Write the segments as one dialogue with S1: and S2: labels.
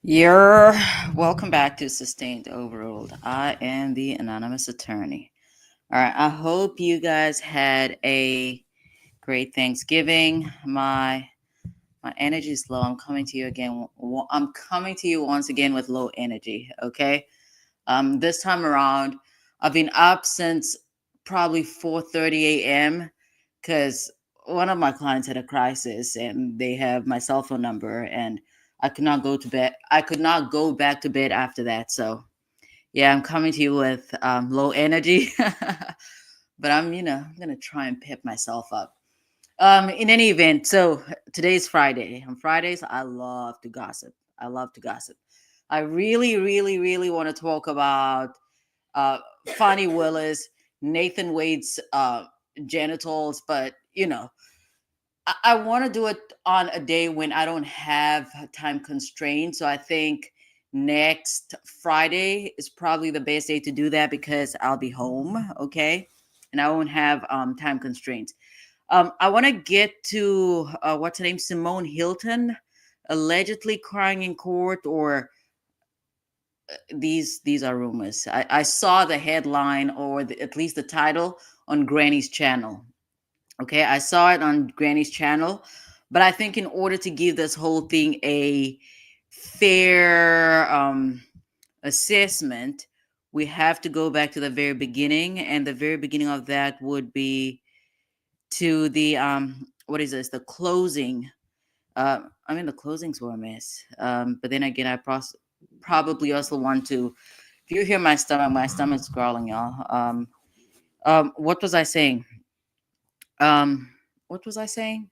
S1: You're welcome back to Sustained Overruled. I am the anonymous attorney. All right, I hope you guys had a great Thanksgiving. My energy is low. I'm coming to you again. I'm coming to you once again with low energy. Okay. This time around, I've been up since probably 4:30 a.m. because one of my clients had a crisis and they have my cell phone number and I could not go to bed. I could not go back to bed after that. So yeah, I'm coming to you with low energy, but I'm gonna try and pep myself up. In any event, so today's Friday. On Fridays, I love to gossip. I love to gossip. I really, really, really want to talk about uh, Fonnie Willis, Nathan Wade's genitals, but I want to do it on a day when I don't have time constraints. So I think next Friday is probably the best day to do that because I'll be home, okay, and I won't have time constraints. I want to get to what's her name, Simone Hilton, allegedly crying in court, or these are rumors. I saw the headline or at least the title on Granny's channel. Okay, I saw it on Granny's channel, but I think in order to give this whole thing a fair assessment, we have to go back to the very beginning, and the very beginning of that would be to the what is this? The closing. I mean, the closings were a mess. But then again, probably also want to. If you hear my stomach's growling, y'all. What was I saying? What was I saying?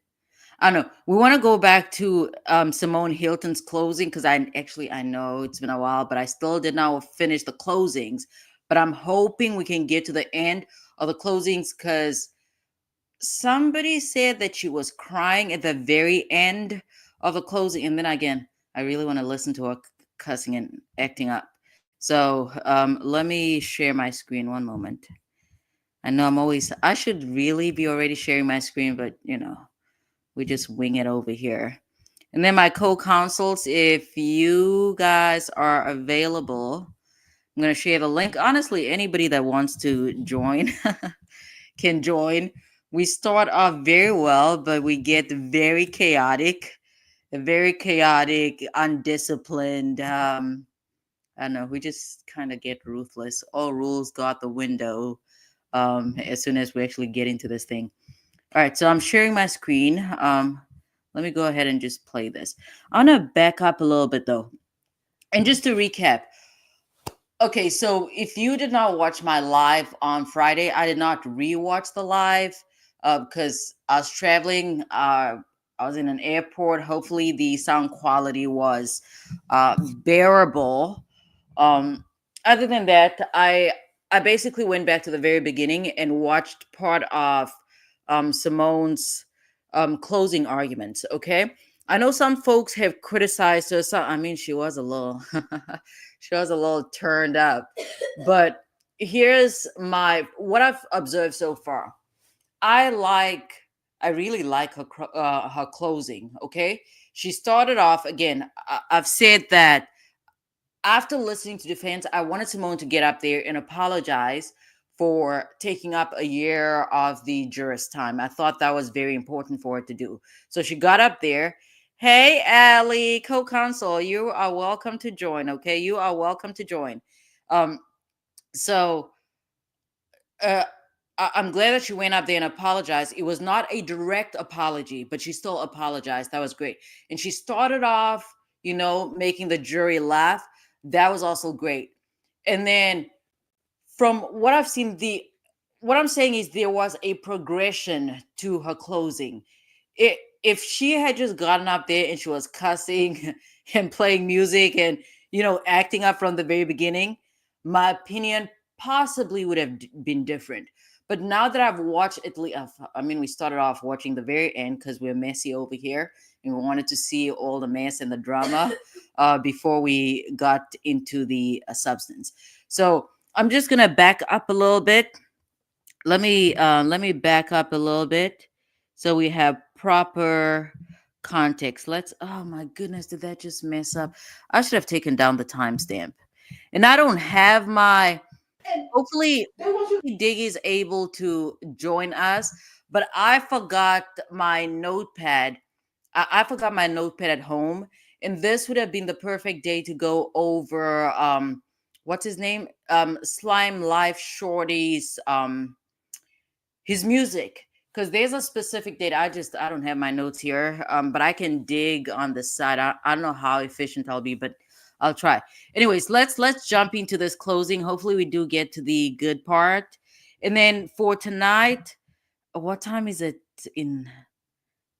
S1: I don't know. We want to go back to Simone Hilton's closing because I know it's been a while, but I still did not finish the closings. But I'm hoping we can get to the end of the closings because somebody said that she was crying at the very end of the closing, and then again, I really want to listen to her cussing and acting up. So let me share my screen one moment. I know I should really be already sharing my screen, but we just wing it over here. And then my co-counsels, if you guys are available, I'm going to share the link. Honestly, anybody that wants to join can join. We start off very well, but we get very chaotic, undisciplined. I don't know. We just kind of get ruthless. All rules go out the window as soon as we actually get into this thing. All right, so I'm sharing my screen. Let me go ahead and just play this. I'm gonna back up a little bit though, and just to recap. Okay, so if you did not watch my live on Friday, I did not rewatch the live because I was traveling. I was in an airport. Hopefully, the sound quality was bearable. Um, Other than that, I basically went back to the very beginning and watched part of Simone's closing arguments. Okay, I know some folks have criticized her. I mean, she was a little, she was a little turned up. But here's my what I've observed so far. I like, I really like her closing. Okay, she started off again. I've said that after listening to defense, I wanted Simone to get up there and apologize for taking up a year of the jurist time. I thought that was very important for her to do. So she got up there. Hey, Allie, co-counsel, you are welcome to join. Okay, you are welcome to join. Um, so uh, I'm glad that she went up there and apologized. It was not a direct apology, but she still apologized. That was great. And she started off, making the jury laugh. That was also great. And then from what I've seen, the what I'm saying is there was a progression to her closing. If she had just gotten up there and she was cussing and playing music and acting up from the very beginning, my opinion possibly would have been different. But now that I've watched at least, I mean, we started off watching the very end because we're messy over here and we wanted to see all the mess and the drama before we got into the substance. So I'm just gonna back up a little bit. Let me back up a little bit so we have proper context. Let's, oh my goodness, did that just mess up? I should have taken down the timestamp. And I don't have my,
S2: And
S1: hopefully,
S2: they want you.
S1: Dig is able to join us, but I forgot my notepad. I forgot my notepad at home, and this would have been the perfect day to go over what's his name? Slime Life Shorty's his music. Because there's a specific date. I don't have my notes here. But I can dig on the side. I don't know how efficient I'll be, but I'll try. Anyways, let's jump into this closing. Hopefully we do get to the good part. And then for tonight, what time is it in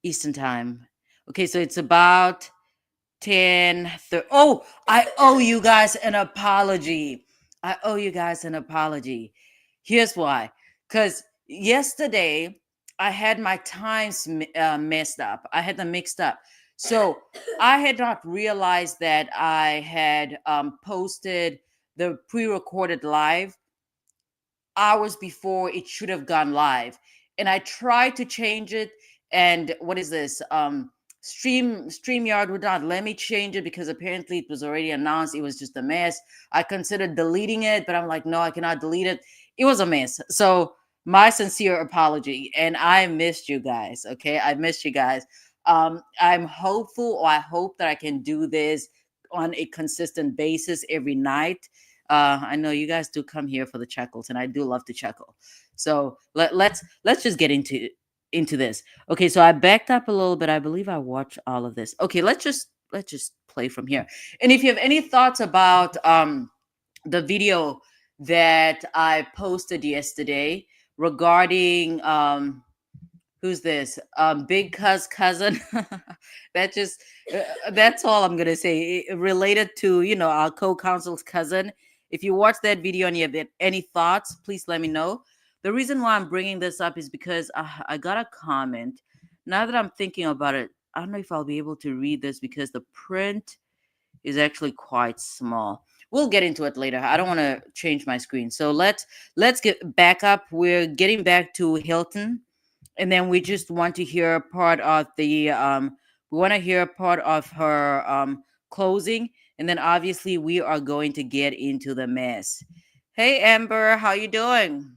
S1: Eastern time? Okay, so it's about 10:30. Oh, I owe you guys an apology. I owe you guys an apology. Here's why. Because yesterday I had my times messed up. I had them mixed up. So I had not realized that I had posted the pre-recorded live hours before it should have gone live. And I tried to change it. And what is this? StreamYard would not let me change it because apparently it was already announced. It was just a mess. I considered deleting it, but I'm like, no, I cannot delete it. It was a mess. So my sincere apology. And I missed you guys. Okay. I missed you guys. I'm hopeful, or I hope that I can do this on a consistent basis every night. I know you guys do come here for the chuckles, and I do love to chuckle. So let's just get into this. Okay, so I backed up a little bit. I believe I watched all of this. Okay, let's just play from here. And if you have any thoughts about the video that I posted yesterday regarding who's this big cousin that just that's all I'm gonna say. Related to, our co-counsel's cousin. If you watch that video and you have any thoughts, please let me know. The reason why I'm bringing this up is because I got a comment. Now that I'm thinking about it, I don't know if I'll be able to read this because the print is actually quite small. We'll get into it later. I don't want to change my screen. So let's get back up. We're getting back to Hilton, and then we just want to hear part of the we want to hear part of her closing, and then obviously we are going to get into the mess. Hey Amber, how you doing?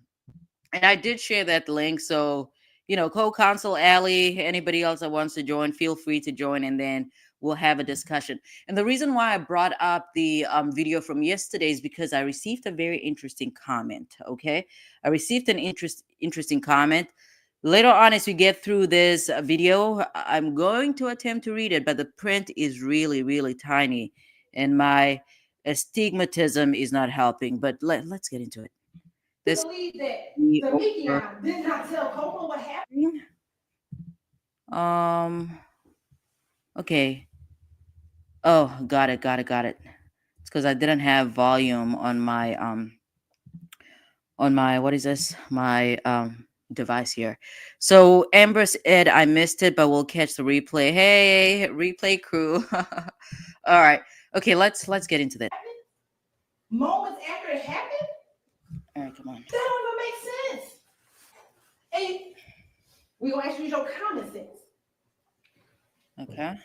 S1: And I did share that link, so co-counsel Ali, anybody else that wants to join, feel free to join, and then we'll have a discussion. And the reason why I brought up the video from yesterday is because I received a very interesting comment. Okay, I received an interesting comment. Later on, as we get through this video, I'm going to attempt to read it, but the print is really, really tiny, and my astigmatism is not helping. But let's get into it.
S2: To
S1: This
S2: believe that
S1: be
S2: the
S1: over.
S2: Mikion did not tell Coco what happened.
S1: Um. Okay. Oh, got it. It's because I didn't have volume on my, what is this, my device here. So Amber said I missed it, but we'll catch the replay. Hey, replay crew. All right. Okay. Let's get into that.
S2: Moments after it happened,
S1: All right. Come on.
S2: that don't even make sense. And we gonna ask you your common sense.
S1: Okay.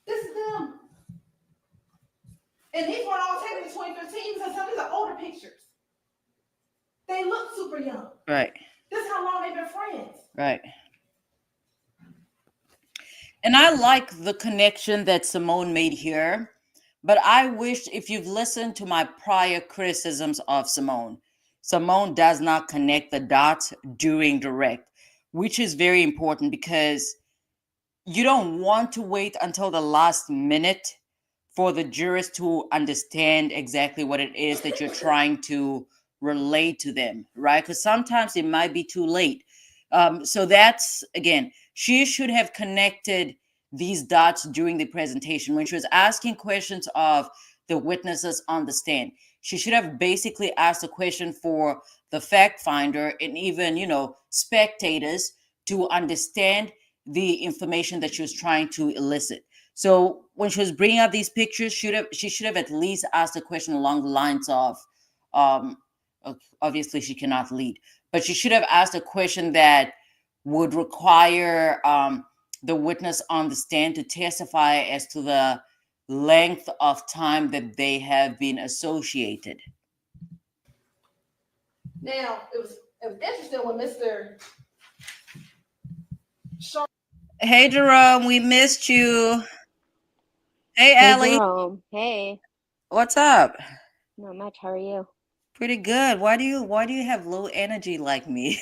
S2: This is them. And these weren't all taken in 2015, so some of these are older pictures. They look super young.
S1: Right.
S2: This is how long they've been friends.
S1: Right. And I like the connection that Simone made here, but I wish, if you've listened to my prior criticisms of Simone, Simone does not connect the dots during direct, which is very important because you don't want to wait until the last minute for the jurors to understand exactly what it is that you're trying to relate to them, right? Because sometimes it might be too late. So that's, again, she should have connected these dots during the presentation when she was asking questions of the witnesses on the stand. She should have basically asked a question for the fact finder and even, spectators to understand the information that she was trying to elicit. So when she was bringing up these pictures, she should have at least asked a question along the lines of, um, obviously she cannot lead, but she should have asked a question that would require the witness on the stand to testify as to the length of time that they have been associated.
S2: Now, it was interesting when Mr.
S1: Hey, Jerome, we missed you. Hey,
S3: Hey,
S1: Allie,
S3: Jerome. Hey,
S1: what's up?
S3: not much. How are you?
S1: Pretty good. Why do you have low energy like me?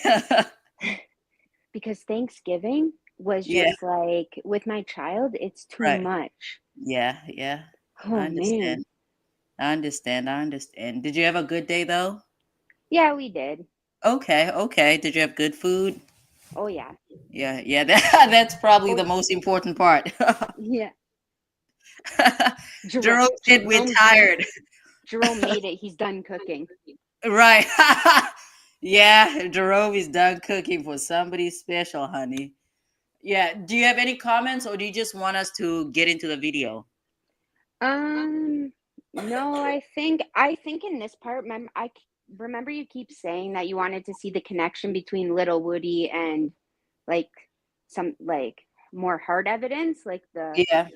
S3: Because Thanksgiving was
S1: Yeah,
S3: just like with my child, it's too
S1: right.
S3: much.
S1: Yeah, yeah. I
S3: Oh
S1: understand.
S3: man.
S1: I understand. I understand. Did you have a good day though?
S3: Yeah, we did.
S1: Okay, okay. Did you have good food?
S3: Oh yeah.
S1: Yeah, yeah. That's probably
S3: Oh
S1: the most important part.
S3: yeah. Jerome
S1: Jerome said we're
S3: Jerome's
S1: tired.
S3: Jerome made it. He's done cooking.
S1: Right. Yeah, Jerome is done cooking for somebody special, honey. Yeah. Do you have any comments or do you just want us to get into the video?
S3: Um, no, I think in this part, remember you keep saying that you wanted to see the connection between Little Woody and like some like more hard evidence, like the
S1: Yeah.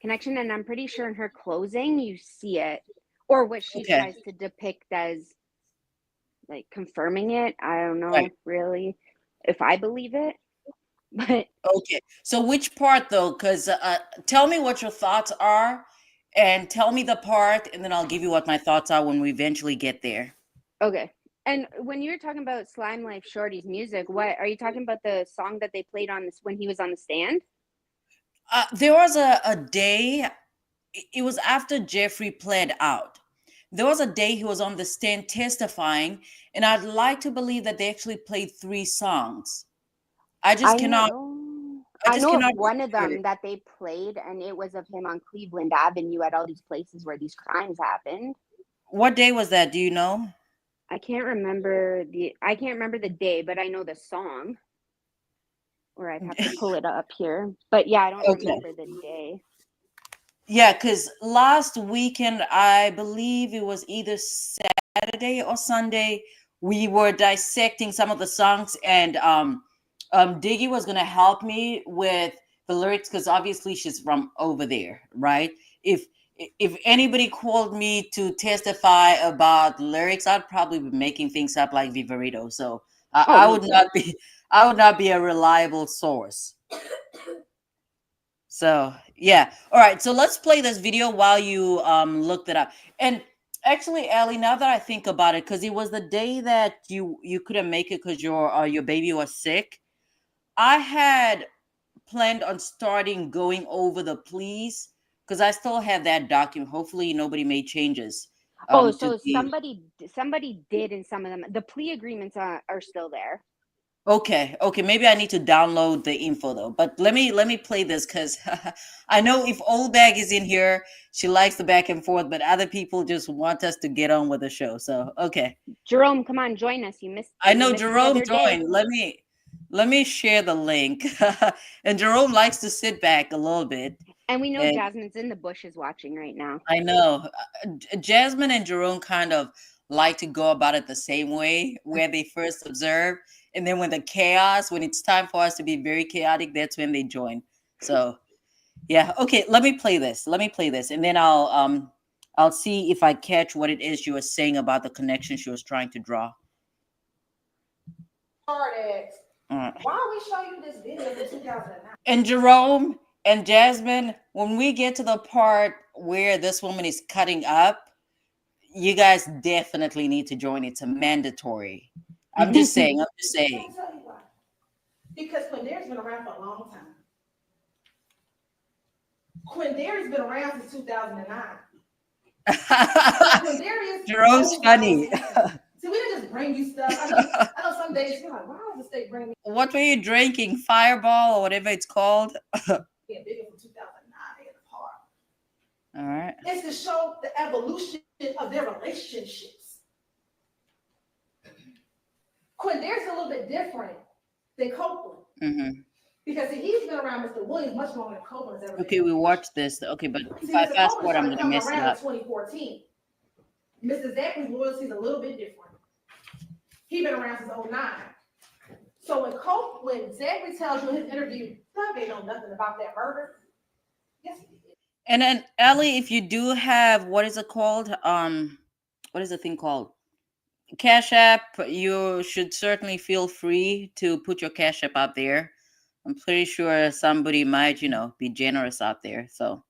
S3: connection, and I'm pretty sure in her closing you see it, or what she
S1: Okay.
S3: tries to depict as like confirming it. I don't
S1: Right.
S3: know really if I believe it, but
S1: Okay. So which part though? Because tell me what your thoughts are, and tell me the part, and then I'll give you what my thoughts are when we eventually get there.
S3: okay. And when you're talking about Slime Life Shorty's music, what are you talking about? The song that they played on this when he was on the stand?
S1: There was a day. It was after Jeffrey pled out. There was a day he was on the stand testifying, and I'd like to believe that they actually played three songs. I just
S3: I
S1: cannot.
S3: know.
S1: I
S3: I
S1: just
S3: know of
S1: cannot
S3: one of
S1: remember.
S3: them that they played, and it was of him on Cleveland Avenue at all these places where these crimes happened.
S1: What day was that? Do you know?
S3: I can't remember the day, but I know the song, or I'd have to pull it up here. But yeah, I don't
S1: Okay.
S3: remember the day.
S1: Yeah, because last weekend, I believe it was either Saturday or Sunday, we were dissecting some of the songs, and Diggy was gonna help me with the lyrics because obviously she's from over there, right? If if anybody called me to testify about lyrics, I'd probably be making things up like Viverito. So
S3: Oh,
S1: I
S3: me
S1: would
S3: too.
S1: not be I would not be a reliable source. So yeah. All right. So let's play this video while you looked it up. And actually, Ellie, now that I think about it, because it was the day that you couldn't make it because your baby was sick. I had planned on starting going over the pleas because I still have that document. Hopefully, nobody made changes.
S3: Oh,
S1: To
S3: so
S1: the
S3: somebody did in some of them. The plea agreements are still there.
S1: Okay, okay. Maybe I need to download the info though. But let me play this because I know if Old Bag is in here, she likes the back and forth, but other people just want us to get on with the show. So okay,
S3: Jerome, come on, join us. You missed
S1: I
S3: you
S1: know
S3: missed the
S1: Jerome
S3: other day.
S1: joined. Let me share the link. And Jerome likes to sit back a little bit.
S3: And we know
S1: And
S3: Jasmine's in the bushes watching right now.
S1: I know Jasmine and Jerome kind of like to go about it the same way, where they first observe, and then when it's time for us to be very chaotic, that's when they join. So yeah, okay. Let me play this, and then I'll see if I catch what it is you were saying about the connection she was trying to draw.
S2: Hard ass.
S1: All right.
S2: Why are we showing you this video in 2009?
S1: And Jerome and Jasmine, when we get to the part where this woman is cutting up, you guys definitely need to join. It's a mandatory. I'm just saying. I'm just
S2: Let
S1: saying.
S2: me tell you why. Because Quindari's been around for a long time. Quindari's been around since 2009. So Quindarius
S1: Jerome's
S2: knows what
S1: funny.
S2: was happening. See, we didn't just bring you stuff. I know some days you're like, why does the state bring me
S1: What were you drinking? Fireball or whatever it's called?
S2: being bigger from 2009 in the park?
S1: All right.
S2: It's to show the evolution of their relationships. Quindarius a little bit different than Copeland.
S1: Mm-hmm.
S2: Because see, he's been around Mr. Williams much longer than Copeland's ever been.
S1: Okay, we watched this. Okay, but if
S2: See,
S1: I
S2: Mr.
S1: fast
S2: Copeland
S1: forward, I'm
S2: started
S1: gonna
S2: coming
S1: mess it
S2: around in
S1: up.
S2: 2014. Mr. Zachary's loyalty is a little bit different. He's been around since 2009. So when Zachary tells you in his interview, Doug ain't know nothing about that murder. Yes, he did.
S1: And then Ellie, if you do have what is it called? What is the thing called? Cash App, you should certainly feel free to put your Cash App out there. I'm pretty sure somebody might, be generous out there. So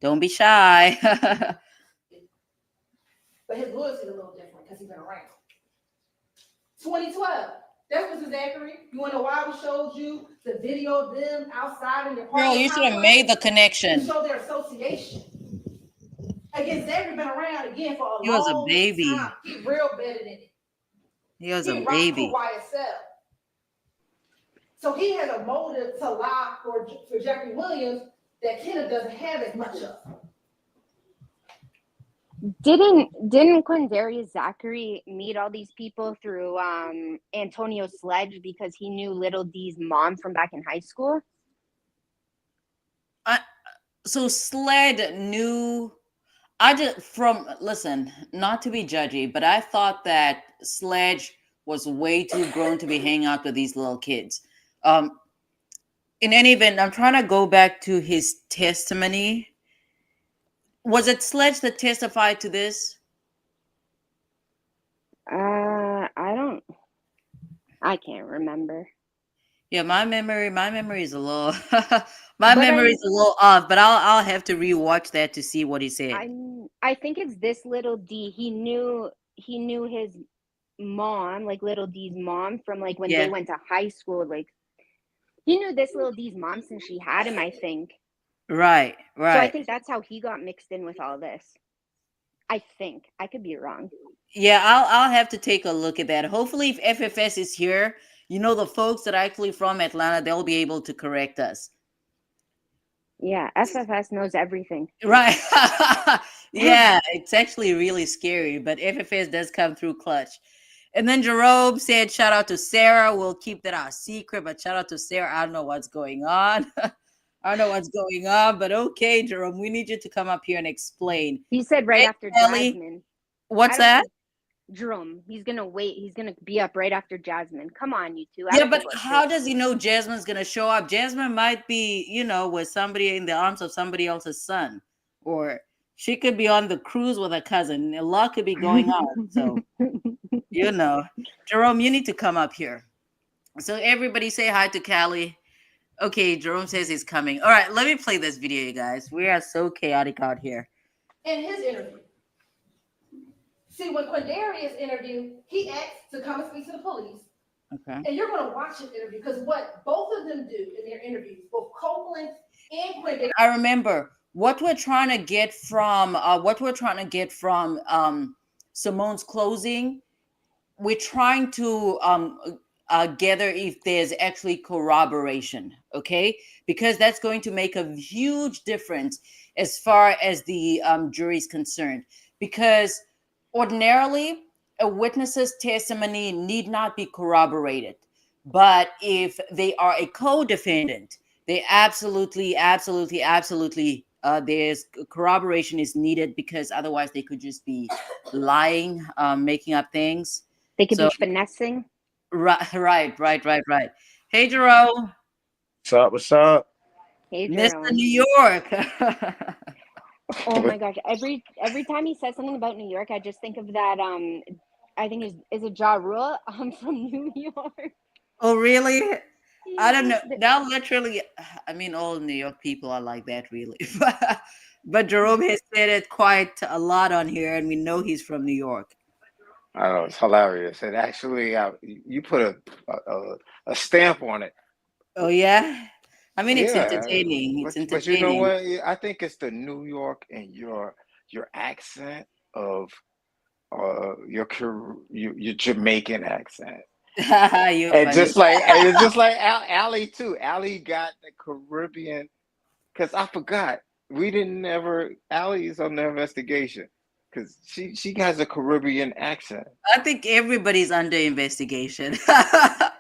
S1: don't be shy.
S2: But his loyalty is a little different because he's been around. 2012. That was Zachary. You want to know why we showed you the video of them outside in their
S1: Girl, you should have made the
S2: to
S1: connection.
S2: show their association. Again, Zachary been around again for a
S1: He was a
S2: long
S1: baby.
S2: time. He real better than it.
S1: He was
S2: He
S1: a
S2: rocked
S1: baby.
S2: for YSL. So he has a motive to lie for Jeffrey Williams that Kenneth doesn't have as much of.
S3: Didn't Quindarius Zachary meet all these people through Antonio Sledge because he knew Little D's mom from back in high school?
S1: So Sled knew. Listen, not to be judgy, but I thought that Sledge was way too grown to be hanging out with these little kids. In any event, I'm trying to go back to his testimony. Was it Sledge that testified to this?
S3: I can't remember.
S1: Yeah, my memory is a little my memory is a little off, but I'll have to rewatch that to see what he said.
S3: I think it's this Little D. He knew his mom, like Little D's mom, from like when they went to high school. Like he knew this Little D's mom since she had him, I think.
S1: Right.
S3: So I think that's how he got mixed in with all this. I think. I could be wrong.
S1: Yeah, I'll have to take a look at that. Hopefully, if FFS is here, the folks that are actually from Atlanta, they'll be able to correct us.
S3: Yeah, FFS knows everything.
S1: Right. Yeah, it's actually really scary, but FFS does come through clutch. And then Jerome said, shout out to Sarah. We'll keep that our secret, but shout out to Sarah. I don't know what's going on. But okay, Jerome, we need you to come up here and explain.
S3: He said right after
S1: Ellie,
S3: Jasmine.
S1: What's that?
S3: Jerome, he's gonna wait. He's gonna be up right after Jasmine. Come on, you two.
S1: Yeah, but how does he know Jasmine's gonna show up? Jasmine might be, with somebody in the arms of somebody else's son, or she could be on the cruise with her cousin. A lot could be going on. So, Jerome, you need to come up here. So everybody say hi to Callie. Okay, Jerome says he's coming. All right, let me play this video, you guys. We are so chaotic out here.
S2: In his interview. See, when Quindarius interviewed, he asked to come and speak to the police.
S1: Okay.
S2: And you're going to watch his interview because what both of them do in their interviews, both Copeland and Quindarius.
S1: I remember what we're trying to get from Simone's closing. We're trying to gather if there's actually corroboration, okay? Because that's going to make a huge difference as far as the jury is concerned. Because ordinarily, a witness's testimony need not be corroborated. But if they are a co-defendant, they absolutely, there's corroboration is needed because otherwise they could just be lying, making up things.
S3: They could be finessing.
S1: Right. Hey, Jerome.
S4: What's up?
S3: Hey, Jerome.
S1: Mr. New York.
S3: Oh my gosh! Every time he says something about New York, I just think of that. I think is it Ja Rule? I'm from New York.
S1: Oh, really? I don't know. Now, literally, all New York people are like that, really. But Jerome has said it quite a lot on here, and we know he's from New York.
S4: I know, it's hilarious. And actually, you put a stamp on it.
S1: Oh, yeah? It's entertaining.
S4: But you know what? I think it's the New York and your accent of your Jamaican accent. And just like Allie too. Allie got the Caribbean, because I forgot Allie's on the investigation because she has a Caribbean accent.
S1: I think everybody's under investigation.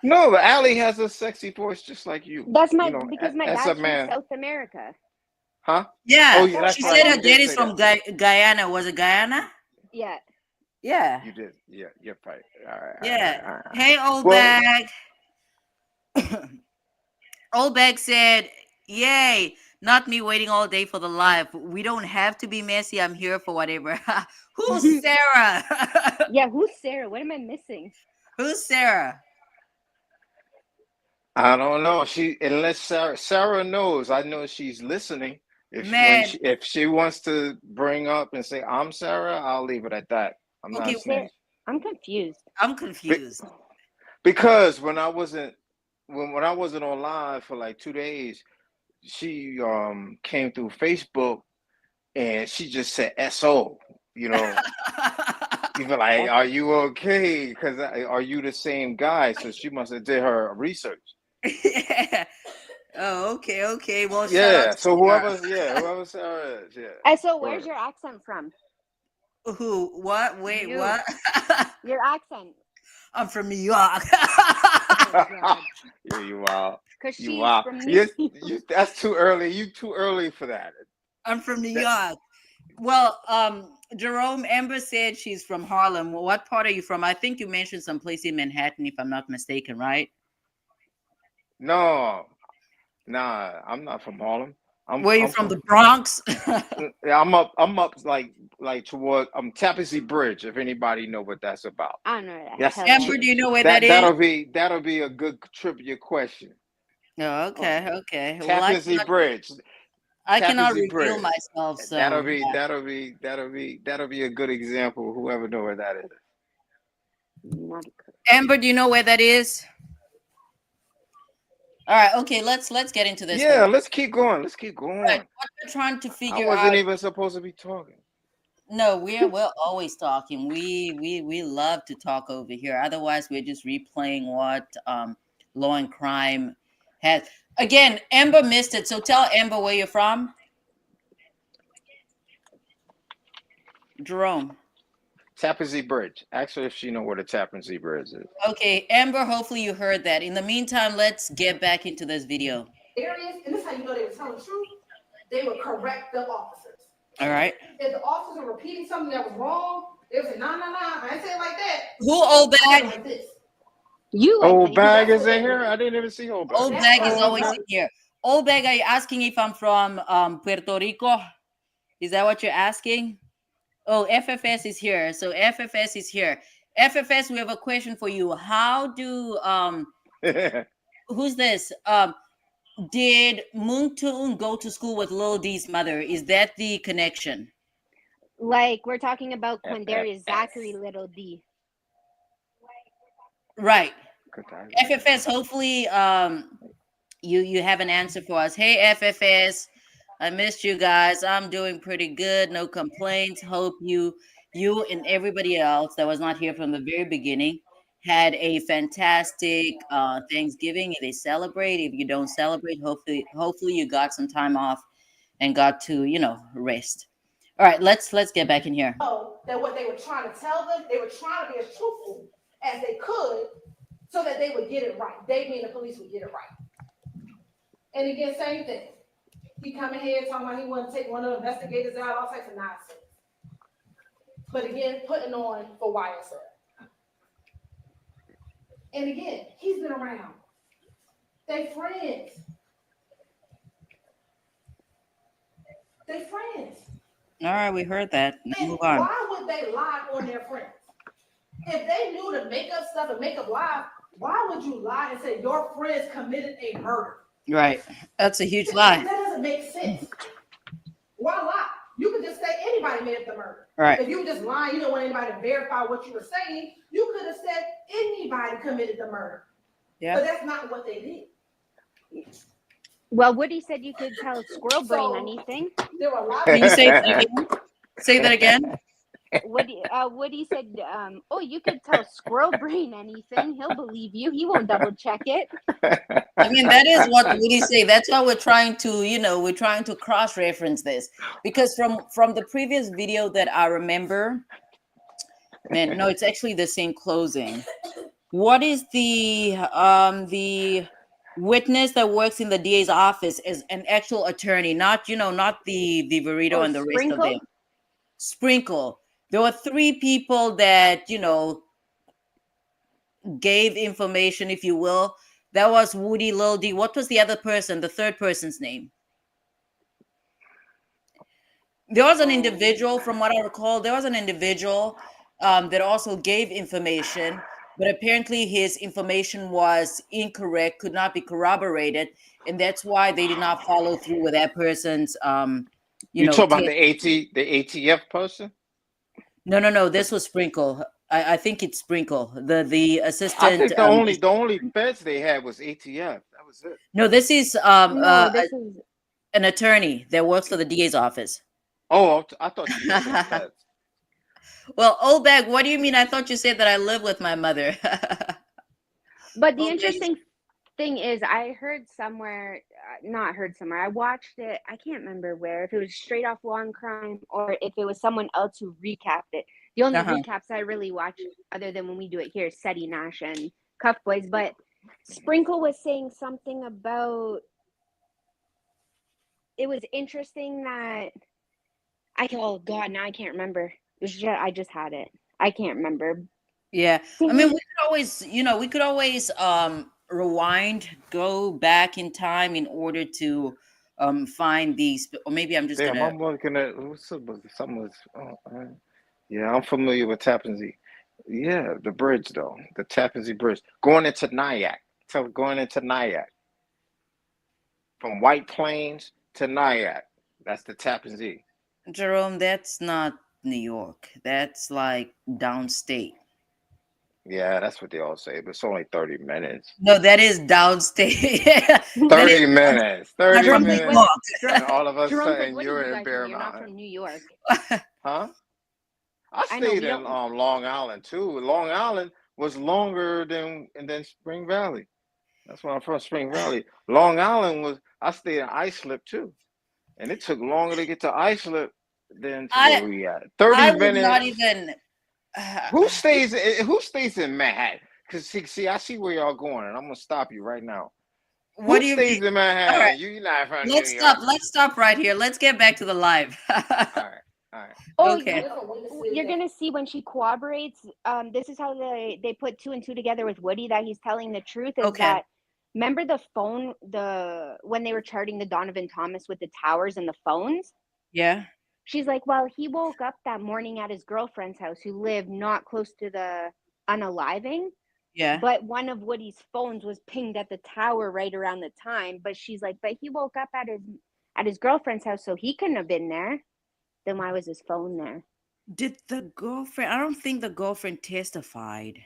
S4: No, but Allie has a sexy voice just like you.
S3: That's because my dad's from South America.
S4: Huh?
S1: Yeah.
S4: Oh, yeah,
S1: she said her daddy's from Guyana. Was it Guyana?
S3: Yeah.
S1: Yeah.
S4: You did. Yeah, you're right. All right.
S1: Yeah.
S4: All right.
S1: Hey, old bag. Old Bag said, "Yay! Not me waiting all day for the live. We don't have to be messy. I'm here for whatever." Who's Sarah?
S3: Yeah, who's Sarah? What am I missing?
S1: Who's Sarah?
S4: I don't know. Unless Sarah knows. I know she's listening.
S1: Man,
S4: If she wants to bring up and say I'm Sarah, I'll leave it at that. I'm
S1: okay,
S4: not saying
S3: I'm confused.
S1: I'm confused.
S4: because when I wasn't on live for like 2 days, she came through Facebook and she just said SO. You know, even like, are you okay? Because are you the same guy? So she must have did her research.
S1: Yeah. Oh, okay. Well, shout out
S4: Yeah.
S1: to
S4: So
S1: Sarah.
S4: whoever Sarah is, yeah.
S3: So where's
S4: Word.
S3: your accent from?
S1: Who? What? Wait,
S3: You.
S1: what?
S3: Your accent.
S1: I'm from New York.
S3: Oh, God.
S4: Yeah, you wild.
S3: Because
S4: You
S3: she's
S4: wild.
S3: from New
S4: That's too early. You too early for that.
S1: I'm from New York. Well, Jerome Amber said she's from Harlem. Well, what part are you from? I think you mentioned some place in Manhattan, if I'm not mistaken, right?
S4: No, nah, I'm not from Harlem.
S1: Where you from? The Bronx?
S4: Yeah, I'm up like toward Tapestry Bridge, if anybody know what that's about.
S3: I don't know
S4: That's
S3: that.
S1: Amber, do you know where that is?
S4: that'll be a good trivia question.
S1: Oh, okay. Well,
S4: Tapestry Bridge.
S1: I cannot
S4: Tapestry
S1: reveal
S4: Bridge.
S1: myself, so
S4: That'll be
S1: yeah.
S4: a good example. Whoever know where that is.
S1: Amber, do you know where that is? All right, okay, let's get into this.
S4: Yeah, let's keep going.
S1: Right, what we're trying to figure
S4: I wasn't
S1: out.
S4: even supposed to be talking.
S1: No, we're always talking. We love to talk over here. Otherwise, we're just replaying what Law and Crime has. Again, Amber missed it, so tell Amber where you're from. Jerome.
S4: Tappan Zee Bridge. Ask her if she know where the Tappan Zee Bridge is.
S1: Okay, Amber, hopefully you heard that. In the meantime, let's get back into this video.
S2: Areas, and this is how you know they were telling the truth. They would correct the officers.
S1: All right.
S2: If the officers were repeating something that was wrong, they would say, no, I ain't saying like that.
S1: Who Old Bag?
S2: Like this.
S3: You
S4: Old Bag is in here? I didn't even see Old Bag.
S1: Old Bag is always in here. Old Bag, are you asking if I'm from Puerto Rico? Is that what you're asking? Oh, FFS is here. So FFS is here. FFS, we have a question for you. How do who's this? Did Moontoon go to school with Lil D's mother? Is that the connection?
S3: Like we're talking about Quindarius Zachary, Little D.
S1: Right. FFS, hopefully you have an answer for us. Hey FFS, I missed you guys. I'm doing pretty good. No complaints. Hope you and everybody else that was not here from the very beginning had a fantastic Thanksgiving. If they celebrate, if you don't celebrate, hopefully you got some time off and got to, rest. All right, let's get back in here.
S2: That what they were trying to tell them, they were trying to be as truthful as they could so that they would get it right. They mean the police would get it right. And again, same thing. He coming here talking about he wanted to take one of the investigators out, all types of nonsense. But again, putting on for YSL. And again, he's been around. They friends.
S1: All right, we heard that.
S2: And
S1: move on.
S2: why would they lie on their friends? If they knew to make up stuff and make up lies, why would you lie and say your friends committed a murder?
S1: Right. That's a huge lie.
S2: That doesn't make sense. Why lie? You could just say anybody made up the murder.
S1: Right.
S2: If you were just lying, you don't want anybody to verify what you were saying, you could have said anybody committed the murder.
S1: Yeah.
S2: But that's not what they did.
S3: Well, Woody said you could tell Squirrel Brain anything.
S2: There were a lot
S1: Can you
S2: of
S1: say that again? Say that again.
S3: Woody said, oh, you could tell Squirrel Brain anything. He'll believe you. He won't double check it.
S1: I mean, that is what Woody say. That's why we're trying to cross-reference this. Because from the previous video that I remember, man, no, it's actually the same closing. What is the witness that works in the DA's office is an actual attorney, not the Verito and the rest of them. Sprinkle. There were 3 people that, gave information, if you will, That was Woody, Lil D. What was the other person? The third person's name? There was an individual, from what I recall, there was an individual that also gave information, but apparently his information was incorrect, could not be corroborated, and that's why they did not follow through with that person's,
S4: You talk about
S1: test.
S4: the ATF person?
S1: No. This was Sprinkle. I think it's Sprinkle, the assistant.
S4: I think the only feds they had was ATF. That was it.
S1: No, this is
S3: No, this is
S1: an attorney that works for the DA's office.
S4: Oh, I thought you said feds.
S1: Well, old bag, what do you mean? I thought you said that I live with my mother.
S3: But the interesting thing is, I heard somewhere, not heard somewhere, I watched it, I can't remember where, if it was straight off Law & Crime or if it was someone else who recapped it. The only recaps I really watch, other than when we do it here, is Seti Nash and Cuff Boys. But Sprinkle was saying something about, it was interesting that, oh God, now I can't remember. It was just, I just had it. I can't remember.
S1: Yeah. I mean, we could always rewind, go back in time in order to find these, or maybe I'm just
S4: I'm looking at yeah, I'm familiar with Tappan Zee. Yeah, the bridge though, the Tappan Zee Bridge going into Nyack. Going into Nyack from White Plains to Nyack. That's the Tappan Zee.
S1: Jerome, that's not New York. That's like downstate.
S4: Yeah, that's what they all say, but it's only 30 minutes.
S1: No, that is downstate.
S4: 30 minutes. 30 minutes.
S3: And
S4: all of a sudden,
S3: you're
S4: in Bear
S3: You're
S4: Mountain.
S3: not from New York.
S4: Huh? I stayed in Long Island too. Long Island was longer than Spring Valley. That's why I'm from, Spring Valley. Long Island I stayed in Islip too. And it took longer to get to Islip than to where we at. 30 minutes.
S1: Not even.
S4: Who stays in Manhattan? Because see, I see where y'all going, and I'm gonna stop you right now. Who stays in Manhattan?
S1: Right.
S4: You're not from
S1: New York. Let's stop right here. Let's get back to the live.
S4: All right.
S1: Okay.
S3: You're gonna see when she corroborates. This is how they put 2 and 2 together with Woody, that he's telling the truth. Is that, remember the phone, when they were charting the Donovan Thomas with the towers and the phones?
S1: Yeah.
S3: She's like, well, he woke up that morning at his girlfriend's house, who lived not close to the unaliving.
S1: Yeah.
S3: But one of Woody's phones was pinged at the tower right around the time. But she's like, but he woke up at his girlfriend's house, so he couldn't have been there. Then why was his phone there?
S1: Did the girlfriend? I don't think the girlfriend testified.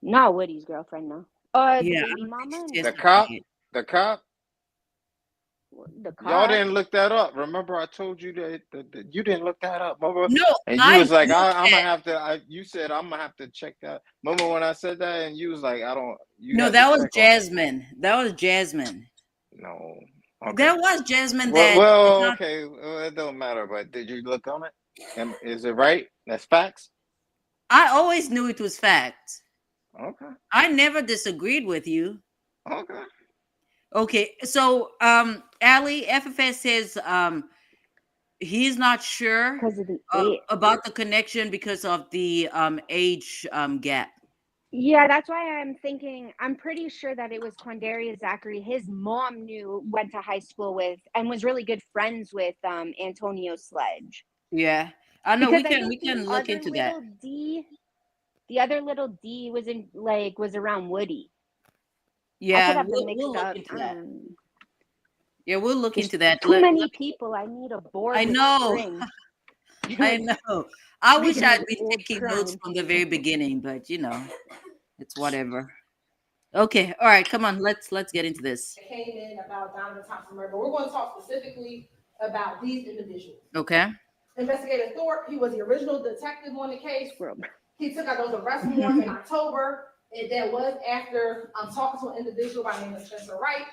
S3: Not Woody's girlfriend, no.
S1: Yeah,
S3: the baby mama?
S4: The cop. Y'all didn't look that up. Remember, I told you that you didn't look that up. Remember?
S1: No,
S4: and you was like, I'm gonna have to. You said I'm gonna have to check that. Remember when I said that, and you was like, I don't.
S1: No, that was Jasmine. That was Jasmine.
S4: No, okay.
S1: That was Jasmine.
S4: Okay, it don't matter. But did you look on it? And is it right? That's facts.
S1: I always knew it was facts.
S4: Okay.
S1: I never disagreed with you.
S4: Okay.
S1: Okay, so Ali FFS says he's not sure about the connection because of the age gap.
S3: Yeah, that's why I'm thinking, I'm pretty sure that it was Quandarius Zachary. His mom went to high school with, and was really good friends with Antonio Sledge.
S1: Yeah, I know. Because we can look into that.
S3: The other little D was around Woody.
S1: Yeah,
S3: we'll look into that.
S1: Yeah, we'll look into that.
S3: Too many people. I need a board.
S1: I know. I know. I wish I'd been taking notes from the very beginning, but it's whatever. Okay, all right, come on. Let's get into this.
S2: It came in about Donovan Thompson murder, but we're going to talk specifically about these individuals.
S1: Okay.
S2: Investigator Thorpe, he was the original detective on the case. He took out those arrest warrants in October. And that was after talking to an individual by the name of Spencer Wright.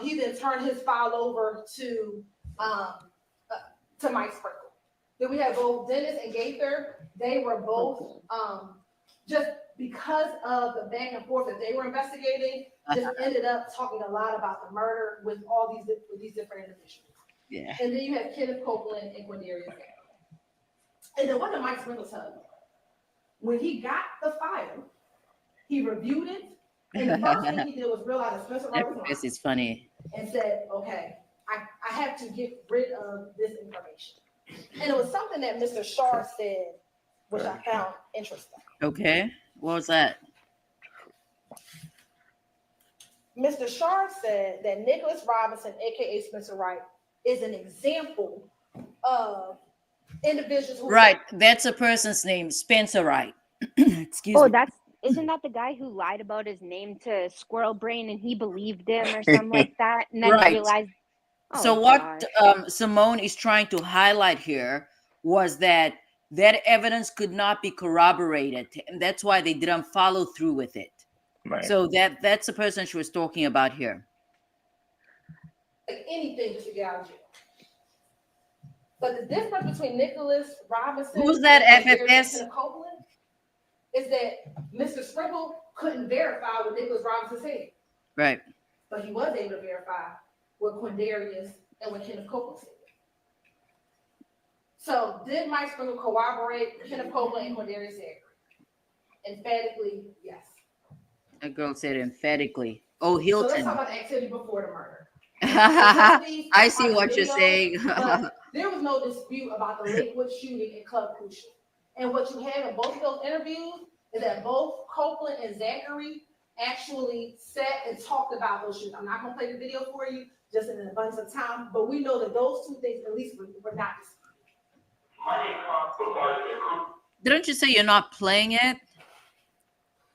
S2: He then turned his file over to Mike Sprinkle. Then we have both Dennis and Gaither. They were both just because of the back and forth that they were investigating, just ended up talking a lot about the murder with these different individuals.
S1: Yeah.
S2: And then you have Kenneth Copeland and Quandarius Zachary. And then what did Mike Sprinkle tell you? When he got the file, he reviewed it, And the first thing he did was realize that Spencer Wright was lying.
S1: This is funny.
S2: And said, okay, I have to get rid of this information. And it was something that Mr. Shar said, which I found interesting.
S1: Okay, what was that?
S2: Mr. Shar said that Nicholas Robinson, aka Spencer Wright, is an example of individuals who
S1: Right, that's a person's name, Spencer Wright. Excuse me.
S3: Isn't that the guy who lied about his name to Squirrel Brain and he believed him or something like that? And then
S1: Right.
S3: realized.
S1: So what Simone is trying to highlight here was that evidence could not be corroborated, and that's why they didn't follow through with it.
S4: Right.
S1: So that's the person she was talking about here.
S2: like anything just to get out of jail. But the difference between Nicholas Robinson
S1: Who's that
S2: and
S1: FFS?
S2: Copeland is that Mr. Sprinkle couldn't verify what Nicholas Robinson said,
S1: Right.
S2: but he was able to verify what Quindarius and what Kenneth Copeland said. So did Mike Sprinkle corroborate Kenneth Copeland and Quindarius Zachary? Emphatically, yes.
S1: That girl said emphatically. Oh,
S2: So let's
S1: Hilton.
S2: talk about the activity before the murder.
S1: I see what you're saying.
S2: But there was no dispute about the Lakewood shooting and Club Crucial. And what you have in both of those interviews is that both Copeland and Zachary actually sat and talked about those shootings. I'm not going to play the video for you, just in an abundance of time, but we know that those two things at least were not disputed.
S1: Didn't you say you're not playing it?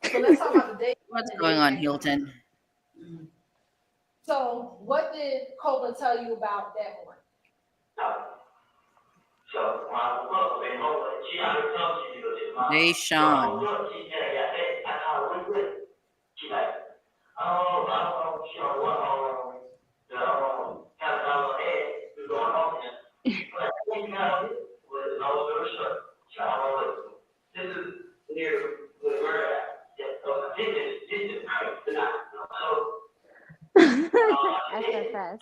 S2: So let's talk about the day.
S1: What's going on, Hilton?
S2: So what did Copeland tell you about that morning?
S1: Deshaun.
S3: SFS.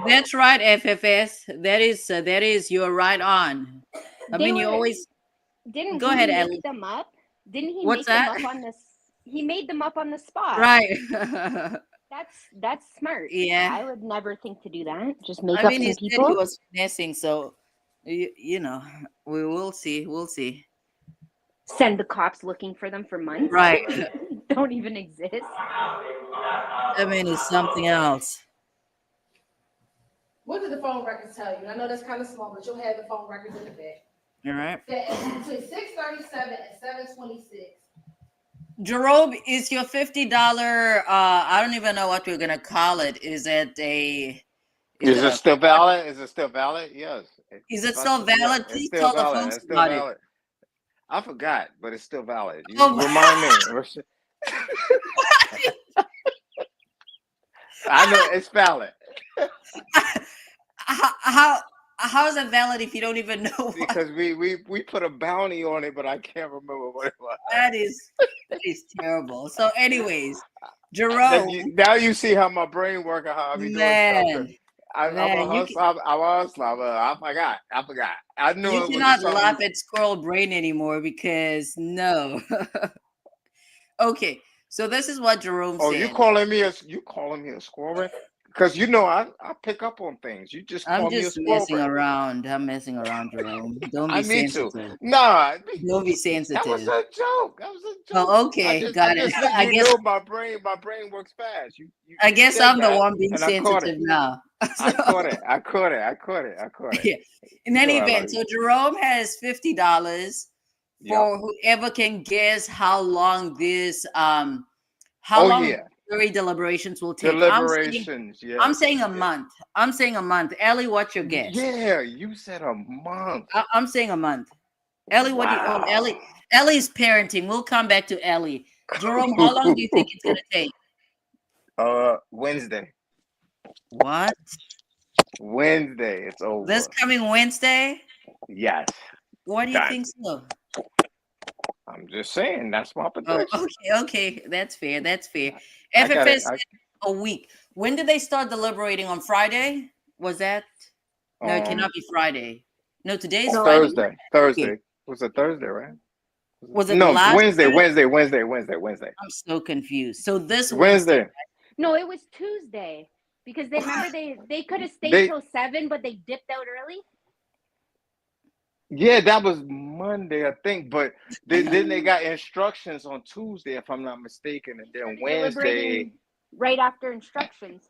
S1: That's right, FFS. That is you're right on. I mean, you always
S3: didn't
S1: go
S3: he
S1: ahead,
S3: make
S1: Ellie.
S3: them up? Didn't he
S1: What's
S3: make
S1: that?
S3: them up on this? He made them up on the spot.
S1: Right.
S3: That's smart.
S1: Yeah.
S3: I would never think to do that. Just make
S1: I
S3: up
S1: mean,
S3: some
S1: he said
S3: people.
S1: he was finessing, so you know, we will see. We'll see.
S3: Send the cops looking for them for months.
S1: Right.
S3: Don't even exist.
S1: I mean, it's something else.
S2: What did the phone records tell you? I know that's kind of small, but you'll have the phone records in the back.
S1: All right.
S2: That between 6:37 and 7:26.
S1: Jerome, is your $50? I don't even know what we're gonna call it. Is it a?
S4: Is it still valid? Is it still valid? Yes.
S1: Is it still valid? Please tell the folks
S4: It's still
S1: about
S4: valid. I forgot, but it's still valid. You
S1: Oh,
S4: remind me. I know it's valid.
S1: How is it valid if you don't even know what?
S4: Because we put a bounty on it, but I can't remember what it was.
S1: That is terrible. So, anyways, Jerome.
S4: Now you see how my brain works and how I be doing stuff. I'm a hustler. I forgot. I knew
S1: you
S4: it was
S1: cannot
S4: something.
S1: laugh at Squirrel Brain anymore because no. Okay, so this is what Jerome said.
S4: Oh, you calling me a squirrel brain? Because you know I pick up on things. You just call me a squirrel
S1: messing
S4: brain.
S1: around. I'm messing around, Jerome. Don't be sensitive.
S4: Nah,
S1: don't be sensitive.
S4: That was a joke.
S1: Oh, okay, got it. I guess
S4: know my brain works fast.
S1: I guess I'm the one being sensitive now.
S4: I caught it.
S1: Yeah. In any event, so Jerome has $50 for whoever can guess how long this jury deliberations will take. I'm saying a month. Ellie, what's your guess?
S4: Yeah, you said a month.
S1: I'm saying a month. Ellie, what do you? Oh, Ellie's parenting. We'll come back to Ellie. Jerome, how long do you think it's gonna take?
S4: Wednesday.
S1: What?
S4: Wednesday. It's over.
S1: This coming Wednesday?
S4: Yes.
S1: Why do you think so?
S4: I'm just saying that's my prediction.
S1: Oh, okay, that's fair. FFS said a week. When did they start deliberating? On Friday? Was that? No, it cannot be Friday. No, today's Friday.
S4: Thursday. Okay. Was it Thursday, right?
S1: Was it
S4: No,
S1: last
S4: Wednesday,
S1: Thursday?
S4: Wednesday.
S1: I'm so confused. So this Wednesday.
S4: Wednesday.
S3: No, it was Tuesday because they remember they could have stayed
S4: They
S3: till 7, but they dipped out early.
S4: Yeah, that was Monday, I think, but then they got instructions on Tuesday, if I'm not mistaken, and then
S3: Started
S4: Wednesday.
S3: deliberating right after instructions.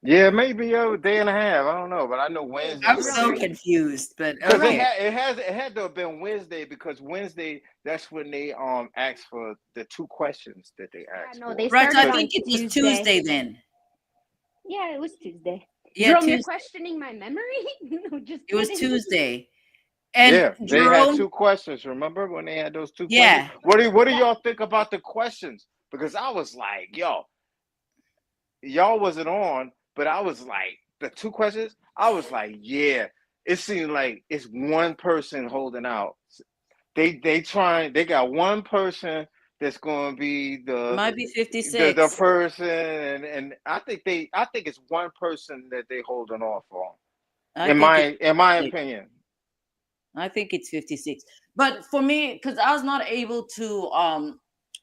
S4: Yeah, maybe a day and a half. I don't know, but I know Wednesday.
S1: I'm
S4: was
S1: so
S4: it.
S1: confused, but
S4: Because
S1: okay.
S4: it had to have been Wednesday, because Wednesday, that's when they asked for the 2 questions that they asked
S3: no,
S4: for.
S3: they
S1: Right, so I
S3: started
S1: think
S3: on
S1: it was
S3: Tuesday.
S1: Tuesday then.
S3: Yeah, it was Tuesday.
S1: Yeah,
S3: Jerome, you're
S1: Tuesday.
S3: questioning my memory? No, just
S1: It was
S3: kidding.
S1: Tuesday. And
S4: Yeah, they
S1: Jerome,
S4: had 2 questions. Remember when they had those 2
S1: yeah.
S4: questions? What do y'all think about the questions? Because I was like, y'all wasn't on, but I was like, the 2 questions, I was like, yeah, it seemed like it's one person holding out. They got one person that's going to be
S1: Might be
S4: the
S1: 56.
S4: person, and I think it's one person that they holding off on.
S1: I
S4: In
S1: think
S4: my
S1: it's 56.
S4: opinion.
S1: I think it's 56. But for me, because I was not able to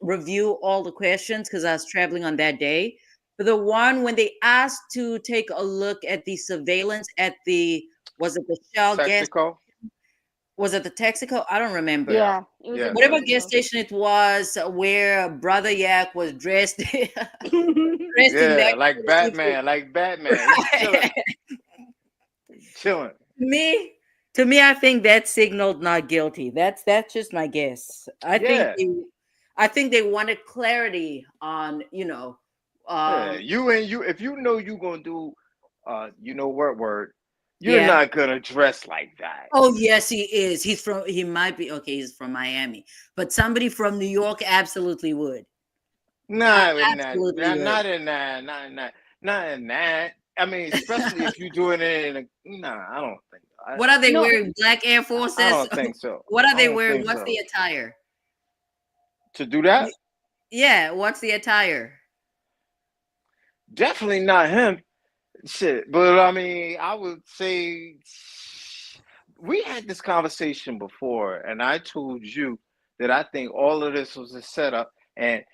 S1: review all the questions because I was traveling on that day. But the one when they asked to take a look at the surveillance at was it the Shell gas?
S4: Texaco?
S1: Was it the Texaco? I don't remember.
S3: Yeah, it was
S4: Yeah,
S1: Whatever
S4: Texaco.
S1: gas station it was, where Brother Yak was dressed, dressed in
S4: Yeah,
S1: that
S4: like Batman, He's chilling.
S1: To me, I think that signaled not guilty. That's just my guess. I think they wanted clarity on,
S4: if you know you're gonna do word, you're
S1: yeah.
S4: not gonna dress like that.
S1: Oh yes, he is. He might be okay. He's from Miami, but somebody from New York absolutely would.
S4: Not in that. I mean, especially if you're doing it I don't think.
S1: What are they wearing? Black Air Forces?
S4: I don't think so.
S1: What are they wearing? What's the attire?
S4: To do that?
S1: Yeah, what's the attire?
S4: Definitely not him. Shit. But I mean, I would say we had this conversation before, and I told you that I think all of this was a setup, and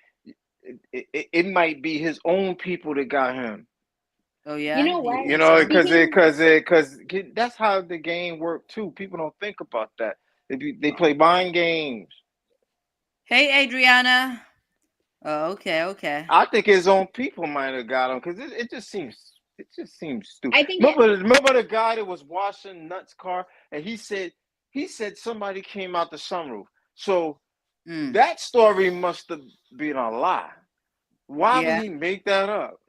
S4: it might be his own people that got him.
S1: Oh yeah.
S3: You know what?
S4: Because that's how the game worked too. People don't think about that. They play mind games.
S1: Hey, Adriana. Oh, okay.
S4: I think his own people might have got him because it just seems stupid.
S3: I think
S4: remember the guy that was washing Nuts' car, and he said somebody came out the sunroof. So that story must have been a lie. Why would he make that up?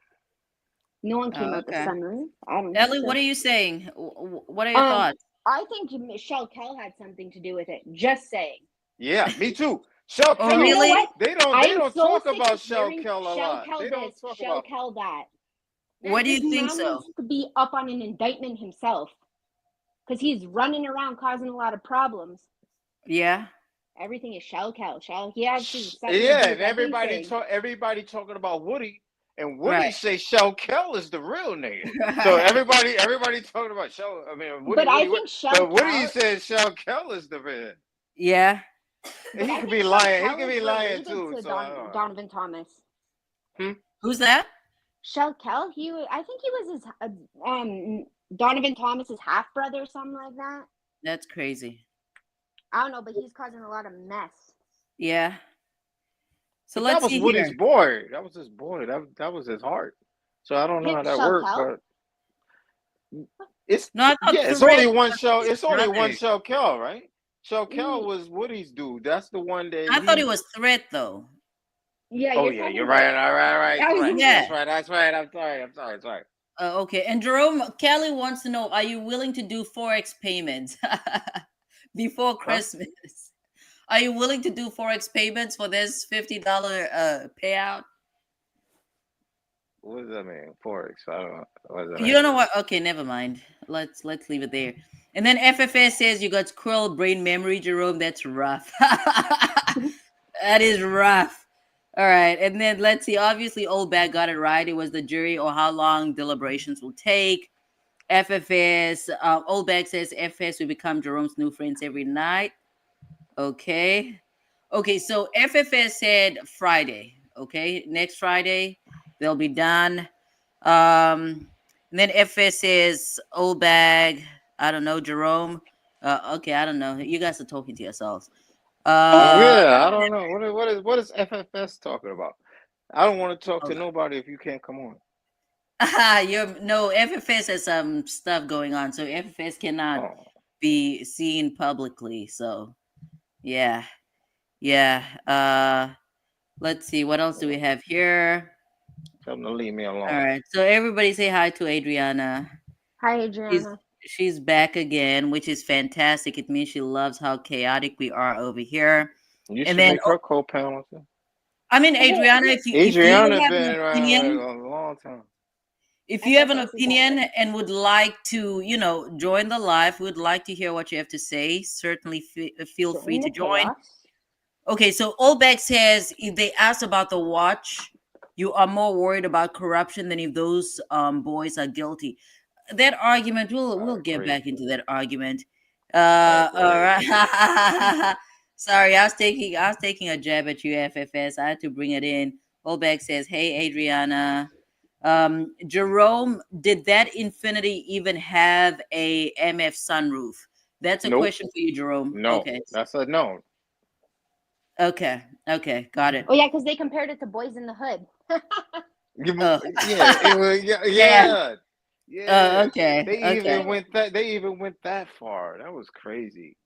S3: No one came out the sunroof.
S1: Ellie, what are you saying? What are your thoughts?
S3: I think Shell Kell had something to do with it. Just saying.
S4: Yeah, me too. Shell Kell.
S1: Really?
S3: You know
S4: they don't talk about Shell Kell a lot.
S3: They don't talk Shell Kell that.
S1: What do you think so?
S3: Needs to be up on an indictment himself, because he's running around causing a lot of problems.
S1: Yeah.
S3: Everything is Shell Kell. He has
S4: and everybody talking about Woody, and Woody say Shell Kell is the real nigga. So everybody talking about Shell. I mean, Woody,
S3: but I think Shell Kell.
S4: Woody says Shell Kell is the real.
S1: Yeah.
S4: And he could be lying. He could be lying too.
S3: To Donovan Thomas.
S1: Who's that?
S3: Shell Kell. I think he was his Donovan Thomas's half brother or something like that.
S1: That's crazy.
S3: I don't know, but he's causing a lot of mess.
S1: Yeah. So let's see.
S4: That was Woody's boy. That was his boy. That was his heart. So I don't know how that works, but it's it's only one show. It's only one Shell Kell, right? Shell Kell was Woody's dude. That's the one that
S1: I thought it was Threat though.
S3: Yeah.
S4: You're right. All right.
S1: Yeah.
S4: That's right. I'm sorry.
S1: Okay. And Jerome Kelly wants to know: are you willing to do Forex payments before Christmas? Are you willing to do Forex payments for this $50 payout?
S4: What does that mean? Forex. I don't know. What does that
S1: You
S4: mean?
S1: don't know what? Okay, never mind. Let's leave it there. And then FFS says you got squirrel brain memory, Jerome. That's rough. That is rough. All right. And then let's see. Obviously, Old Bag got it right. It was the jury or how long deliberations will take. FFS, Old Bag says FFS will become Jerome's new friends every night. Okay. Okay, so FFS said Friday. Okay, next Friday they'll be done. And then FS says old bag. I don't know, Jerome. Okay, I don't know. You guys are talking to yourselves.
S4: Yeah, I don't know. What is FFS talking about? I don't want to talk to
S1: Hold
S4: nobody if you can't come on.
S1: on. No, FFS has some stuff going on, so FFS cannot
S4: Oh,
S1: be seen publicly. So yeah, yeah. Let's see, what else do we have here?
S4: tell them to leave me alone.
S1: All right. So everybody say hi to Adriana.
S3: Hi,
S1: She's
S3: Adriana.
S1: she's back again, which is fantastic. It means she loves how chaotic we are over here.
S4: You
S1: And
S4: should
S1: then
S4: make her co-panelist.
S1: I mean, Adriana, if you
S4: Adriana
S1: have an
S4: been around
S1: opinion,
S4: a long time.
S1: if
S3: I
S1: you have
S3: thought
S1: an
S3: that was
S1: opinion and would like to, join the live, would like to hear what you have to say, certainly feel free
S3: Join
S1: to
S3: the
S1: join.
S3: chaos.
S1: Okay, so Olbeck says if they asked about the watch, you are more worried about corruption than if those boys are guilty. That argument, we'll get
S4: Agree.
S1: back into that argument.
S4: I
S1: All
S4: agree.
S1: right. Sorry, I was taking a jab at you, FFS. I had to bring it in. Olbeck says, "Hey, Adriana, Jerome, did that Infinity even have a MF sunroof?" That's a
S4: Nope.
S1: question for you, Jerome.
S4: No.
S1: Okay.
S4: That's a no.
S1: Okay. Got it.
S3: Oh yeah, because they compared it to Boys in the Hood.
S1: Oh.
S4: Yeah, it was, yeah.
S1: Okay.
S4: They even went that far. That was crazy.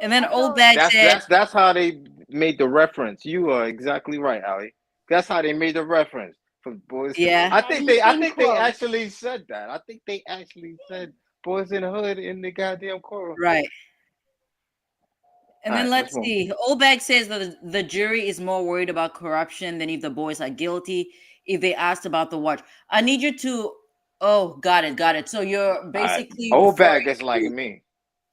S1: And then
S3: Also,
S1: Olbeck said,
S4: That's how they made the reference. You are exactly right, Ali. That's how they made the reference for boys.
S1: yeah.
S4: I think
S3: Anything
S4: they
S3: close.
S4: actually said that. I think they actually said Boys in the Hood in the goddamn courtroom.
S1: Right. And
S4: All
S1: then
S4: right,
S1: let's see. Olbeck says that the jury is more worried about corruption than if the boys are guilty. If they asked about the watch, I need you to. Oh, got it. So you're basically
S4: Old
S1: referring
S4: bag is like
S1: to.
S4: me.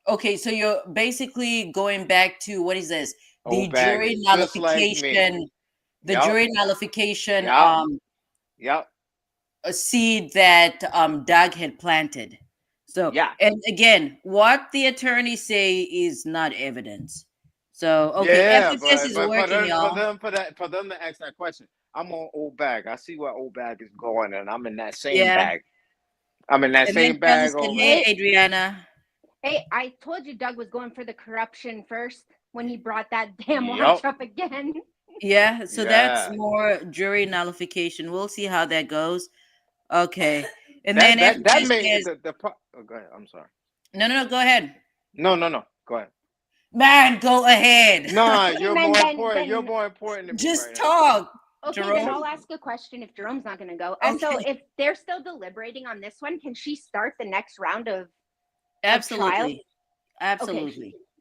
S1: Okay, so you're basically going back to what is this? The
S4: Old bag
S1: jury
S4: is just like me.
S1: nullification. The
S4: Yup.
S1: jury nullification.
S4: Yep.
S1: A seed that Doug had planted. So
S4: Yeah.
S1: and again, what the attorneys say is not evidence. So okay,
S4: Yeah,
S1: FFS is
S4: but
S1: working, y'all.
S4: for them to ask that question, I'm on old bag. I see where old bag is going, and I'm in that same
S1: Yeah.
S4: bag. I'm in that
S1: And then
S4: same
S1: Kelly
S4: bag
S1: said,
S4: over
S1: "Hey,
S4: there.
S1: Adriana."
S3: hey, I told you Doug was going for the corruption first when he brought that damn watch
S4: Yup.
S3: up again.
S1: Yeah, so that's
S4: Yeah.
S1: more jury nullification. We'll see how that goes. Okay, and
S4: That
S1: then
S4: that
S1: FFS
S4: made
S1: says,
S4: oh, go ahead. I'm sorry.
S1: No, go ahead,
S4: No. Go ahead.
S1: man, go ahead.
S4: Nah,
S3: Okay,
S4: you're
S3: man,
S4: more
S3: then-
S4: important.
S3: then-
S4: You're more important to me
S1: Just
S4: right
S1: talk.
S3: Okay,
S1: Jerome?
S3: then I'll ask a question if Jerome's not going to go. Also,
S1: Okay.
S3: if they're still deliberating on this one, can she start the next round of
S1: Absolutely.
S3: Okay.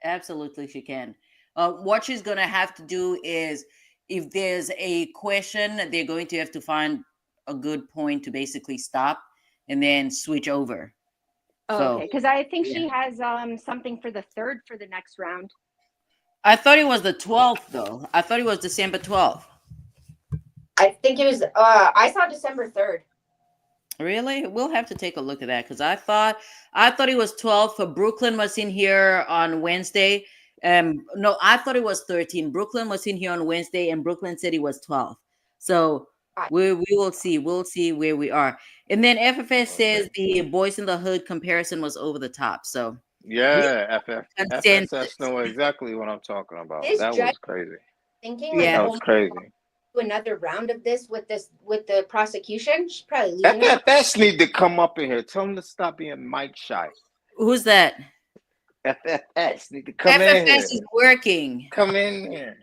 S1: Absolutely, she can. What she's gonna have to do is, if there's a question, they're going to have to find a good point to basically stop and then switch over.
S3: Oh, okay, because I think
S1: yeah.
S3: she has something for the third for the next round.
S1: I thought it was the 12th, though. I thought it was December 12th.
S5: I think it was. I saw December 3rd.
S1: Really? We'll have to take a look at that because I thought it was 12. For Brooklyn was in here on Wednesday. No, I thought it was 13. Brooklyn was in here on Wednesday, and Brooklyn said it was 12. So we will see. We'll see where we are. And then FFS says the Boys in the Hood comparison was over the top. So
S4: yeah, FSS know exactly what I'm talking about. That was crazy.
S5: Thinking like,
S4: that was crazy.
S5: Do another round of this with the prosecution. She's probably losing.
S4: FFS need to come up in here. Tell them to stop being mic shy.
S1: Who's that?
S4: FFS need to come in here.
S1: FFS is working.
S4: Come in here.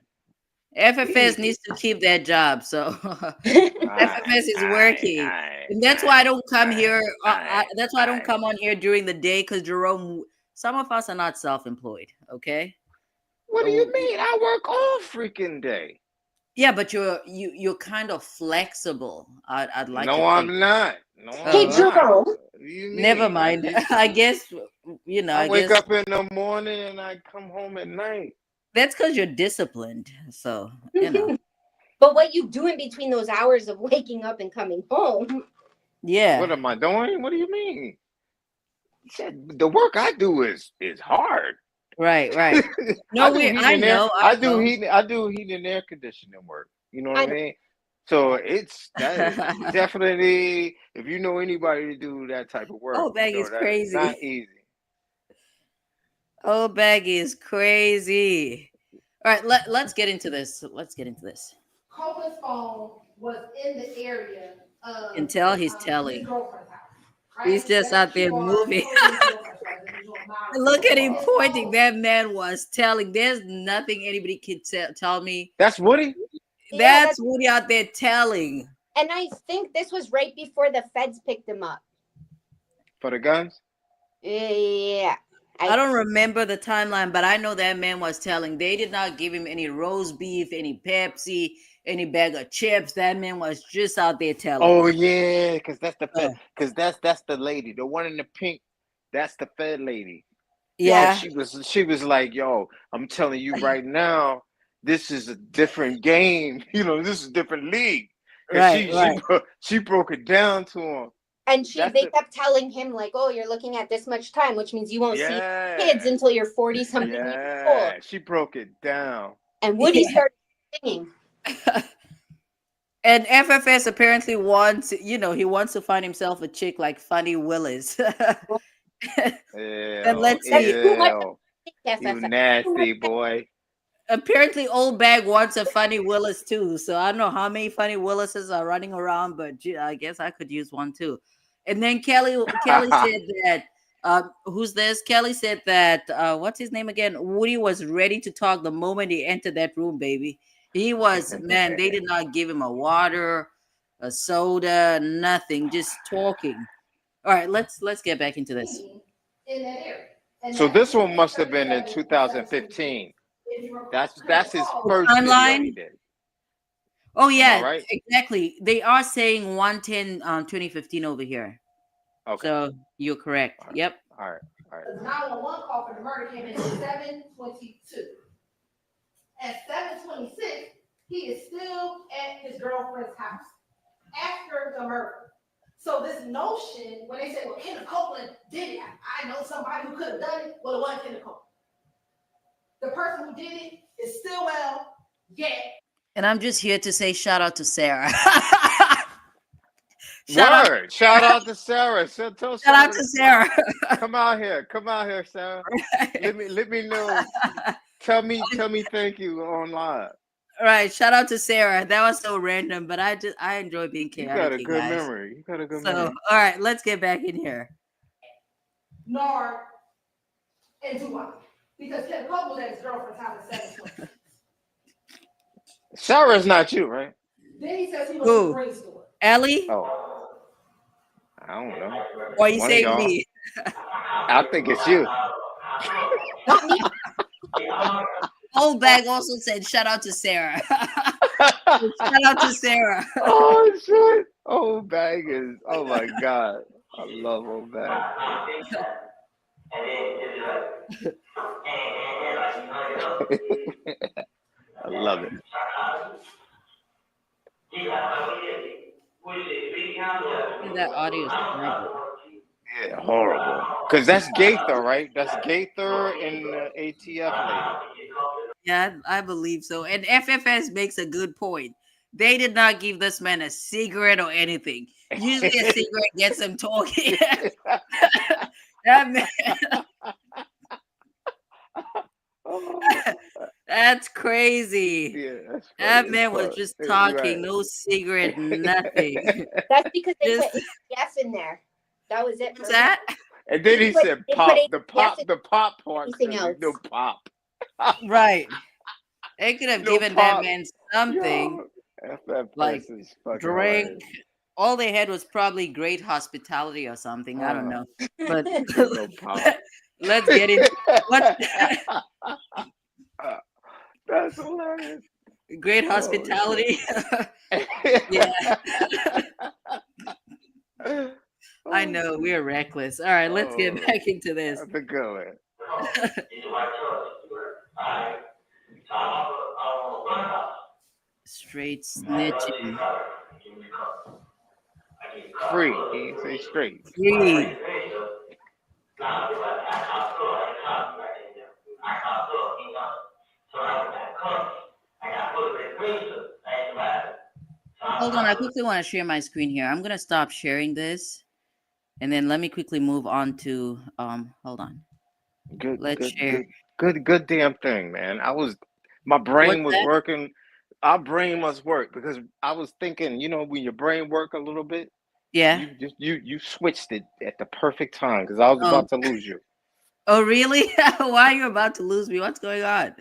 S1: FFS needs to keep that job. So FFS is working. And that's why I don't come here. That's why I don't come on here during the day, because Jerome, some of us are not self-employed. Okay.
S4: What do you mean? I work all freaking day.
S1: Yeah, but you're kind of flexible. I'd like.
S4: No,
S1: to
S4: I'm not. No,
S5: Hey, Jerome.
S1: Never mind. I guess
S4: I wake up in the morning and I come home at night.
S1: That's because you're disciplined. So
S5: But what you do in between those hours of waking up and coming home?
S1: Yeah.
S4: What am I doing? What do you mean? The work I do is hard.
S1: Right, right. No, I know.
S4: I do heat and air conditioning work. You know what I mean? So that is definitely, if you know anybody to do that type of work,
S1: Old bag is
S4: that is
S1: crazy.
S4: not easy.
S1: Old bag is crazy. All right, let's get into this. Let's get into this.
S2: Copeland's phone was in the area of.
S1: And tell he's
S2: his
S1: telling.
S2: girlfriend's house. Right?
S1: He's just out there moving. Look at him pointing. That man was telling. There's nothing anybody can tell me.
S4: That's Woody?
S1: That's Woody out there telling.
S5: And I think this was right before the feds picked him up.
S4: For the guns?
S5: Yeah.
S1: I don't remember the timeline, but I know that man was telling. They did not give him any roast beef, any Pepsi, any bag of chips. That man was just out there telling.
S4: Oh yeah, because that's the Fed. Because that's the lady, the one in the pink. That's the Fed lady.
S1: Yeah,
S4: she was like, "Yo, I'm telling you right now, this is a different game. You know, this is a different league."
S1: Right,
S4: she broke it down to him.
S5: And they kept telling him, like, oh, you're looking at this much time, which means you won't see kids until you're 40-something years old.
S4: She broke it down.
S5: And Woody started singing.
S1: And FFS apparently wants, he wants to find himself a chick like Funny Willis.
S4: And
S1: let's see.
S4: You nasty boy.
S1: Apparently, Old Bag wants a Funny Willis too. So I don't know how many Funny Willises are running around, but I guess I could use one too. And then Kelly said that, who's this? Kelly said that, what's his name again? Woody was ready to talk the moment he entered that room, baby. He was, man, they did not give him a water, a soda, nothing, just talking. All right, let's get back into this.
S2: In that area.
S4: So this one must have been in 2015. That's his first
S1: timeline.
S4: Video he did.
S1: Oh yeah,
S4: right?
S1: Exactly. They are saying 110 2015 over here.
S4: Okay.
S1: So you're correct.
S4: All right.
S1: Yep.
S4: All right.
S2: The 911 call for the murder came in at 7:22. At 7:26, he is still at his girlfriend's house after the murder. So this notion, when they say, well, Kenneth Copeland did it, I know somebody who could have done it. Well, it wasn't Kenneth Copeland. The person who did it is still well, yet.
S1: And I'm just here to say shout out to Sarah.
S4: Shout out to Sarah.
S1: Shout out to Sarah.
S4: Come out here, Sarah. Let me know. Tell me thank you online.
S1: All right, shout out to Sarah. That was so random, but I enjoy being chaotic.
S4: You got a good memory.
S1: All right, let's get back in here.
S2: Nard and Duane. Because Kenneth Copeland had his girlfriend's house at 7:20.
S4: Sarah's not you, right?
S2: Then he says he was a green store.
S1: Ellie?
S4: Oh. I don't know.
S1: Or you say me?
S4: I think it's you.
S5: Not me.
S1: Old Bag also said shout out to Sarah. Shout out to Sarah.
S4: Oh shit. Old Bag is, oh my God. I love Old Bag. I love it.
S1: That audio is horrible.
S4: Yeah, horrible. Because that's Gaither, right? That's Gaither and the ATF lady.
S1: Yeah, I believe so. And FFS makes a good point. They did not give this man a cigarette or anything. Usually a cigarette gets him talking. That man. That's crazy.
S4: Yeah,
S1: that man was just talking, no cigarette, nothing.
S5: That's because they put ATF in there. That was it.
S1: What's that?
S4: And then he said pop, the pop part. No pop.
S1: Right. They could have given that man something. Like drink.
S4: Hilarious.
S1: All they had was probably great hospitality or something. I don't know. But let's get into what.
S4: That's hilarious.
S1: Great hospitality. Yeah. I know we're reckless. All right, let's get back into this.
S4: That's a good one.
S1: Straight snitching.
S4: Free. He didn't say straight.
S1: Free. hold on. I quickly want to share my screen here. I'm gonna stop sharing this, and then let me quickly move on to Hold on. Let's share.
S4: Good damn thing, man. My brain was working. Our brain must work because I was thinking, when your brain work a little bit,
S1: yeah,
S4: you switched it at the perfect time because I was about to lose you.
S1: Oh, really? Why are you about to lose me? What's going on?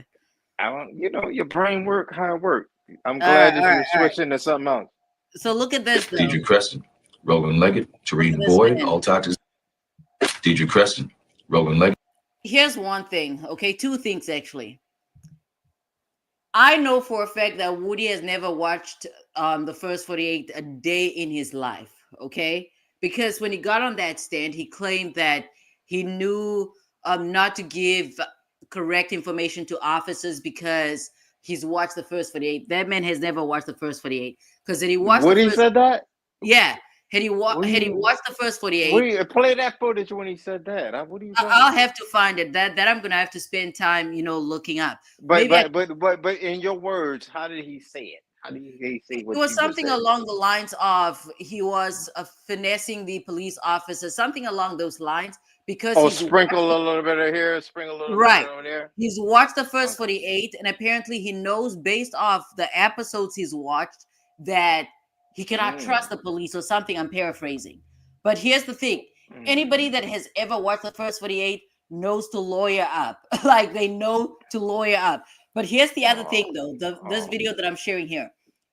S4: I don't, your brain work how it work. I'm glad that you're switching to something else.
S1: So look at this, though.
S6: Deidre Creston, Roland Leggett, Tareen Boyd, all talkers. Deidre Creston, Roland Leggett.
S1: Here's one thing, okay? Two things, actually. I know for a fact that Woody has never watched the First 48 a day in his life, okay? Because when he got on that stand, he claimed that he knew not to give correct information to officers because he's watched the First 48. That man has never watched the First 48 because he watched.
S4: Woody said that?
S1: Yeah. Had he watched the First 48?
S4: Play that footage when he said that.
S1: I'll have to find it. That I'm gonna have to spend time, looking up.
S4: But in your words, how did he say it? How did he say what?
S1: It was something along the lines of he was finessing the police officer, something along those lines. Because
S4: sprinkle a little bit of here, sprinkle a little bit over there.
S1: He's watched the First 48, and apparently he knows based off the episodes he's watched that he cannot trust the police or something. I'm paraphrasing. But here's the thing. Anybody that has ever watched the First 48 knows to lawyer up. Like, they know to lawyer up. But here's the other thing, though. This video that I'm sharing here.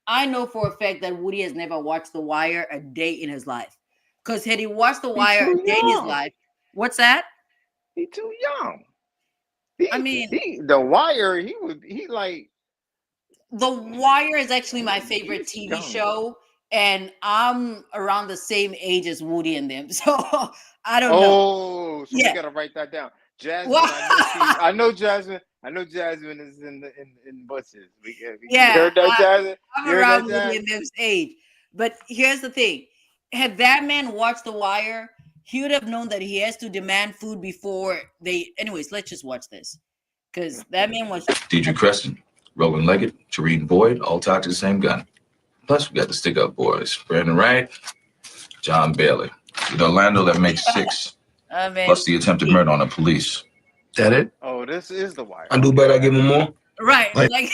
S1: I know for a fact that Woody has never watched The Wire a day in his life. Because had he watched The Wire a day in his life, what's that?
S4: He's too young.
S1: The
S4: Wire,
S1: The Wire is actually my favorite TV show, and I'm around the same age as Woody and them, so I don't know.
S4: Oh, so we gotta write that down. Jasmine, I know Jasmine. I know Jasmine is in buses. You heard that, Jasmine?
S1: I'm around Woody and them's age. But here's the thing: had that man watched The Wire, he would have known that he has to demand food before they. Anyways, let's just watch this because that man was.
S6: Deidre Creston, Roland Leggett, Tareen Boyd, all talk to the same gun. Plus, we got the stick up boys: Brandon Wright, John Bailey. With Orlando, that makes 6. Plus the attempted murder on the police. That it?
S4: Oh, this is The Wire.
S6: I do better. I give him more.
S1: Right. Like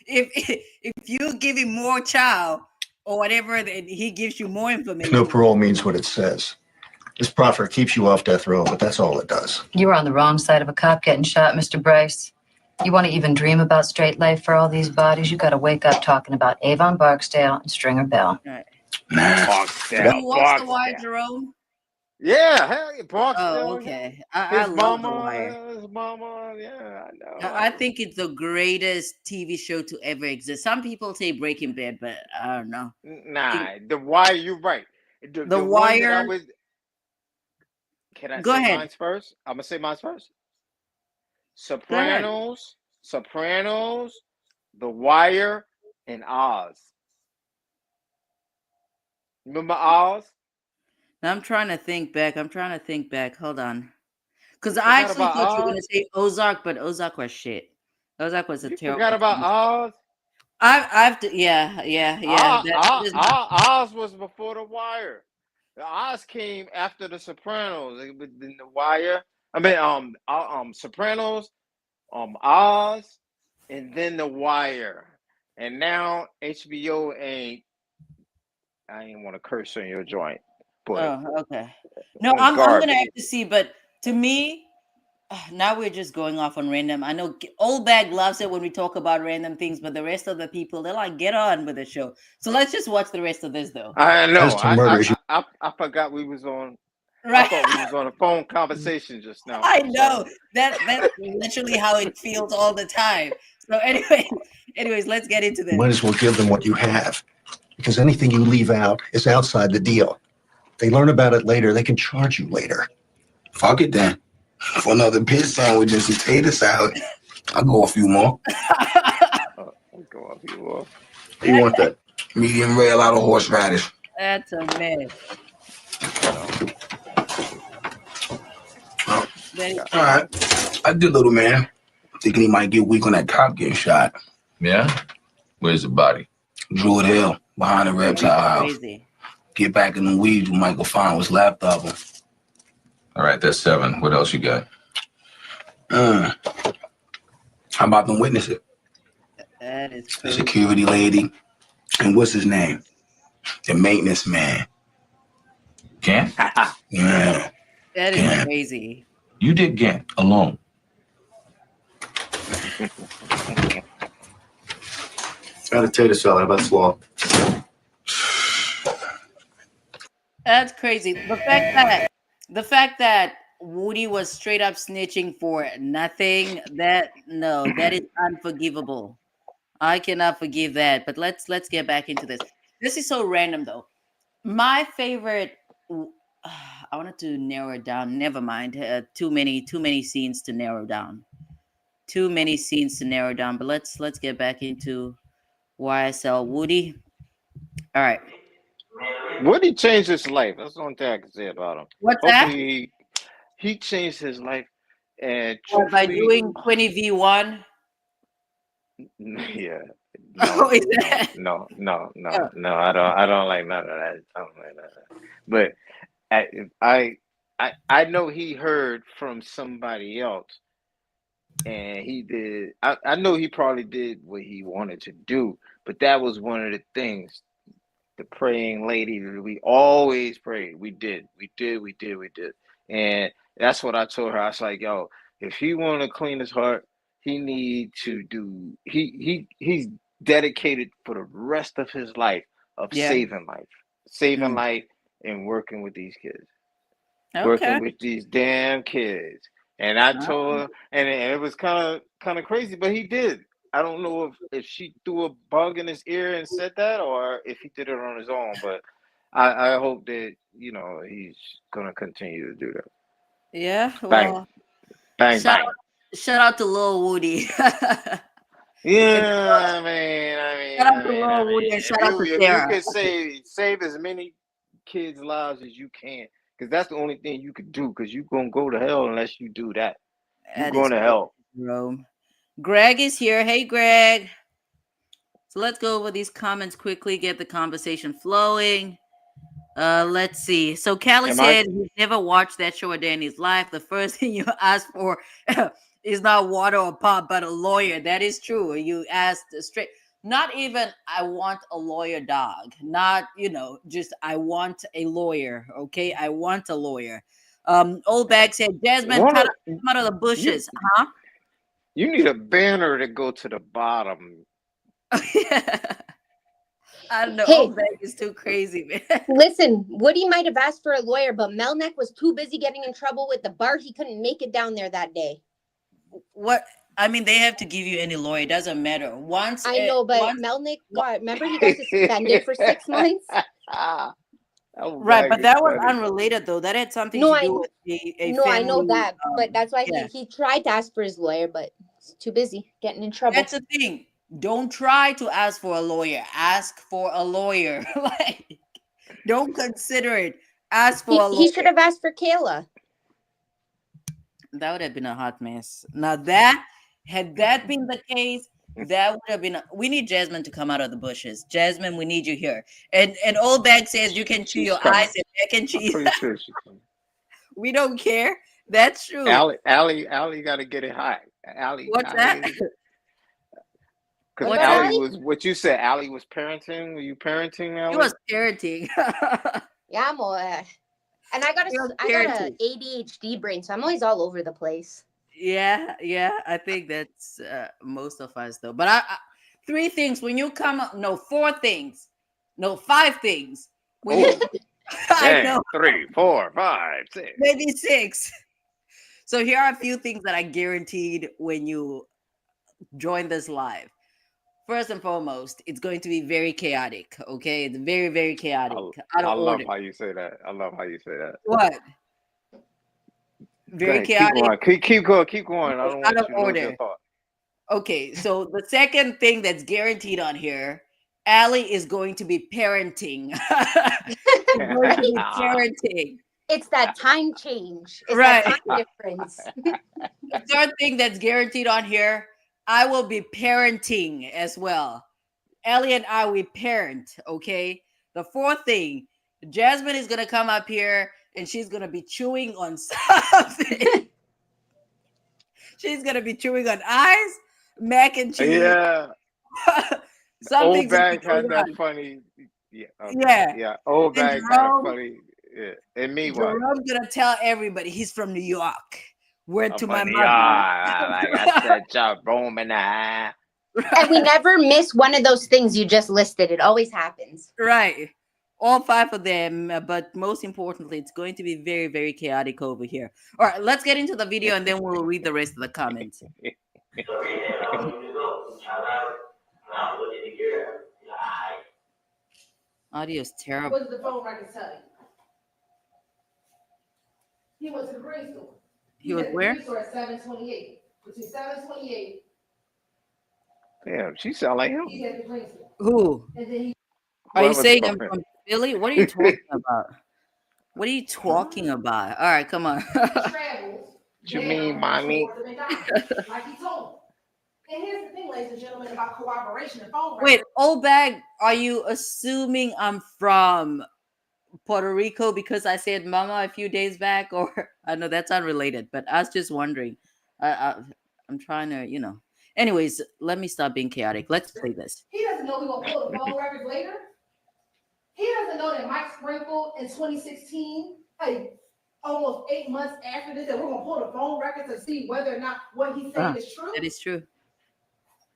S1: if you give him more chow or whatever, then he gives you more information.
S7: No parole means what it says. This proffer keeps you off death row, but that's all it does.
S8: You were on the wrong side of a cop getting shot, Mr. Bryce. You want to even dream about straight life for all these bodies? You got to wake up talking about Avon Barksdale and Stringer Bell.
S1: Right.
S4: Barksdale.
S1: You watched The Wire, Jerome?
S4: Yeah, hell yeah, Barksdale.
S1: Oh, okay. I love The Wire.
S4: His mama, yeah, I know.
S1: I think it's the greatest TV show to ever exist. Some people say Breaking Bad, but I don't know.
S4: Nah, The Wire, you're right.
S1: The Wire.
S4: Can I
S1: Go
S4: say
S1: ahead.
S4: mine first? I'm gonna say mine first. Sopranos, The Wire, and Oz. Remember Oz?
S1: Now I'm trying to think back. Hold on. Because I actually thought you were going to say Ozark, but Ozark was shit. Ozark was a terrible.
S4: Forgot about Oz?
S1: I've to, yeah.
S4: Oz was before The Wire. The Oz came after The Sopranos. In The Wire. I mean, Sopranos, Oz, and then The Wire. And now HBO ain't. I ain't want to curse on your joint. But
S1: okay. No, I'm gonna have to see. But to me, now we're just going off on random. I know Old Bag loves it when we talk about random things, but the rest of the people, they're like, get on with the show. So let's just watch the rest of this, though.
S4: I know. I forgot we was on. Right. I thought we was on a phone conversation just now.
S1: I know. That's literally how it feels all the time. So anyways, let's get into this.
S7: You might as well give them what you have, because anything you leave out is outside the deal. If they learn about it later, they can charge you later.
S9: Fuck it then. For another pig sandwich and some tater salad, I'll go a few more.
S4: I'll go a few more.
S9: You want that? Medium rare, a lot of horseradish.
S1: That's a mess.
S9: All right. I did, little man. Thinking he might get weak on that cop getting shot.
S6: Yeah? Where's the body?
S9: Druid Hill. behind the reptile house.
S1: Crazy.
S9: Get back in the weeds, we might go find what's left of them.
S6: All right, that's 7. What else you got?
S9: How about them witnesses?
S1: That is
S9: The
S1: crazy.
S9: security lady. And what's his name? The maintenance man.
S6: Gant?
S9: Yeah.
S1: That is crazy.
S6: You did Gant alone.
S7: Got a tater salad. How about slaw?
S1: That's crazy. The fact that Woody was straight up snitching for nothing, that is unforgivable. I cannot forgive that. But let's get back into this. This is so random though. My favorite I wanted to narrow it down. Never mind. Too many scenes to narrow down. Too many scenes to narrow down. But let's get back into YSL Woody. All right.
S4: Woody changed his life. That's the only thing I can say about him.
S1: What's
S4: Hopefully he changed his life, and
S1: by doing 20v1.
S4: Yeah.
S1: No,
S4: No. I don't like none of that. I don't like none of that. But I know he heard from somebody else, and he did. I know he probably did what he wanted to do, but that was one of the things. The praying lady, we always prayed. We did. And that's what I told her. I was like, yo, if he want to clean his heart, he need to do. He's dedicated for the rest of his life of saving life, and working with these kids, working with these damn kids. And I told her, and it was kind of crazy, but he did. I don't know if she threw a bug in his ear and said that, or if he did it on his own. But I hope that he's gonna continue to do that.
S1: Yeah. Well.
S4: Bang.
S1: Shout out to Lil Woody.
S4: Yeah, I mean,
S1: shout out to Lil Woody and shout out to Sarah.
S4: You can save as many kids' lives as you can, because that's the only thing you could do. Because you're gonna go to hell unless you do that. You're going to hell.
S1: Rome. Greg is here. Hey, Greg. So let's go over these comments quickly, get the conversation flowing. Let's see. So Callie said he's never watched that show a day in his life. The first thing you ask for is not water or pop, but a lawyer. That is true. You asked straight. Not even I want a lawyer dog. Not, just I want a lawyer. Okay, I want a lawyer. Old Bag said Jasmine come out of the bushes.
S4: You need a banner to go to the bottom.
S1: I don't know. Hey, Old Bag is too crazy, man.
S5: Listen, Woody might have asked for a lawyer, but Melnick was too busy getting in trouble with the bar. He couldn't make it down there that day.
S1: What? I mean, they have to give you any lawyer. It doesn't matter. Once
S5: I know, but Melnick remember he got suspended for 6 months?
S1: Right, but that was unrelated, though. That had something to do with a family.
S5: I know that, but that's why he tried to ask for his lawyer, but he's too busy getting in trouble.
S1: That's the thing. Don't try to ask for a lawyer. Ask for a lawyer. Don't consider it. Ask for a lawyer.
S5: He should have asked for Kayla.
S1: That would have been a hot mess. Now had that been the case, that would have been. We need Jasmine to come out of the bushes. Jasmine, we need you here. And Old Bag says you can chew your eyes and neck and cheese.
S4: Sure
S1: we don't care. That's true.
S4: Allie got to get it high. Allie.
S1: What's that?
S4: Because Allie was what you said. Allie was parenting. Were you parenting, Allie?
S1: He was parenting.
S5: Yeah, I'm and I got an ADHD brain, so I'm always all over the place.
S1: Yeah. I think that's most of us, though. But I 3 things when you come up. No, 4 things. No, 5 things. I know
S4: 3, 4, 5, 6.
S1: Maybe 6. So here are a few things that I guaranteed when you join this live. First and foremost, it's going to be very chaotic. Okay, it's very, very chaotic.
S4: I love how you say that.
S1: What? Very chaotic.
S4: Keep going. I don't want you to lose your thought.
S1: Okay, so the second thing that's guaranteed on here, Allie is going to be parenting.
S5: It's that time change. It's
S1: right.
S5: That time difference.
S1: The third thing that's guaranteed on here, I will be parenting as well. Ellie and I, we parent, okay? The fourth thing, Jasmine is gonna come up here and she's gonna be chewing on something. She's gonna be chewing on ice, mac and cheese.
S4: Yeah. Old bag had that funny. Yeah. Okay. Yeah. Old bag had a funny. Yeah. And me, what?
S1: Jerome's gonna tell everybody he's from New York. Word to my mother.
S4: Like I said, Jerome and I.
S5: And we never miss one of those things you just listed. It always happens.
S1: Right. All 5 of them, but most importantly, it's going to be very, very chaotic over here. All right, let's get into the video and then we'll read the rest of the comments. Audio is terrible.
S2: What does the phone record tell you? He went to the green store.
S1: He was where?
S2: Green store at 728. Between 728.
S4: Damn, she sound like him.
S2: He's at the green store.
S1: Who?
S2: And then he.
S1: Are you saying I'm from Philly? What are you talking about? What are you talking about? All right, come on.
S2: Travels.
S4: What you mean, mommy?
S2: Like he told him. And here's the thing, ladies and gentlemen, about cooperation and phone records.
S1: Wait, old bag, are you assuming I'm from Puerto Rico because I said mama a few days back? Or I know that's unrelated, but I was just wondering. I'm trying to, Anyways, let me stop being chaotic. Let's play this.
S2: He doesn't know we're going to pull the phone records later. He doesn't know that Mike Sprinkle in 2016, almost 8 months after this, that we're going to pull the phone records to see whether or not what he's saying is true.
S1: That is true.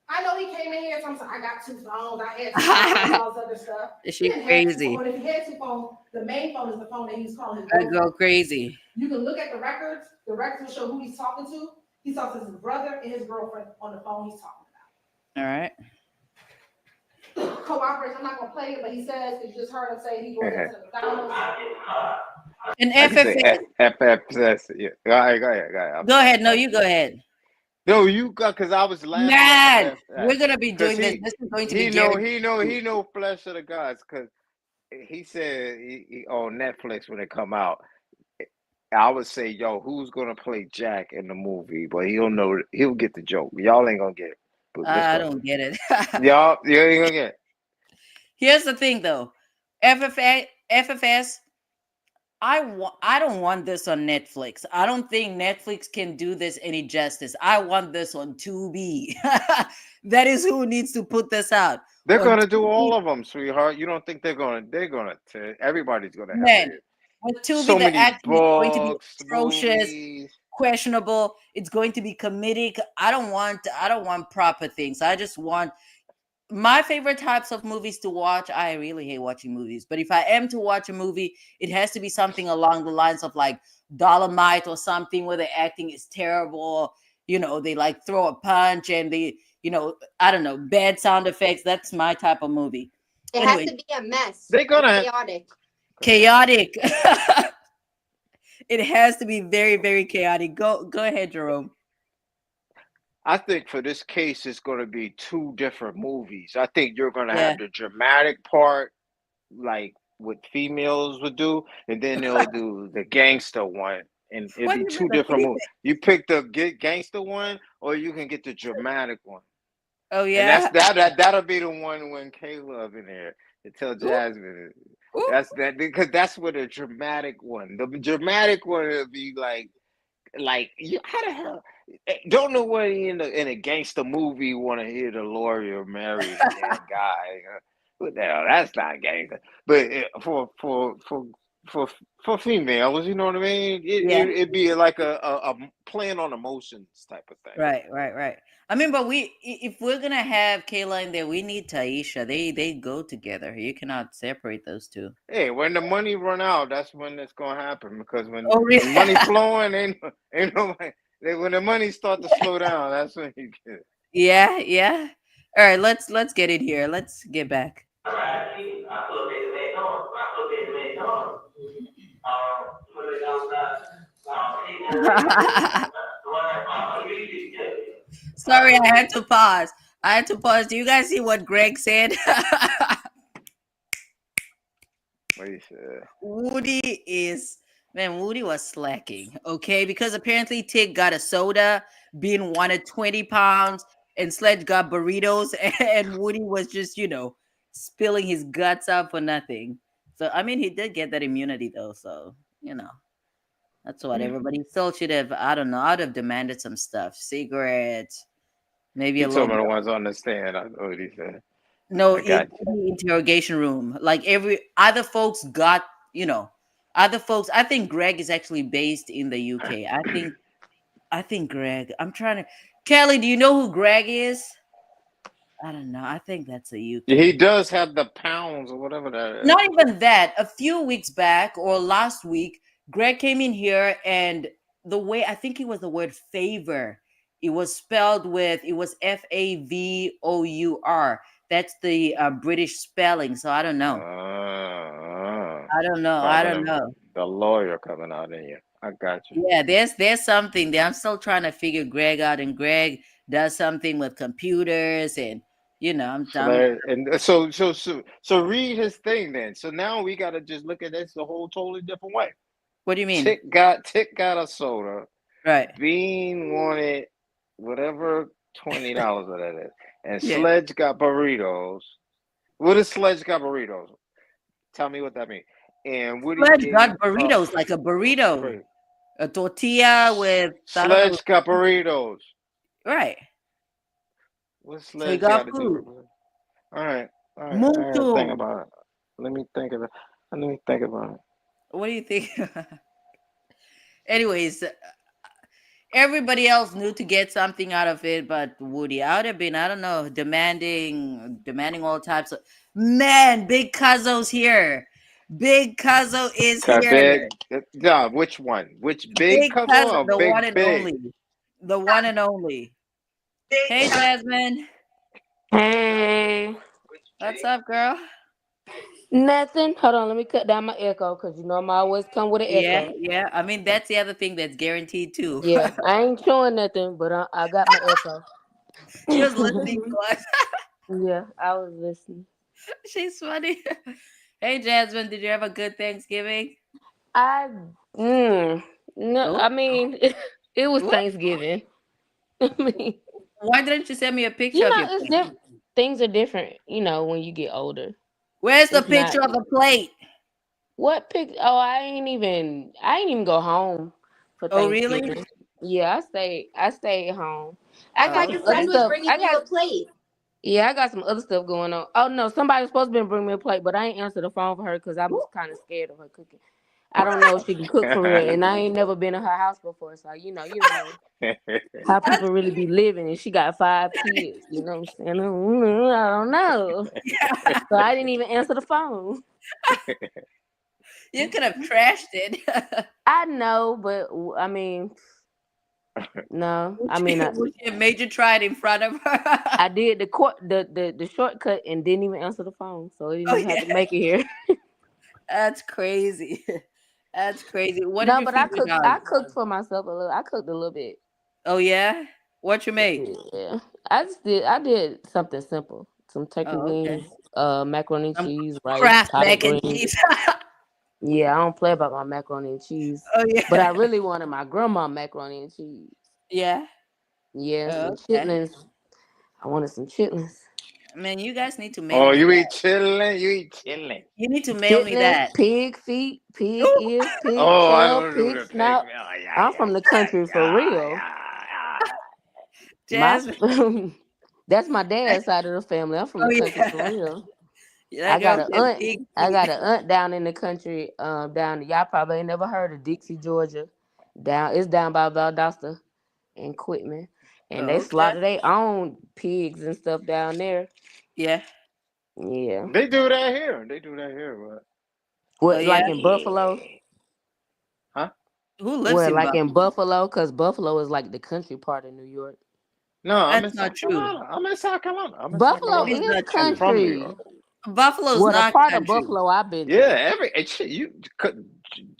S2: I know he came in here and I got 2 phones, I had 2 phones, and all this other stuff.
S1: Is she crazy?
S2: But if he had 2 phones, the main phone is the phone that he's calling his
S1: I go crazy.
S2: You can look at the records. The records will show who he's talking to. He talks to his brother and his girlfriend on the phone he's talking about.
S1: All right.
S2: Cooperation, I'm not going to play it, but he says, you just heard him say he goes into McDonald's.
S1: And FFS.
S4: FFS, yeah. Go ahead.
S1: Go ahead. No, you go ahead.
S4: No, you got, because I was laughing.
S1: Man, we're going to be doing this. This is going to be
S4: He know Flesh of the Gods, because he said on Netflix when it come out, I would say, yo, who's going to play Jack in the movie? But he'll get the joke. Y'all ain't going to get it.
S1: I don't get it.
S4: Y'all ain't going to get it.
S1: Here's the thing, though. FFS, I don't want this on Netflix. I don't think Netflix can do this any justice. I want this on Tubi. That is who needs to put this out.
S4: They're going to do all of them, sweetheart. You don't think they're going to, everybody's going to have it.
S1: With Tubi,
S4: so
S1: the acting is going to be atrocious,
S4: movies.
S1: Questionable. It's going to be comedic. I don't want proper things. I just want my favorite types of movies to watch. I really hate watching movies, but if I am to watch a movie, it has to be something along the lines of like Dolomite or something where the acting is terrible. They like throw a punch and they, I don't know, bad sound effects. That's my type of movie.
S5: It has to be a mess.
S4: They're gonna
S1: chaotic. It has to be very, very chaotic. Go ahead, Jerome.
S4: I think for this case, it's going to be 2 different movies. I think you're going to have the dramatic part, like what females would do, and then they'll do the gangster one, and it'll be 2 different movies. You pick the gangster one, or you can get the dramatic one.
S1: Oh yeah,
S4: and that'll be the one when Caleb in there to tell Jasmine. Ooh. That's that, because that's what a dramatic one. The dramatic one will be like you, how the hell? Don't know what in a gangster movie want to hear the lawyer marry the damn guy. What the hell? That's not gangster. But for females, you know what I mean? It'd be like a playing on emotions type of thing.
S1: Right. I mean, but if we're gonna have Kayla in there, we need Taisha. They go together. You cannot separate those 2.
S4: Hey, when the money run out, that's when it's gonna happen. Because when the money flowing, ain't nobody. When the money start to slow down, that's when you get it.
S1: Yeah. All right, let's get it here. Let's get back. Sorry, I had to pause. Do you guys see what Greg said?
S4: What he said?
S1: Woody was slacking, okay? Because apparently Tig got a soda, being wanted 20 pounds. and Sledge got burritos, and Woody was just, spilling his guts out for nothing. So, I mean, he did get that immunity, though. So, that's what everybody still should have. I don't know. I'd have demanded some stuff, cigarettes, maybe
S4: He
S1: a
S4: told
S1: little.
S4: me the ones on the stand. I know what he said.
S1: No, in the interrogation room, like other folks got, other folks. I think Greg is actually based in the UK. I think Greg. I'm trying to. Kelly, do you know who Greg is? I don't know. I think that's a UK.
S4: He does have the pounds or whatever that is.
S1: Not even that. A few weeks back or last week, Greg came in here, and the way I think it was the word favor. It was spelled with, it was FAVOUR. That's the British spelling. So I don't know. I don't know. I don't know.
S4: The lawyer coming out in you. I got you.
S1: Yeah, there's something there. I'm still trying to figure Greg out, and Greg does something with computers, and I'm done.
S4: And so read his thing then. So now we got to just look at this the whole totally different way.
S1: What do you mean?
S4: Tick got a soda.
S1: Right.
S4: Bean wanted whatever $20 of that is, and Sledge got burritos. What is Sledge got burritos? Tell me what that means. And Woody
S1: Sledge got burritos, like a burrito, a tortilla with.
S4: Sledge got burritos.
S1: Right.
S4: What's Sledge got food? All right. Think about it. Let me think about it.
S1: What do you think? Anyways, everybody else knew to get something out of it, but Woody, I would have been, I don't know, demanding all types of. Man, Big Cuzzo's here. Big Cuzzo is here.
S4: Yeah, which one? Which Big Cuzzo or
S1: the
S4: Big
S1: one and
S4: Big?
S1: only. The one and only. Hey, Jasmine.
S10: Hey.
S1: What's up, girl?
S10: Nothing. Hold on, let me cut down my echo because I'm always come with an echo.
S1: Yeah. I mean, that's the other thing that's guaranteed too.
S10: Yeah, I ain't showing nothing, but I got my echo.
S1: She was listening to us.
S10: Yeah, I was listening.
S1: She's funny. Hey, Jasmine, did you have a good Thanksgiving?
S10: No, I mean, it was Thanksgiving. I mean,
S1: why didn't you send me a picture of your
S10: plate? Things are different, when you get older.
S1: Where's the picture of the plate?
S10: What picture? Oh, I ain't even go home for Thanksgiving.
S1: Oh, really?
S10: Yeah, I stayed home.
S5: I thought your friend was bringing you a plate.
S10: Yeah, I got some other stuff going on. Oh no, somebody was supposed to bring me a plate, but I ain't answered the phone for her because I was kind of scared of her cooking. I don't know if she can cook for real, and I ain't never been in her house before, so you don't know how people really be living. And she got 5 kids, you know what I'm saying? I don't know, so I didn't even answer the phone.
S1: You could have trashed it.
S10: I know, but I mean. No, I mean,
S1: you made you try it in front of her.
S10: I did the shortcut and didn't even answer the phone, so I didn't even have to make it here.
S1: That's crazy. That's crazy. What?
S10: No, but I cooked for myself a little. I cooked a little bit.
S1: Oh yeah, what you made?
S10: Yeah, I did something simple. Some turkey wings, macaroni and cheese, rice,
S1: Kraft mac and cheese.
S10: Yeah, I don't play about my macaroni and cheese.
S1: Oh yeah.
S10: But I really wanted my grandma macaroni and cheese.
S1: Yeah.
S10: Yeah, some chitlins. I wanted some chitlins.
S1: Man, you guys need to mail me.
S4: Oh, you eat chitlin? You eat chitlin?
S1: You need to mail me that.
S10: Pig feet, pig ears, pig tail, pig snout. I'm from the country for real. That's my dad's side of the family. I'm from the country for real. I got an aunt. I got an aunt down in the country. Y'all probably ain't never heard of Dixie, Georgia. It's down by Valdosta and Quitman, and they slaughter their own pigs and stuff down there.
S1: Yeah.
S4: They do that here. But
S10: what, like in Buffalo?
S4: Huh?
S1: Who lives in
S10: like
S1: Buffalo?
S10: in Buffalo? Because Buffalo is like the country part of New York.
S4: No,
S1: that's not true.
S4: I'm in South Carolina.
S10: Buffalo is country.
S1: Buffalo's not
S10: part
S1: country.
S10: of Buffalo I've been to.
S4: Yeah,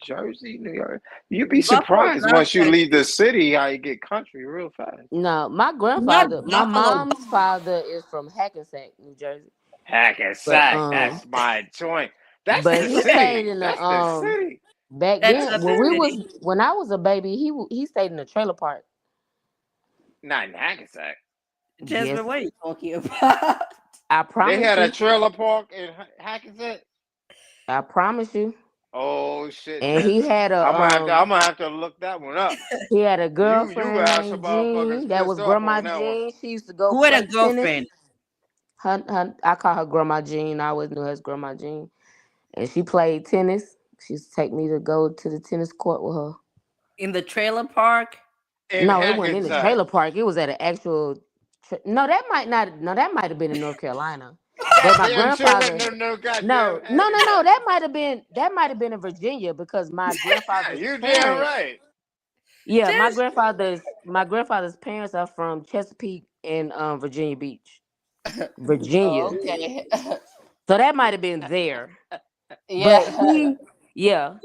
S4: Jersey, New York. You'd be surprised once you leave the city how you get country real fast.
S10: No, my grandfather, my mom's father is from Hackensack, New Jersey.
S4: Hackensack, that's my joint. That's
S10: but
S4: the
S10: he
S4: city.
S10: Stayed in
S4: that's the city.
S10: Back then, when I was a baby, he stayed in a trailer park.
S4: Not in Hackensack.
S1: Jasmine,
S10: Yes,
S1: what are you talking about?
S10: I
S4: They
S10: promise
S4: had a
S10: you.
S4: trailer park in Hackensack.
S10: I promise you.
S4: Oh shit,
S10: And he
S4: Jasmine.
S10: had
S4: I'm gonna have to look that one up.
S10: a
S4: You
S10: girlfriend
S4: got some
S10: named Jean.
S4: motherfuckers
S10: That
S4: pissed
S10: was
S4: off
S10: Grandma
S4: on that one.
S10: Jean. She used to go
S1: Who had a
S10: play tennis.
S1: girlfriend?
S10: I call her Grandma Jean. I always knew her as Grandma Jean. And she played tennis. She used to take me to go to the tennis court with her.
S1: In the trailer park?
S4: In
S10: No, it wasn't in the
S4: Hackensack.
S10: trailer park. It was at an actual. No, that might not. No, that might have been in North Carolina. But my
S4: Goddamn sure
S10: grandfather.
S4: wasn't no goddamn
S10: No.
S4: Hackensack.
S10: That might have been in Virginia because my grandfather's
S4: You damn
S10: parents.
S4: right.
S10: Yeah, my
S1: Just
S10: grandfather's parents are from Chesapeake and Virginia Beach, Virginia.
S1: oh, okay.
S10: So that might have been there. But
S1: Yeah.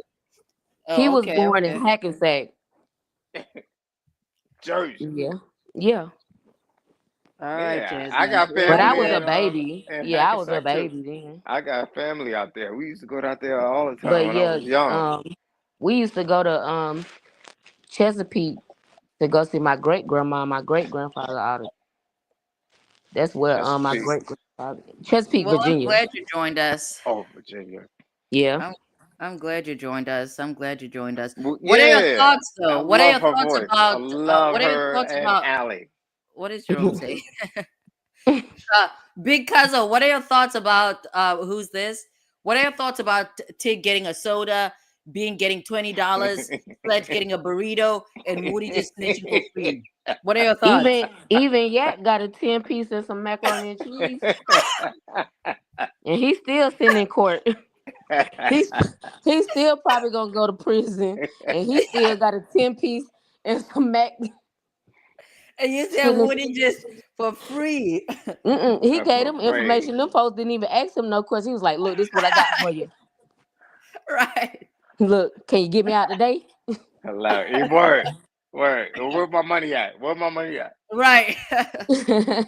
S10: he
S1: Oh,
S10: was
S1: okay,
S10: born in
S1: okay.
S10: Hackensack.
S4: Jersey.
S10: Yeah.
S1: All right,
S4: Yeah, I
S1: Jasmine.
S4: got
S10: But I
S4: family
S10: was a
S1: Well,
S10: baby.
S4: in
S10: Yeah, I was a
S4: Hackensack too.
S10: baby then.
S4: I got family out there. We used to go out there all the time
S10: But
S4: when I
S10: yeah,
S4: was young.
S10: we used to go to Chesapeake to go see my great grandma, my great grandfather. That's where my
S4: Chesapeake.
S10: great grandfather, Chesapeake,
S1: well, I'm
S10: Virginia.
S1: glad you joined us.
S4: Oh, Virginia.
S10: Yeah.
S1: I'm glad you joined us. I'm glad you joined us.
S4: Well,
S1: What are your
S4: yeah,
S1: thoughts,
S4: I
S1: though? What are
S4: love
S1: your
S4: her
S1: thoughts
S4: voice. I
S1: about?
S4: love
S1: What are your
S4: her
S1: thoughts
S4: and
S1: about?
S4: Allie.
S1: What is Jerome saying? Big Cuzzo, what are your thoughts about? Who's this? What are your thoughts about Tig getting a soda, getting $20, Sledge getting a burrito, and Moody just snitching for free? What are your thoughts?
S10: Even Yak got a 10-piece and some macaroni and cheese, and he's still sitting in court. He's still probably gonna go to prison, and he still got a 10-piece and some mac.
S1: And you said Woody just for free.
S10: He gave them
S4: For
S10: information.
S4: free.
S10: Them folks didn't even ask him no questions. He was like, "Look, this is what I got for you.
S1: Right.
S10: Look, can you get me out today?"
S4: Hello. Word. Where my money at? Where my money at?
S1: Right.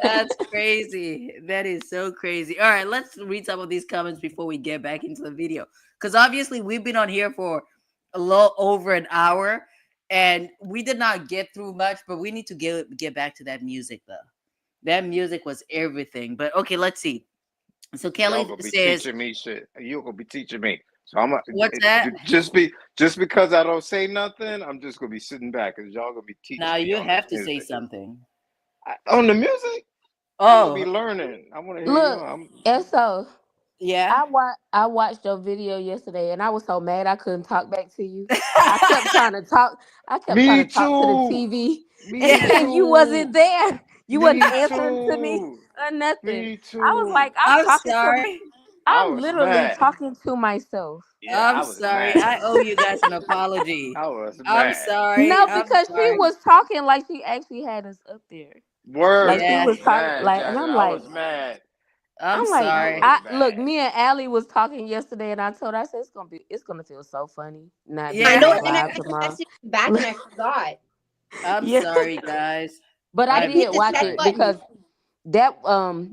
S1: That's crazy. That is so crazy. All right, let's read some of these comments before we get back into the video. Because obviously we've been on here for a little over an hour and we did not get through much, but we need to get back to that music though. That music was everything. But okay, let's see. So Kelly
S4: Y'all gonna be
S1: says,
S4: teaching me shit. You're gonna be teaching me. So I'm
S1: what's that?
S4: just because I don't say nothing, I'm just gonna be sitting back because y'all gonna be teaching.
S1: Now
S4: me
S1: you
S4: on
S1: have
S4: the
S1: to say
S4: music.
S1: something.
S4: On the music.
S1: Oh,
S4: I'm gonna be learning. I want to hear
S10: Look,
S4: you.
S10: and so
S1: yeah.
S10: I watched your video yesterday, and I was so mad I couldn't talk back to you. I kept trying to talk. I kept
S4: Me
S10: trying to talk to the
S4: too.
S10: TV,
S4: Me
S10: and you wasn't there. You
S4: Me
S10: wasn't answering to me
S4: too.
S10: or nothing.
S4: Me too.
S10: I was like,
S1: I'm sorry.
S4: I
S10: I'm
S4: was
S10: literally
S4: mad.
S10: talking to myself.
S4: Yeah, I
S1: I'm
S4: was
S1: sorry.
S4: mad.
S1: I owe you guys an apology.
S4: I was
S1: I'm
S4: mad.
S1: sorry.
S10: No,
S1: I'm
S10: because she
S1: sorry.
S10: was talking like she actually had us up there.
S4: Word.
S10: Like she
S1: Yeah.
S10: was talking
S4: Mad,
S10: like, and
S4: Jasmine.
S10: I'm
S4: I
S10: like,
S4: was mad.
S1: I'm
S10: like,
S1: sorry.
S10: look, me and Allie was talking yesterday, and I told her, I said it's gonna feel so funny not
S1: Yeah.
S5: I
S10: being
S5: know,
S10: on
S5: and I
S10: live
S5: meant to
S10: tomorrow.
S5: message you back and I forgot.
S1: I'm
S10: Yeah.
S1: sorry, guys.
S10: But I
S5: Hit
S10: did
S5: the
S10: watch
S5: check
S10: it
S5: button.
S10: because that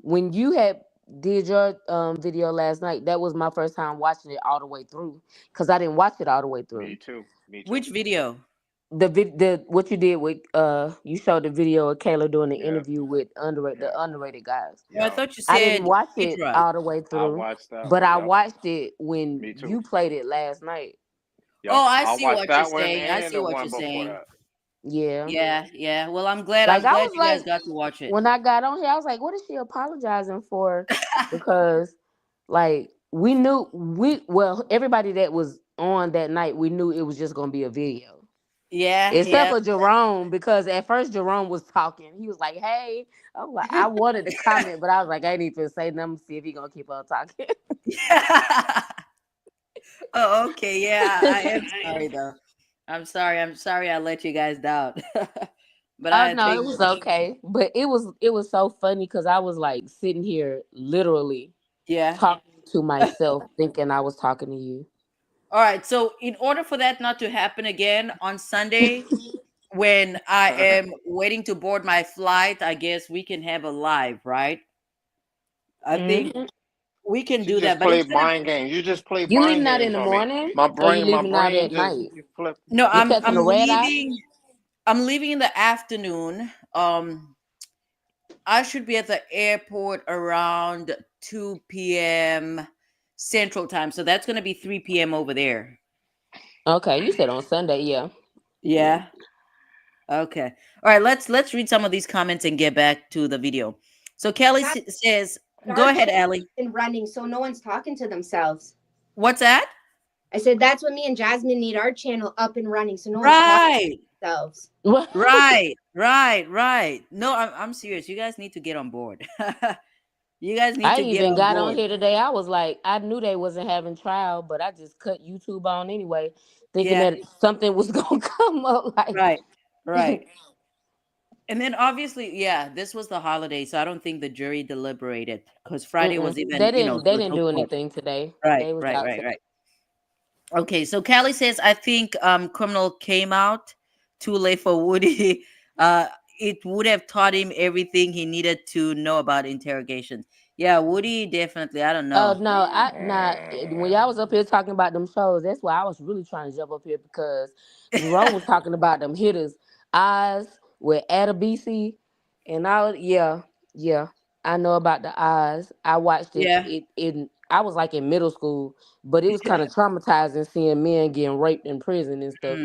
S10: when you had did your video last night, that was my first time watching it all the way through because I didn't watch it all the way through.
S4: Me too.
S1: Which video?
S10: The what you did with you showed the video of Kayla doing the
S4: Yeah.
S10: interview with the
S4: Yeah.
S10: underrated guys.
S1: Well, I thought you
S10: I
S1: said
S10: didn't watch it
S1: Petra.
S10: all the way
S4: I
S10: through,
S4: watched that
S10: but
S4: one.
S10: I
S4: Yep.
S10: watched it when
S4: Me too.
S10: you played it last night.
S4: Yep.
S1: Oh, I see
S4: watched
S1: what you're
S4: that one
S1: saying. I
S4: and
S1: see
S4: the
S1: what
S4: one
S1: you're
S4: before
S1: saying.
S4: that.
S10: Yeah.
S1: Yeah. Well, I'm glad.
S10: Like
S1: I'm
S10: I
S1: glad
S10: was
S1: you guys
S10: like,
S1: got to watch it.
S10: when I got on here, I was like, what is she apologizing for? Because like we knew everybody that was on that night, we knew it was just gonna be a video.
S1: Yeah.
S10: Except for Jerome, because at first Jerome was talking. He was like, hey. I was like, I wanted to comment, but I was like, I ain't even say nothing to see if he gonna keep on talking.
S1: Oh, okay. Yeah, I am sorry though. I'm sorry I let you guys down. But I
S10: No,
S1: think
S10: it was okay. But it was so funny because I was like sitting here literally talking to myself, thinking I was talking to you.
S1: All right. So in order for that not to happen again on Sunday, when I am waiting to board my flight, I guess we can have a live, right? I think we can do that. But
S4: play mind games. You just play
S10: You leaving
S4: mind
S10: out in
S4: games
S10: the
S4: on me.
S10: morning?
S4: My
S10: Or you
S4: brain
S10: leaving out at
S4: just
S10: night?
S4: flip.
S1: No,
S10: You catching a red eye?
S1: I'm leaving in the afternoon. I should be at the airport around 2 p.m. Central Time. So that's going to be 3 p.m. over there.
S10: Okay, you said on Sunday, yeah.
S1: Yeah. Okay. All right, let's read some of these comments and get back to the video. So Kelly says, go ahead, Allie.
S5: And running, so no one's talking to themselves.
S1: What's that?
S5: I said that's what me and Jasmine need our channel up and running, so no one's
S1: Right.
S5: talking to themselves.
S1: Right. No, I'm serious. You guys need to get on board. You guys need to get on board.
S10: I even got on here today. I was like, I knew they wasn't having trial, but I just cut YouTube on anyway, thinking that something was gonna come up. Like,
S1: right. And then obviously, this was the holiday, so I don't think the jury deliberated because Friday was even.
S10: They didn't do anything today.
S1: Right. Okay, so Callie says, I think Criminal came out too late for Woody. It would have taught him everything he needed to know about interrogations. Yeah, Woody definitely. I don't know.
S10: Oh no, when y'all was up here talking about them shows, that's why I was really trying to jump up here because Jerome was talking about them hitters, Oz with Adabisi, and all. Yeah, I know about the Oz. I watched it. I was like in middle school, but it was kind of traumatizing seeing men getting raped in prison and stuff.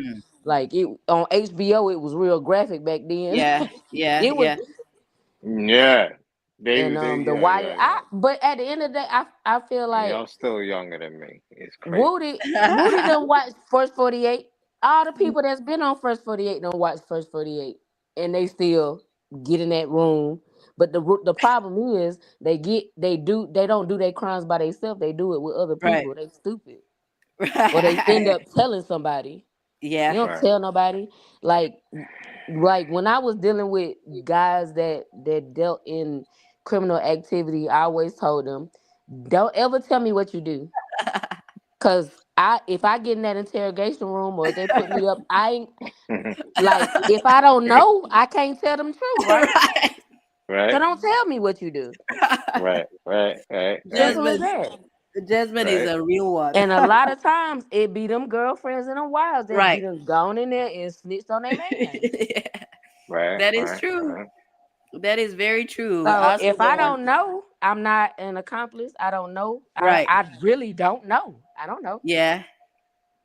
S10: Like it on HBO, it was real graphic back then. It was.
S4: Yeah.
S10: The Wire. But at the end of the day, I feel like
S4: y'all still younger than me. It's crazy.
S10: Woody done watch First 48. All the people that's been on First 48 don't watch First 48, and they still get in that room. But the problem is they don't do their crimes by themselves. They do it with other people. They stupid. Or they end up telling somebody.
S1: Yeah.
S10: You don't tell nobody. Like when I was dealing with guys that dealt in criminal activity, I always told them, don't ever tell me what you do. Cause if I get in that interrogation room or if they put me up, I ain't like if I don't know, I can't tell them the truth, right?
S4: Right.
S10: So don't tell me what you do.
S4: Right.
S1: Jasmine is a real one.
S10: And a lot of times it be them girlfriends and them wives that be done gone in there and snitched on their man.
S4: Right.
S1: That is true. Right. That is very true.
S10: So if I don't know, I'm not an accomplice. I don't know. I really don't know. I don't know.
S1: Yeah.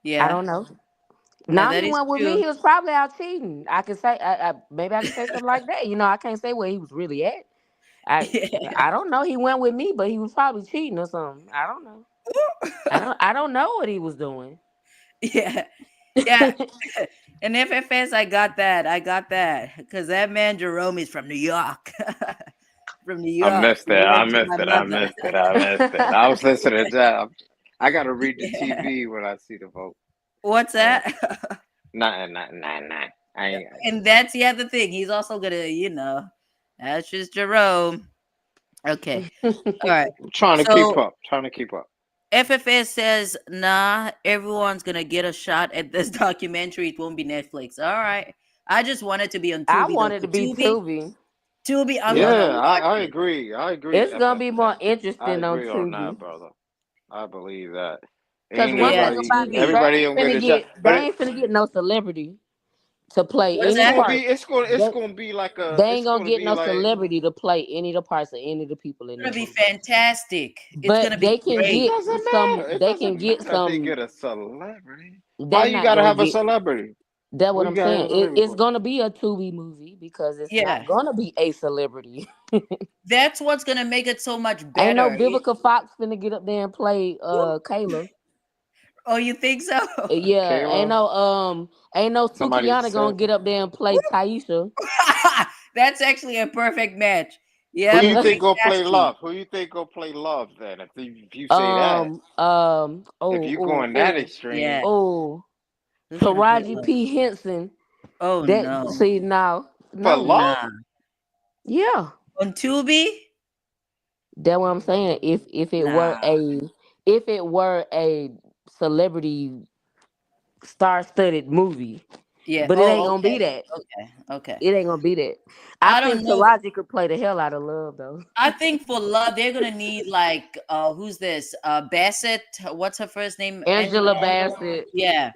S10: I don't know. Now he went with me. He was probably out cheating. I could say, maybe I could say something like that. You know, I can't say where he was really at. I don't know. He went with me, but he was probably cheating or something. I don't know. I don't know what he was doing.
S1: Yeah. And FFS, I got that because that man Jerome is from New York. From New York.
S4: I missed it. I was listening to that. I gotta read the TV when I see the vote.
S1: What's that?
S4: Nothing.
S1: And that's the other thing. He's also gonna, that's just Jerome. Okay. All right.
S4: Trying to keep up.
S1: FFS says, nah, everyone's gonna get a shot at this documentary. It won't be Netflix. All right. I just wanted to be on Tubi.
S10: I wanted to be Tubi.
S1: Tubi.
S4: I agree.
S10: It's gonna be more interesting on Tubi.
S4: On that, brother. I believe that.
S10: Because
S4: everybody
S10: they ain't finna get no celebrity to play any part.
S4: It's gonna be like a.
S10: They ain't gonna get no celebrity to play any of the parts of any of the people in it.
S1: It's gonna be fantastic.
S10: But they can get some. They can get some.
S4: They get a celebrity. Why you gotta have a celebrity?
S10: That's what I'm saying. It's gonna be a Tubi movie because it's not gonna be a celebrity.
S1: That's what's gonna make it so much better.
S10: Ain't no Vivica Fox finna get up there and play Kayla.
S1: Oh, you think so?
S10: Yeah. Kayla. Ain't no Sukiyana gonna get up there and play Taisha.
S1: That's actually a perfect match. Yeah.
S4: Who you think go play Love? Who you think go play Love then? If you say that. If you go in that extreme.
S1: Yeah.
S10: Taraji P. Henson.
S1: Oh no!
S10: See now,
S4: for Love?
S10: Yeah.
S1: On Tubi.
S10: That's what I'm saying. If it were a celebrity star-studded movie, but it ain't gonna be that.
S1: Okay.
S10: It ain't gonna be that. I think Taraji could play the hell out of Love though.
S1: I think for Love they're gonna need like who's this? Bassett. What's her first name?
S10: Angela Bassett.
S1: Yeah.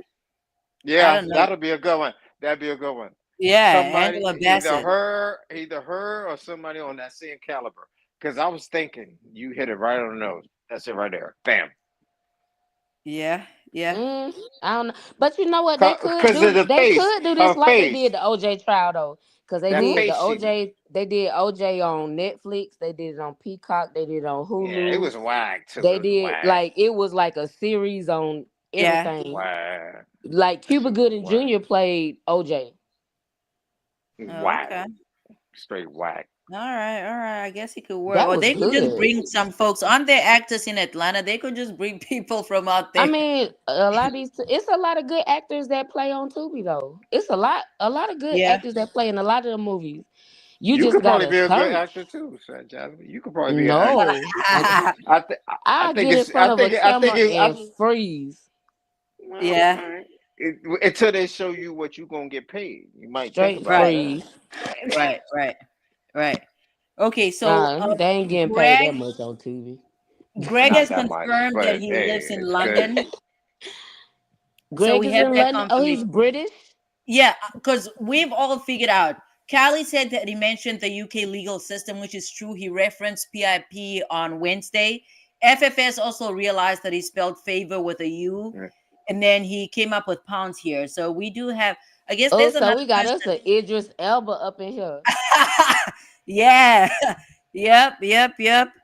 S4: Yeah, that'll be a good one. That'd be a good one.
S1: Angela
S4: somebody,
S1: Bassett.
S4: either her or somebody on that same caliber. Because I was thinking, you hit it right on the nose. That's it right there. Bam.
S1: Yeah.
S10: I don't know, but you know what
S4: Because of the
S10: they
S4: face,
S10: could do
S4: her
S10: this like they
S4: face,
S10: did the OJ trial though, because they
S4: that
S10: did the
S4: face she,
S10: OJ. They did OJ on Netflix. They did it on Peacock. They did it on
S4: yeah, it
S10: Hulu.
S4: was whack too.
S10: They
S4: It was
S10: did
S4: whack.
S10: like it was like a series on
S1: Yeah.
S10: everything.
S4: Whack.
S10: Like
S4: That
S10: Cuba
S4: shit was
S10: Gooding
S4: whack.
S10: Jr. played OJ.
S4: Whack.
S1: Okay.
S4: Straight whack.
S1: All right. I guess it could work.
S10: That
S1: Or
S10: was
S1: they could just
S10: good.
S1: bring some folks. Aren't there actors in Atlanta? They could just bring people from out
S10: I
S1: there.
S10: mean, a lot of these. It's a lot of good actors that play on Tubi though. It's a lot of good
S1: Yeah.
S10: actors that play in a lot of the movies. You
S4: You
S10: just
S4: could probably
S10: gotta
S4: be a good
S10: search.
S4: actor too, Jasmine. You could probably be an
S10: No,
S4: actor. I
S10: I
S4: think
S10: get in
S4: it's.
S10: front
S4: I
S10: of a
S4: think. I think.
S10: camera and freeze
S4: Well,
S1: Yeah.
S4: all right. Until they show you what you're gonna get paid, you might think
S10: straight
S4: about
S10: freeze.
S1: Right. Okay, so
S10: They ain't getting paid that
S1: Greg
S10: much on TV.
S1: Greg
S4: Not
S1: has
S4: that much,
S1: confirmed that
S4: but
S1: he
S4: hey,
S1: lives in
S4: it's good.
S1: London. So
S10: Greg
S1: we
S10: is
S1: have
S10: in
S1: that
S10: London. Oh, he's
S1: confirmation.
S10: British.
S1: Yeah, because we've all figured out. Callie said that he mentioned the UK legal system, which is true. He referenced PIP on Wednesday. FFS also realized that he spelled favor with a U, and then he came up with pounds here. So we do have, I guess
S10: Oh,
S1: there's
S10: so
S1: another
S10: we got
S1: person.
S10: us an Idris Elba up in here.
S1: Yeah. Yep.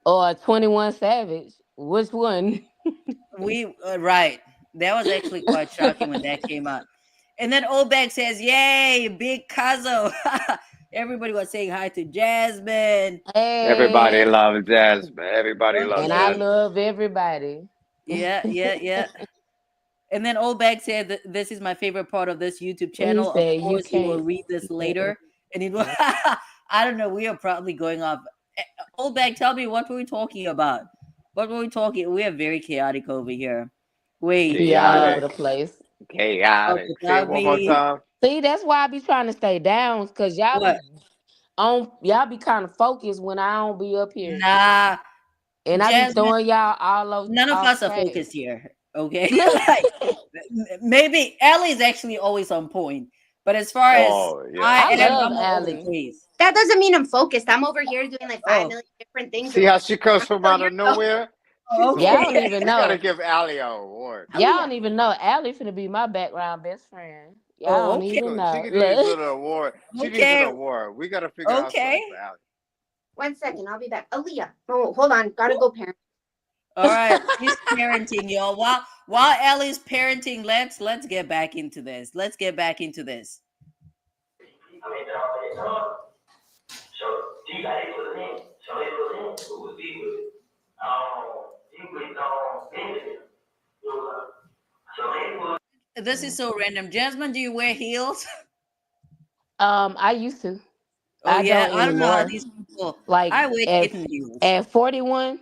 S10: Or a 21 Savage. Which one?
S1: We right. That was actually quite shocking when that came out. And then Obeg says, "Yay, big Cuzzo." Everybody was saying hi to Jasmine.
S10: Hey.
S4: Everybody loves Jasmine. Everybody loves
S10: And
S4: Jasmine.
S10: I love everybody.
S1: Yeah. And then Obeg said, "This is my favorite part of this YouTube channel."
S10: He said,
S1: of course,
S10: you
S1: he will
S10: can't.
S1: read this later. And it was, I don't know. We are probably going off. Obeg, tell me, what were we talking about? What were we talking? We are very chaotic over here. Wait,
S10: He all over the place.
S4: Chaotic. Say it one more time.
S10: See, that's why I be trying to stay down, because y'all be kind of focused when I don't be up here.
S1: Nah.
S10: And I be throwing y'all all over.
S1: None of us are focused here. Okay. Like, maybe Allie's actually always on point. But as far as I love
S10: Allie.
S5: That doesn't mean I'm focused. I'm over here doing like 5 million different things.
S4: See how she comes from out of nowhere?
S10: Y'all don't even know.
S4: Gotta give Allie an award.
S10: Y'all don't even know. Allie finna be my background best friend. Y'all don't even know.
S4: She needs a little award. She needs an award. We gotta figure out something for Allie.
S5: 1 second, I'll be back. Aaliyah. Oh, hold on. Gotta go parent.
S1: All right, she's parenting, y'all. While Ellie's parenting, let's get back into this. Let's get back into this. This is so random. Jasmine, do you wear heels?
S10: I used to.
S1: I don't know how these people.
S10: Like
S1: I wear kitten heels.
S10: At 41,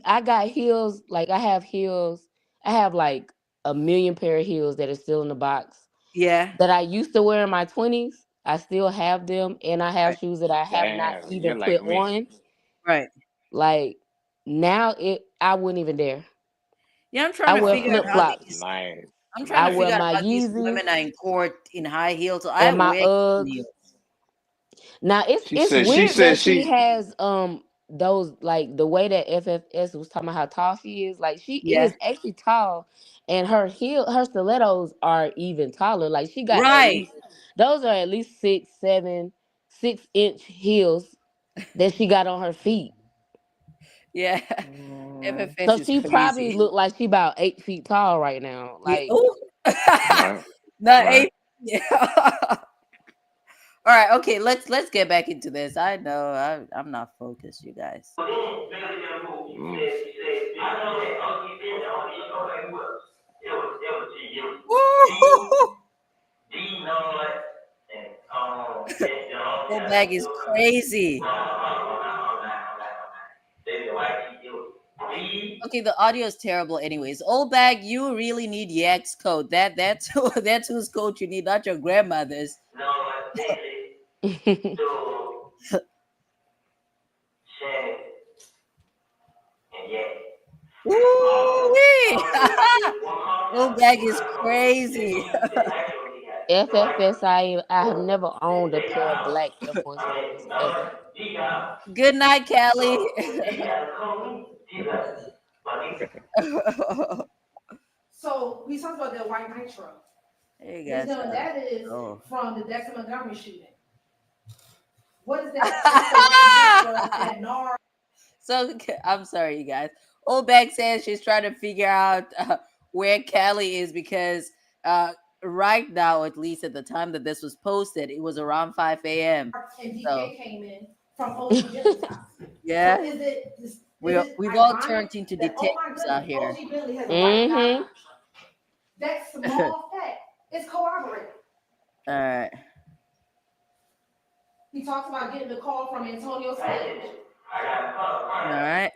S10: I got heels. Like I have heels. I have like a million pair of heels that are still in the box.
S1: Yeah.
S10: That I used to wear in my 20s. I still have them, and I have shoes that I have not even put on.
S1: Right.
S10: Like now, I wouldn't even dare.
S1: Yeah, I'm trying to figure out how these.
S4: Nice.
S1: I'm trying to figure out how these
S10: Yeezys
S1: women are in court in high heels. So
S10: and
S1: I
S10: my
S1: wear
S10: Uggs. Now it's weird that she has those, like the way that FFS was talking about how tall she is. Like she is actually tall, and her stilettos are even taller. Like she got those are at least 6-inch heels that she got on her feet.
S1: Yeah. FFS
S10: So
S1: is
S10: she
S1: crazy.
S10: probably look like she about 8 feet tall right now. Like
S1: not 8. Yeah. All right, okay, let's get back into this. I know I'm not focused, you guys. That bag is crazy. Okay, the audio is terrible anyways. Old bag, you really need Yak's coat. That's whose coat you need, not your grandmother's. Old bag is crazy.
S10: FFS, I have never owned a pair of black Air Force Ones ever.
S1: Good night, Callie.
S2: So we talked about that white nitro.
S1: There you go.
S2: That is from the Dexter Montgomery shooting. What is that?
S1: So I'm sorry, you guys. Old Beck says she's trying to figure out where Callie is because right now, at least at the time that this was posted, it was around 5 a.m.
S2: And DK came in from OG Bentley's house.
S1: Yeah.
S2: So
S1: we've all turned into detectives out here.
S2: OG Bentley has a that small fact is corroborated.
S1: All right.
S2: He talks about getting the call from Antonio Stage.
S1: All right.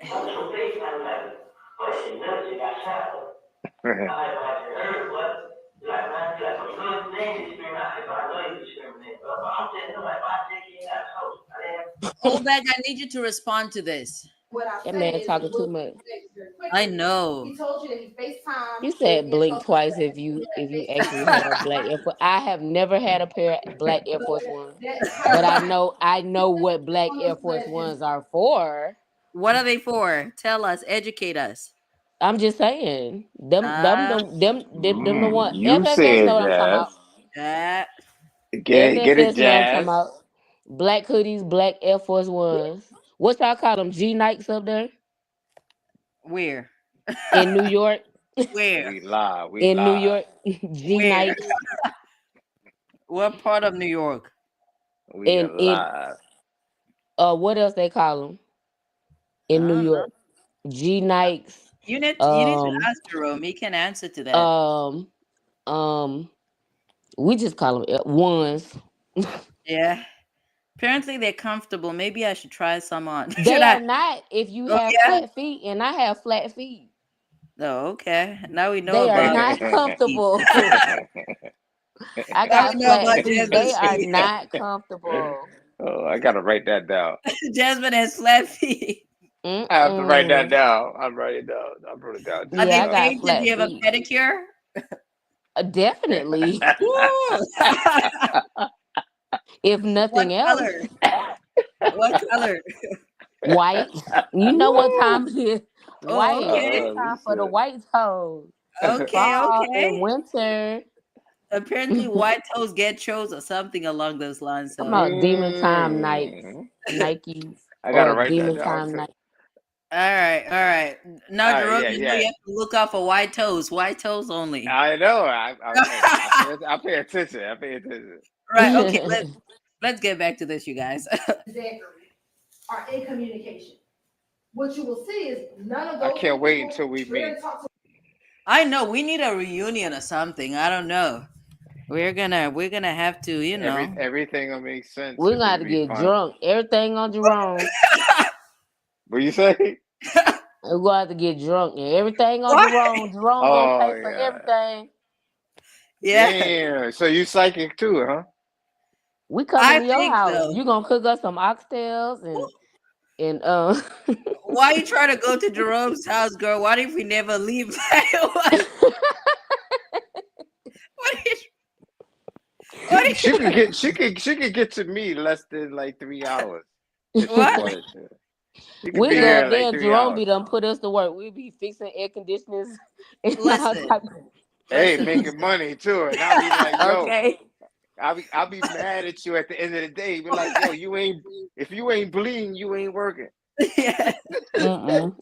S1: Hold back. I need you to respond to this.
S10: That man talking too much.
S1: I know.
S2: He told you that he FaceTime.
S10: You said blink twice if you actually had a black Air Force. I have never had a pair of black Air Force Ones, but I know what black Air Force Ones are for.
S1: What are they for? Tell us, educate us.
S10: I'm just saying them the one.
S4: You
S10: FFS
S4: said
S10: know what I'm talking about.
S1: That.
S4: Get it, Jazz.
S10: About black hoodies, black Air Force Ones. What y'all call them? G Nikes up there?
S1: Where?
S10: In New York?
S1: Where?
S4: We live.
S10: New York? G Nikes.
S1: What part of New York?
S4: We live.
S10: What else they call them? In New York? G Nikes.
S1: You need to ask Jerome. He can answer to that.
S10: We just call them ones.
S1: Yeah. Apparently they're comfortable. Maybe I should try some on.
S10: They are not if you have flat feet, and I have flat feet.
S1: Oh, okay. Now we know
S10: they
S1: about
S10: are not comfortable. I got flat feet. They are not comfortable.
S4: Oh, I gotta write that down.
S1: Jasmine has flat feet.
S4: I have to write that down. I'm writing it down. I wrote it down.
S1: Are they painted? Do you have a pedicure?
S10: Definitely. If nothing else.
S1: What color?
S10: White. You know what time it is. White.
S1: Okay.
S10: It's time for the white toes.
S1: Okay,
S10: Fall
S1: okay.
S10: and winter.
S1: Apparently white toes get chose or something along those lines. So.
S10: Come on, Demon Time Nikes.
S4: I gotta write
S10: Demon
S4: that
S10: Time
S4: down.
S1: All right. Now, Jerome,
S4: you
S1: have to look out for white toes only.
S4: I know. I pay attention.
S1: Right. Okay. Let's get back to this, you guys.
S2: Zachary are in communication. What you will see is none of those.
S4: I can't wait until we meet.
S1: I know we need a reunion or something. I don't know. We're gonna have to, you know.
S4: Everything will make sense.
S10: We're gonna have to get drunk. Everything on Jerome.
S4: What you say?
S10: We're gonna have to get drunk and everything on Jerome. Jerome gonna pay for everything.
S1: Yeah.
S4: Damn. So you psychic too, huh?
S10: We come to your house. So. You gonna cook us some oxtails and
S1: Why you trying to go to Jerome's house, girl? What if we never leave?
S4: She could get to me less than like 3 hours.
S1: What?
S10: We go there, Jerome be done put us to work. We be fixing air conditioners.
S4: Hey, making money too. And I'll be like, yo,
S10: okay.
S4: I'll be mad at you at the end of the day. Be like, yo, if you ain't bleeding, you ain't working.
S1: Yeah.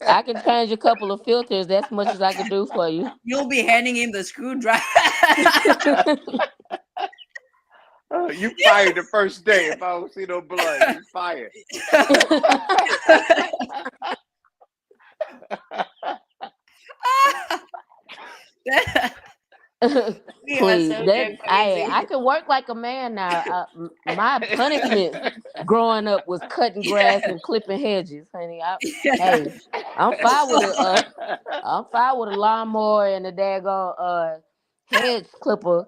S10: I can change a couple of filters. That's much as I can do for you.
S1: You'll be handing him the screwdriver.
S4: You fired the first day. If I don't see no blood, you fired.
S10: Please, I can work like a man now. My punishment growing up was cutting grass and clipping hedges, honey. I'm fine with a lawnmower and a daggone hedge clipper.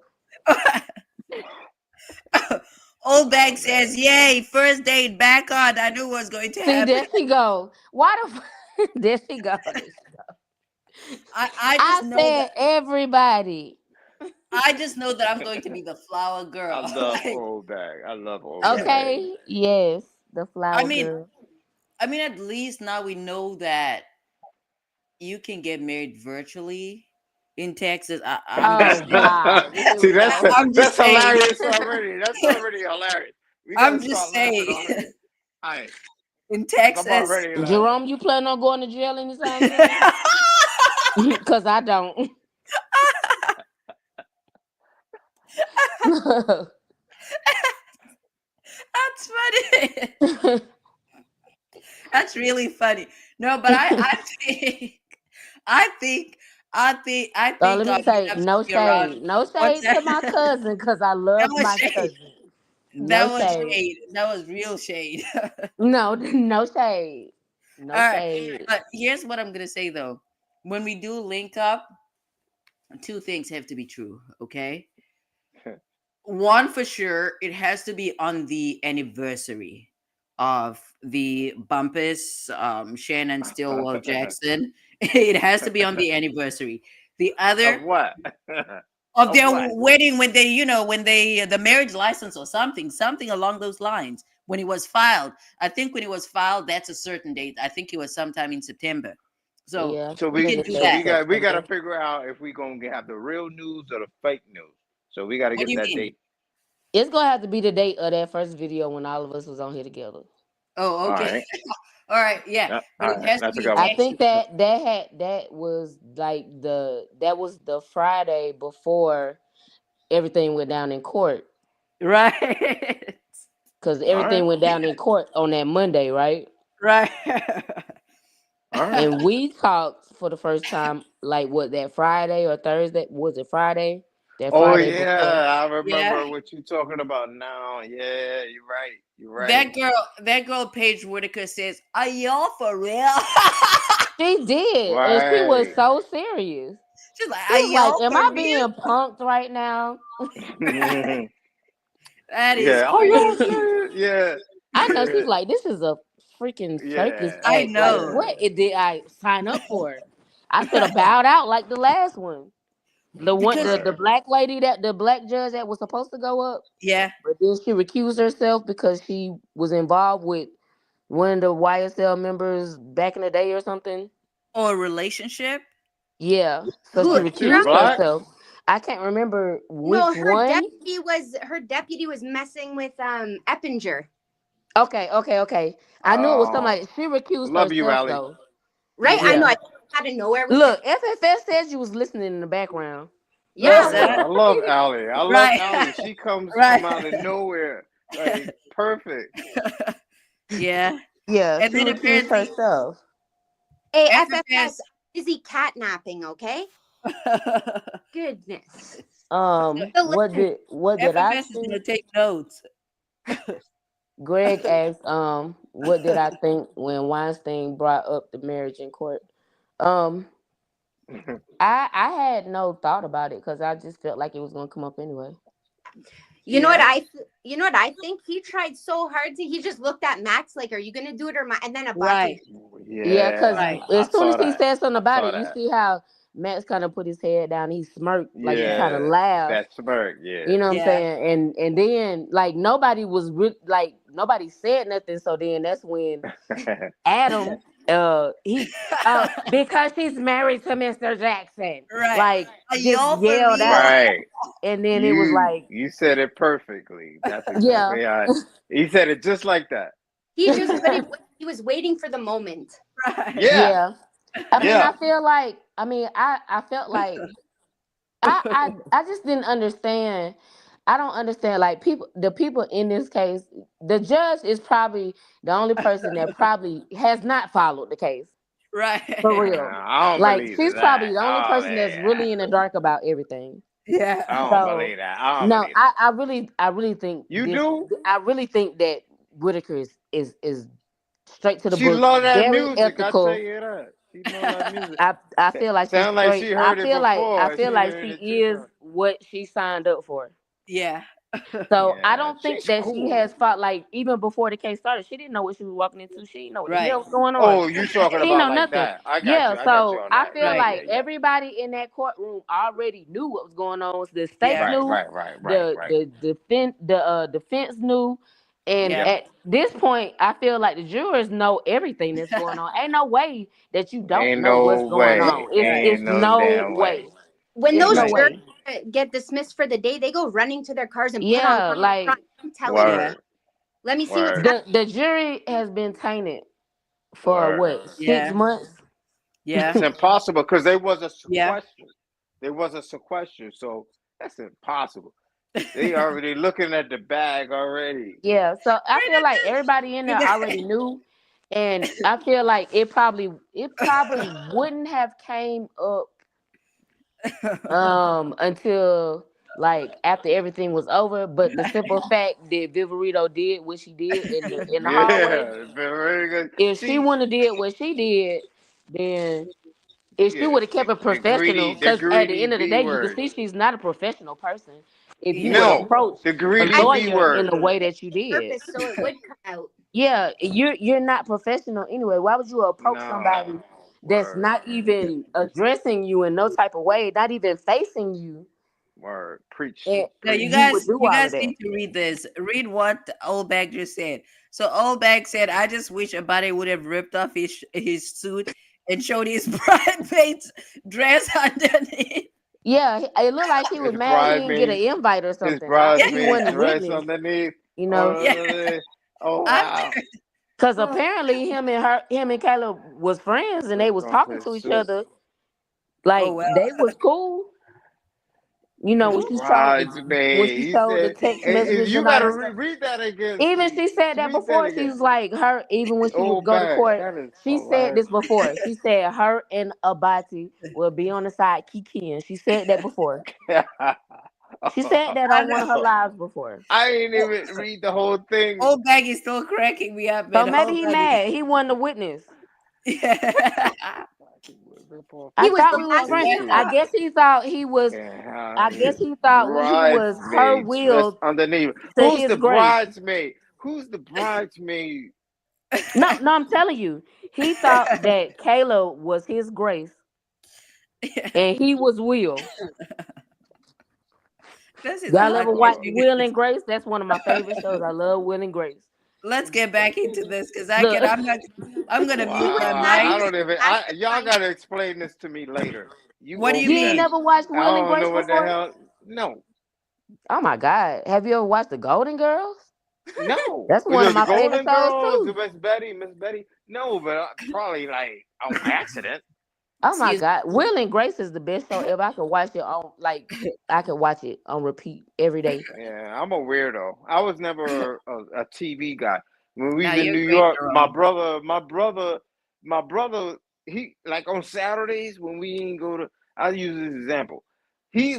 S1: Old Bag says, "Yay! First date back on. I knew what was going to happen."
S10: There she go. Why the? There she go.
S1: I
S10: said everybody.
S1: I just know that I'm going to be the flower girl.
S4: I love old bag. I love old
S10: Okay, yes, the flower girl.
S1: I mean, at least now we know that you can get married virtually in Texas.
S10: God.
S4: See, that's hilarious already. That's already hilarious.
S1: I'm just saying.
S4: All right.
S1: In Texas.
S10: Jerome, you plan on going to jail anytime soon? Because I don't.
S1: That's funny. That's really funny. No, but I think.
S10: Let me say no shade to my cousin because I love my cousin.
S1: That was shade. That was real shade.
S10: No shade. No shade.
S1: But here's what I'm gonna say though. When we do link up, two things have to be true, okay? One for sure, it has to be on the anniversary of the Bumpus, Shannon Stillwell Jackson. It has to be on the anniversary. The other
S4: of what?
S1: Of their wedding, when they, the marriage license or something along those lines. When it was filed, I think when it was filed, that's a certain date. I think it was sometime in September. So,
S10: yeah.
S4: we got to figure out if we're gonna have the real news or the fake news. So we got to get that date.
S10: It's gonna have to be the date of that first video when all of us was on here together.
S1: Oh, okay. All right, yeah. But it has to be
S10: I think that was the Friday before everything went down in court.
S1: Right.
S10: Because everything went down in court on that Monday, right?
S1: Right.
S10: And we talked for the first time, like that Friday or Thursday? Was it Friday?
S4: Friday before. I remember what you're talking about now. Yeah, you're right.
S1: That girl, Paige Whitaker says, "Are y'all for real?"
S10: She did, and she was so serious.
S1: She's like, "Am
S10: I being punked right now?"
S1: That is,
S4: yeah.
S10: I know. She's like, "This is a freaking circus."
S1: I know.
S10: Like, what did I sign up for? I should have bowed out like the last one. The black lady the black judge that was supposed to go up.
S1: Yeah.
S10: But then she recused herself because she was involved with one of the YSL members back in the day or something.
S1: Or a relationship.
S10: Yeah. So she recused herself. I can't remember which one.
S5: Her deputy was messing with Eppinger.
S10: Okay. I knew it was somebody. She recused herself
S4: you, Allie.
S10: though.
S5: Right? Yeah. I know. I out of nowhere.
S10: Look, FFS says you was listening in the background.
S5: Yeah.
S4: I love Allie. I love Allie. She comes from out of nowhere. Like, perfect.
S1: Yeah.
S10: Yeah.
S1: And
S10: she
S1: then
S10: recused herself.
S5: Hey, FFS, is he catnapping, okay? Goodness.
S10: What did I
S1: think? Gonna take notes.
S10: Greg asked, what did I think when Weinstein brought up the marriage in court? I had no thought about it because I just felt like it was gonna come up anyway.
S5: You know what I think? He tried so hard he just looked at Max like, "Are you gonna do it or not?" And then
S10: Yeah, because as soon as he said something about it, you see how Max kind of put his head down. He smirked, like he kind of laughed.
S4: That smirk, yeah.
S10: You know what I'm saying? And then like nobody said nothing. So then that's when Adam. Because she's married to Mr. Jackson,
S1: right?
S10: Like just yelled out,
S4: right?
S10: And then it was like
S4: you said it perfectly. That's exactly he said it just like that.
S5: He was waiting for the moment.
S1: Right.
S4: Yeah.
S10: I mean, I feel like. I mean, I felt like I just didn't understand. I don't understand, like the people in this case. The judge is probably the only person that probably has not followed the case.
S1: Right.
S10: For real.
S4: I don't
S10: like
S4: believe
S10: she's
S4: that.
S10: probably the only person that's really in the dark about everything.
S1: Yeah.
S4: I don't believe that.
S10: I really think
S4: you do.
S10: I really think that Whitaker is straight to the book.
S4: She love that
S10: very
S4: music.
S10: ethical.
S4: I tell you that. She love that music.
S10: I feel like
S4: she heard it before.
S10: I feel like she is what she signed up for.
S1: Yeah.
S10: So I
S4: Yeah,
S10: don't think
S4: she's
S10: that she
S4: cool.
S10: has fought, like, even before the case started, she didn't know what she was walking into. She didn't know what the
S1: Right.
S10: hell was going on.
S4: Oh, you talking
S10: She didn't
S4: about
S10: know
S4: like
S10: nothing.
S4: that? I got
S10: Yeah,
S4: you. I got you
S10: so
S4: on
S10: I
S4: that.
S10: feel
S4: Yeah,
S1: Right.
S10: like
S4: yeah, yeah.
S10: everybody in that courtroom already knew what was going on. The state
S1: Yeah.
S10: knew, the defense knew, and
S1: Yeah.
S4: Yep.
S10: at this point, I feel like the jurors know everything that's going on. Ain't no way that you don't
S4: Ain't
S10: know what's
S4: no
S10: going
S4: way.
S10: on.
S1: Right.
S10: It's
S4: Ain't no
S10: no
S4: damn
S10: way.
S4: way.
S5: When
S10: It's
S5: those
S10: no
S4: Right.
S5: jurors
S10: way.
S5: get dismissed for the day, they go running to their cars and put on
S10: Yeah, like
S5: front. I'm telling you.
S1: Yeah.
S4: Word.
S5: Let me see what's
S4: Word.
S5: happening.
S10: the jury has been tainted for
S4: Word.
S10: what, 6
S1: Yeah.
S10: months?
S1: Yeah.
S4: It's impossible because there was a
S1: Yeah.
S4: sequester. There was a sequester, so that's impossible. They already looking at the bag already.
S10: Yeah, so I
S1: Where
S10: feel
S1: did
S10: like everybody in there already knew, and I feel like it probably wouldn't have came up until like after everything was over. But the simple fact that Viverito did what she did in the hallway,
S4: Yeah, very good.
S10: if she
S4: See,
S10: wouldn't have did what she did, then if she
S4: yeah,
S10: would have kept it professional,
S4: the
S10: because at the
S4: greedy
S10: end of the
S4: B
S10: day, you can
S4: word.
S10: see she's not a professional person. If you would
S1: Yeah.
S4: No,
S10: approach
S4: the
S10: a
S4: greedy
S5: I
S4: B
S10: lawyer in
S4: word.
S10: the way that you did,
S5: purpose so it would come out.
S10: yeah, you're not professional anyway. Why would you approach somebody
S4: No,
S10: that's
S4: word,
S10: not even addressing you in no type of way, not even facing you,
S4: word. Preach,
S10: and
S1: No,
S4: preach.
S10: you would do
S1: you
S10: all of
S1: guys
S10: that?
S1: need to read this. Read what Old Bag just said. So Old Bag said, "I just wish Abadi would have ripped off his suit and showed his bridesmaid's dress underneath."
S10: Yeah, it looked like he was
S4: His
S10: mad he didn't get an
S4: bridesmaid,
S10: invite or
S4: his
S10: something. He
S4: bridesmaid
S10: wasn't a
S4: dress
S10: witness,
S4: underneath.
S10: you know,
S1: Yeah.
S4: Oh wow.
S1: After,
S10: because
S1: oh,
S10: apparently him and Caleb was friends and they
S4: Ripped
S10: was
S4: off
S10: talking
S4: his
S10: to each
S4: suit.
S10: other,
S1: oh
S10: like
S1: well.
S10: they was cool. You know,
S4: His
S10: when
S4: bridesmaid.
S10: she
S4: He
S10: showed the
S4: said,
S10: text
S4: hey,
S10: messages
S4: you
S10: and all
S4: gotta
S10: that stuff.
S4: read that again.
S10: Even
S4: See,
S10: she said that
S4: read that
S10: before.
S4: again.
S10: She's like her. Even when she would
S4: Oh,
S10: go to
S4: bad.
S10: court,
S4: That is
S10: she said
S4: hilarious.
S10: this before. She said her and Abati will be on the side kikiing. She said that before. She said that
S1: I
S10: on one of her
S1: know.
S10: lives before.
S4: I ain't even read the whole thing.
S1: Old Bag is still cracking me up,
S10: So
S1: man.
S10: maybe
S1: Hold
S10: he
S1: on.
S10: mad. He wasn't a witness.
S1: Yeah.
S10: I
S5: He was
S10: thought
S5: the
S10: we was
S5: last
S10: friends.
S5: man
S10: I
S5: up.
S10: guess he thought he was. I guess
S4: His
S10: he thought he was her
S4: bridesmaid dressed
S10: will
S4: underneath.
S10: to
S4: Who's
S10: his
S4: the
S10: grace.
S4: bridesmaid? Who's the bridesmaid?
S10: No, I'm telling you, he thought that Kayla was his grace
S1: Yeah.
S10: and he was Will.
S1: This is a
S10: Y'all
S1: hot
S10: ever
S1: mess,
S10: watch
S1: you
S10: Will
S1: guys.
S10: and Grace? That's one of my favorite shows. I love Will and Grace.
S1: Let's get back into this because
S10: Look,
S1: I'm gonna mute
S5: He was
S1: my
S5: not
S4: Wow, I
S1: mic.
S5: even
S4: don't even.
S5: the last to
S4: Y'all
S5: find out.
S4: gotta explain this to me later. You
S1: What do
S4: go
S1: you
S10: you
S4: with
S10: ain't
S4: that.
S1: mean?
S10: never watched
S4: I
S10: Will and
S4: don't
S10: Grace
S4: know what the
S10: before?
S4: hell. No,
S10: Oh my God. Have you ever watched The Golden Girls?
S4: no.
S10: That's
S4: Was
S10: one of
S4: it the
S10: my favorite
S4: Golden
S10: shows
S4: Girls? The
S10: too.
S4: Miss Betty, Miss Betty? No, but probably like on accident.
S10: Oh my
S1: Excuse
S10: God. Will and Grace is the best show ever. I could watch it on I could watch it on repeat every day.
S4: Yeah, I'm a weirdo. I was never a TV guy. When we
S1: Now
S4: was in
S1: you're
S4: New
S1: great,
S4: York,
S1: Jerome.
S4: my brother, he like on Saturdays when we didn't go to. I'll use this example. He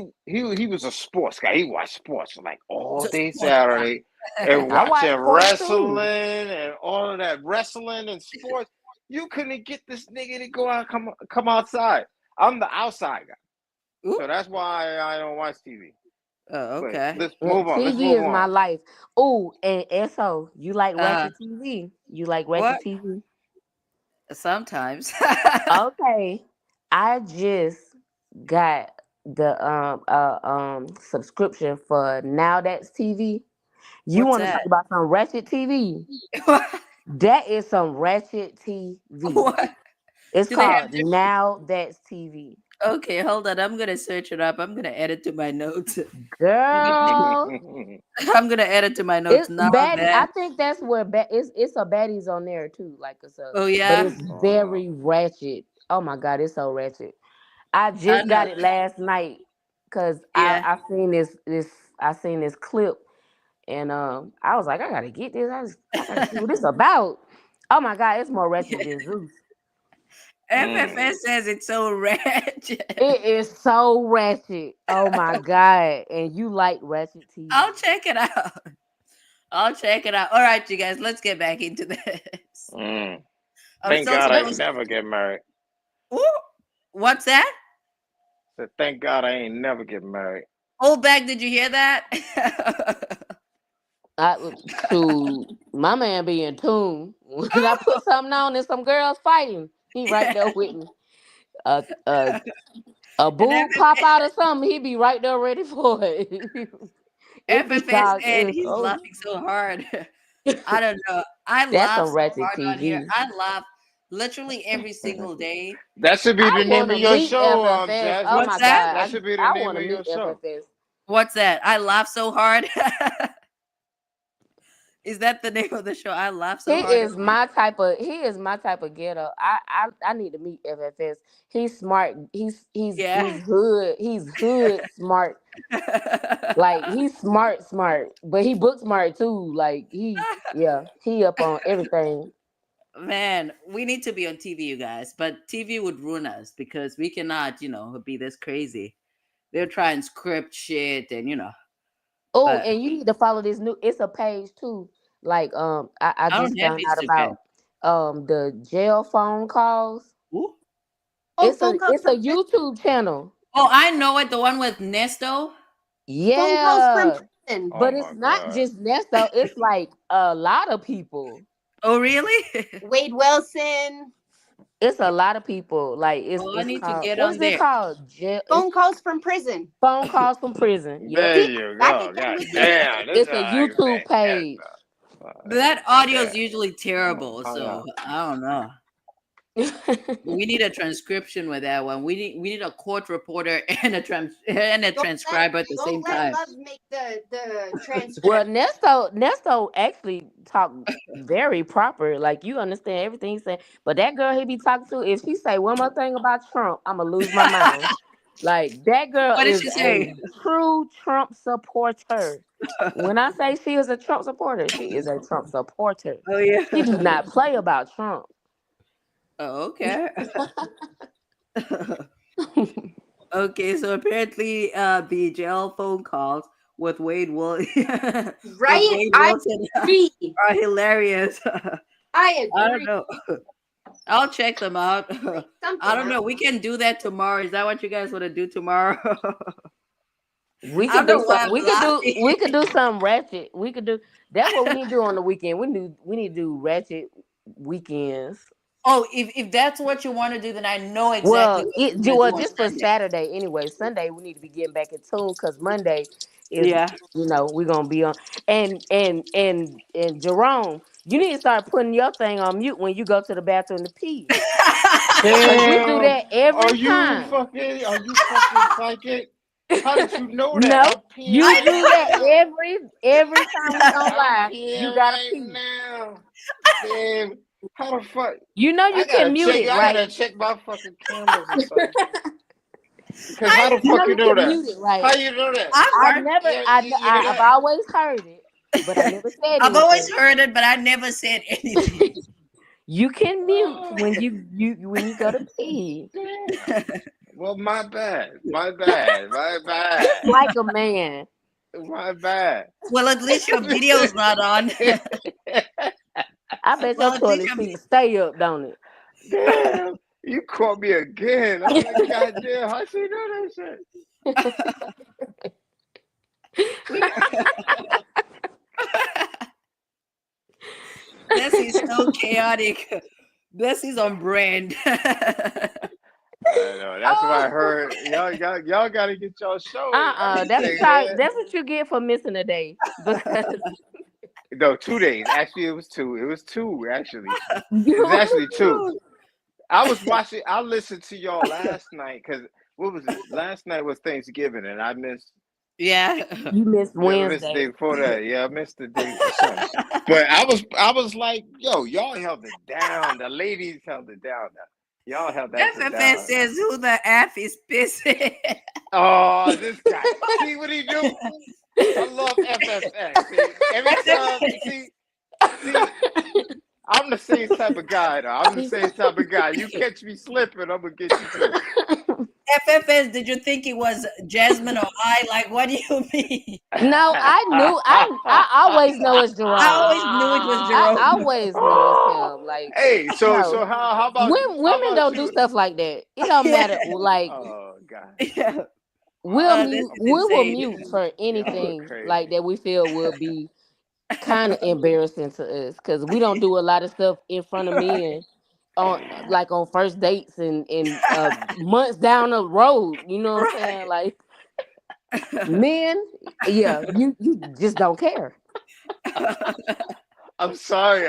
S4: was a sports guy. He watched sports like all day Saturday and
S10: I watch
S4: watching
S10: sports
S4: wrestling
S10: too.
S4: and all of that wrestling and sports. You couldn't get this nigga to go out come outside. I'm the outside guy,
S1: Oop.
S4: so that's why I don't watch TV.
S1: Oh,
S4: But
S1: okay.
S4: let's move on. Let's
S10: TV
S4: move
S10: is my
S4: on.
S10: life. Oh, and SO, you like
S1: Uh,
S10: Ratchet TV? You like
S1: what?
S10: Ratchet TV?
S1: Sometimes.
S10: Okay. I just got the subscription for Now That's TV. You
S1: What's
S10: want to talk
S1: that?
S10: about some Ratchet TV? That is some Ratchet TV.
S1: What?
S10: It's
S1: Do they have
S10: called Now That's TV.
S1: Okay, hold on. I'm gonna search it up. I'm gonna add it to my notes.
S10: Girl,
S1: I'm gonna add it to my notes
S10: it's
S1: now
S10: baddie.
S1: that.
S10: I think that's where it's a baddies on there too. Like it's a,
S1: Oh
S10: but
S1: yeah,
S10: it's very ratchet. Oh my God, it's so ratchet. I
S1: I
S10: just
S1: know.
S10: got it last night because
S1: Yeah.
S10: I seen this clip and I was like, I gotta get this. I gotta see what this about. Oh my God, it's more ratchet than Zeus.
S1: FFS says it's so ratchet.
S10: It is so ratchet. Oh my God. And you like ratchet TV.
S1: I'll check it out. I'll check it out. All right, you guys, let's get back into this. I'm
S4: Thank
S1: still
S4: God I ain't
S1: supposed.
S4: never get married.
S1: Ooh, what's that?
S4: Said, thank God I ain't never get married.
S1: Old Bag, did you hear that?
S10: My man be in tune. When I put something on and some girls fighting, he right there with me. A boob pop out or something, he be right there ready for it.
S1: FFS said he's laughing so hard. I don't know. I laugh so hard
S10: TV.
S1: on here. I laugh literally every single day.
S4: That should be the name of your show, Jazz.
S10: Oh my God.
S4: That should be the name of your show.
S10: FFS.
S1: What's that? I laugh so hard. Is that the name of the show? I laugh so hard.
S10: He is my type of ghetto. I need to meet FFS. He's smart. He's hood. He's hood smart. Like he's smart, but he book smart too. Like he up on everything.
S1: Man, we need to be on TV, you guys. But TV would ruin us because we cannot, be this crazy. They'll try and script shit and
S10: Oh, and you need to follow this new. It's a page too. Like I just found out about the jail phone calls.
S1: Ooh.
S10: It's a YouTube channel.
S1: Oh, I know it. The one with Nesto.
S10: Yeah,
S5: phone calls from prison.
S10: But it's not just Nesto. It's like a lot of people.
S1: Oh, really?
S5: Wade Wilson.
S10: It's a lot of people. Like it's.
S1: I need to get
S10: on there. What's it called?
S5: Phone calls from prison.
S10: Phone calls from prison.
S4: Yeah. There you go. Damn,
S10: it's a YouTube page.
S1: But that audio is usually terrible, so I don't know. We need a transcription with that one. We need a court reporter and a transcriber at the same time.
S5: Love make the transcript.
S10: Well, Nesto actually talk very proper. Like you understand everything he's saying. But that girl he be talking to, if she say one more thing about Trump, I'ma lose my mind. Like that girl is a true Trump supporter. When I say she is a Trump supporter, she is a Trump supporter.
S1: Oh yeah.
S10: She do not play about Trump.
S1: Oh, okay. Okay, so apparently the jail phone calls with Wade Wilson are hilarious.
S5: I agree.
S1: I don't know. I'll check them out. I don't know. We can do that tomorrow. Is that what you guys want to do tomorrow?
S10: We could do something ratchet. We could do that's what we need to do on the weekend. We need to do ratchet weekends.
S1: Oh, if that's what you want to do, then I know exactly.
S10: Well, just for Saturday anyway. Sunday we need to be getting back in tune because Monday is we're gonna be on. And Jerome, you need to start putting your thing on mute when you go to the bathroom to pee.
S4: Damn.
S10: You do that every time.
S4: Are you fucking psychic? How did you know that?
S10: No, you do that every time we go live. You gotta pee
S4: now. Damn. How the fuck?
S10: You know you can mute it, right?
S4: I gotta check my fucking cameras or something. Because how the fuck you know that?
S10: Mute it, right?
S4: How you know that?
S10: I've always heard it, but I never said it.
S1: I've always heard it, but I never said anything.
S10: You can mute when you go to pee.
S4: Well, my bad.
S10: Like a man.
S4: My bad.
S1: Well, at least your video's not on.
S10: I bet your toilet seat stay up, don't it?
S4: Damn, you caught me again. I'm like, goddamn, how she know that shit?
S1: Bessie's so chaotic. Bessie's on brand.
S4: I know. That's what I heard. Y'all gotta get y'all show.
S10: That's what you get for missing a day.
S4: No, 2 days. Actually, it was 2. It was 2, actually. It was actually 2. I listened to y'all last night because what was it? Last night was Thanksgiving and I missed.
S1: Yeah.
S10: You missed Wednesday.
S4: I missed the day before that. Yeah, I missed the day before. But I was like, yo, y'all held it down. The ladies held it down. Y'all held that shit down.
S1: FFS says who the F is pissing.
S4: Oh, this guy. See what he do? I love FFX. See, every time, I'm the same type of guy, though. I'm the same type of guy. You catch me slipping, I'm gonna get you too.
S1: FFS, did you think it was Jasmine or I? Like, what do you mean?
S10: No, I knew. I always know it's Jerome.
S1: I always knew it was Jerome.
S10: I always knew it's him. Like,
S4: hey, so how about
S10: women don't do stuff like that. It don't matter. Like,
S4: oh god.
S1: Yeah.
S10: We will
S1: insane.
S10: mute for anything
S4: crazy.
S10: like that we feel will be kind of embarrassing to us because we don't do a lot of stuff in front of men on like on first dates and months down the road. You know what I'm saying? Like men, yeah, you just don't care.
S4: I'm sorry,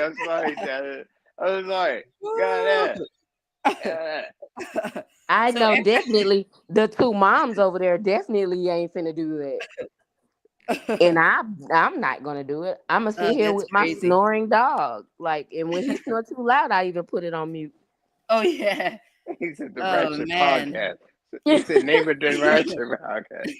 S4: Daddy. I'm sorry. Got that.
S10: I
S1: So
S10: know
S1: if-
S10: definitely the two moms over there definitely ain't finna do that. And I'm not gonna do it. I'm gonna sit here
S1: that's
S10: with my
S1: crazy.
S10: snoring dog. Like, and when he snores too loud, I even put it on mute.
S1: Oh yeah.
S4: He said the
S1: Oh,
S4: Ratchet
S1: man.
S4: Podcast. He said name it the Ratchet Podcast.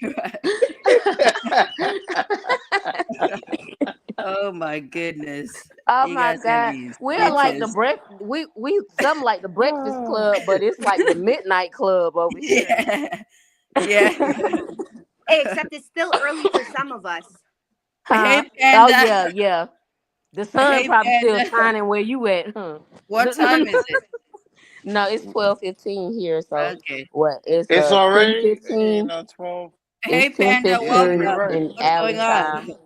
S1: Oh my goodness.
S10: Oh
S1: You
S10: my
S1: guys send
S10: god,
S1: these
S10: we're like the
S1: pictures.
S10: we something like the Breakfast Club, but it's like the Midnight Club over here.
S1: Yeah. Yeah.
S5: Hey, except it's still early for some of us.
S10: Huh?
S1: Hey, Panda.
S10: Oh yeah. The sun
S1: Hey,
S10: probably still
S1: Panda.
S10: shining where you at, huh?
S1: What time is it?
S10: No, it's 12:15 here. So
S1: Okay.
S10: what? It's
S4: It's already
S10: 10:15.
S4: 12.
S1: Hey,
S10: It's
S1: Panda,
S10: 10:15
S1: welcome.
S10: in
S1: What's going
S10: Allen
S1: on?
S10: time,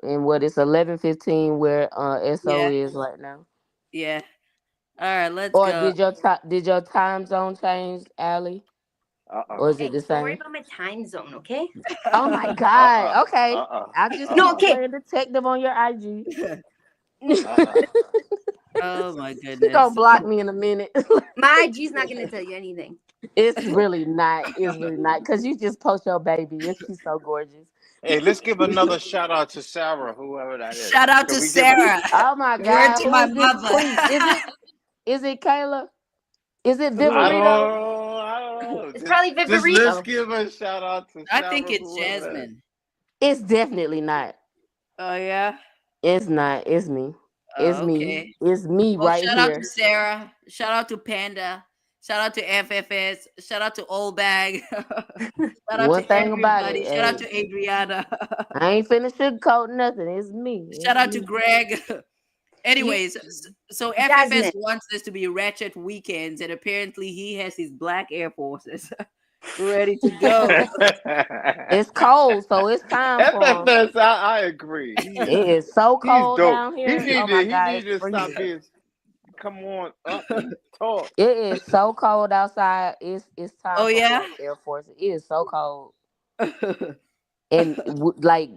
S10: and what? It's 11:15 where SO
S1: Yeah.
S10: is right now.
S1: Yeah. All right, let's
S10: Or
S1: go.
S10: did your time zone change, Allie? Or is it
S5: Hey,
S10: the
S5: don't worry
S10: same?
S5: about my time zone, okay?
S10: Oh my God. Okay. I just
S5: No, okay.
S10: playing detective on your IG.
S1: Oh my
S10: She
S1: goodness.
S10: gonna block me in a minute.
S5: My IG's not gonna tell you anything.
S10: It's really not. It's really not. Cause you just post your baby and she's so gorgeous.
S4: Hey, let's give another shout out to Sarah, whoever that is.
S1: Shout out to Sarah.
S10: Oh my
S1: Word
S10: God.
S1: to
S10: Who
S1: my
S10: is this
S1: mother.
S10: queen? Is it Kayla? Is it
S4: I
S10: Viverito?
S4: don't know.
S5: It's probably
S4: Let's
S5: Viverito.
S4: give a shout out to Sarah.
S1: I think it's
S4: whoever that is.
S1: Jasmine.
S10: It's definitely not.
S1: Oh yeah.
S10: It's not. It's me. It's me.
S1: Okay.
S10: It's me
S1: Well,
S10: right
S1: shout out
S10: here.
S1: to Sarah. Shout out to Panda. Shout out to FFS. Shout out to Old Bag. Shout out
S10: One
S1: to
S10: thing about
S1: everybody.
S10: it,
S1: Shout out
S10: hey,
S1: to Adriana.
S10: I ain't finna sugarcoat nothing. It's me. It's
S1: Shout out to
S10: me.
S1: Greg. Anyways, so FFS
S5: Jasmine.
S1: wants this to be Ratchet Weekends, and apparently he has his black Air Forces ready to go.
S10: It's cold, so it's time for him.
S4: FFS, I agree.
S10: It is so cold
S4: dope.
S10: down here.
S4: He
S10: Oh my
S4: need
S10: God,
S4: to
S10: it's
S4: stop
S10: freezing.
S4: being. Come on up and talk.
S10: It is so cold outside. It's time
S1: Oh
S10: for
S1: yeah.
S10: black Air Force. It is so cold, and like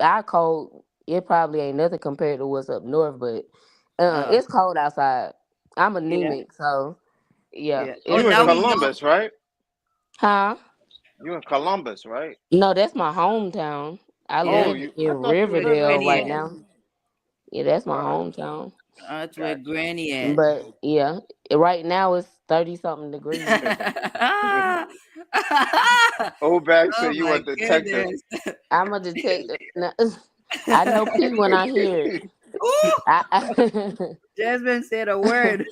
S10: our cold, it probably ain't nothing compared to what's up north, but it's cold outside. I'm anemic, so yeah.
S1: Oh,
S4: You in
S1: now we know.
S4: Columbus, right?
S10: Huh?
S4: You in Columbus, right?
S10: No, that's my hometown. I
S1: Yeah.
S10: live
S4: I
S10: in
S4: thought you were
S10: Riverdale
S1: Granny
S10: right
S1: at?
S10: now. Yeah, that's my
S4: Alright.
S10: hometown.
S1: That's where Granny at.
S10: But yeah, right now it's 30-something degrees.
S4: Old Bag
S1: Oh
S4: said you
S1: my
S4: a detective.
S1: goodness.
S10: I'm a detective. I know P when I hear it.
S1: Ooh, Jasmine said a word.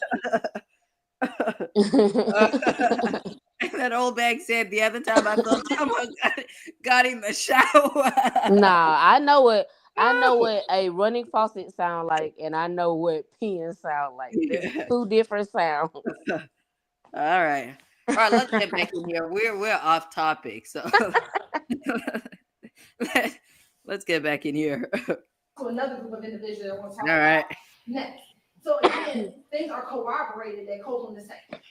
S1: And that Old Bag said the other time I thought someone got in the shower.
S10: Nah, I know what a running faucet sound like, and I know what peeing sound like. There's two different sounds.
S1: All right. Let's get back in here. We're off topic, so let's get back in here.
S2: To another group of individuals that want to talk
S1: All right.
S2: about next. So again, things are corroborated that Copeland is saying.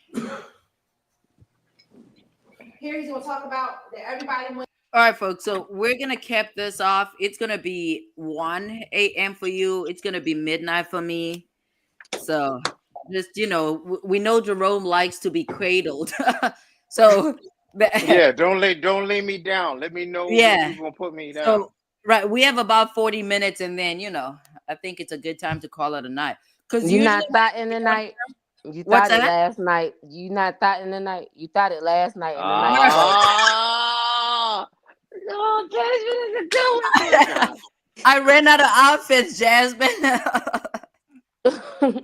S2: Here he's going to talk about that everybody went.
S1: All right, folks. So we're gonna cap this off. It's gonna be 1 a.m. for you. It's gonna be midnight for me. So just we know Jerome likes to be cradled. So
S4: Yeah, don't lay me down. Let me know when you're gonna put me down.
S1: So right, we have about 40 minutes, and then I think it's a good time to call it a night. Because
S10: you're not thought in the night. You thought it last night. You not thought in the night. You thought it last night in the night.
S4: Oh, Jasmine is a good one.
S1: I ran out of outfits, Jasmine.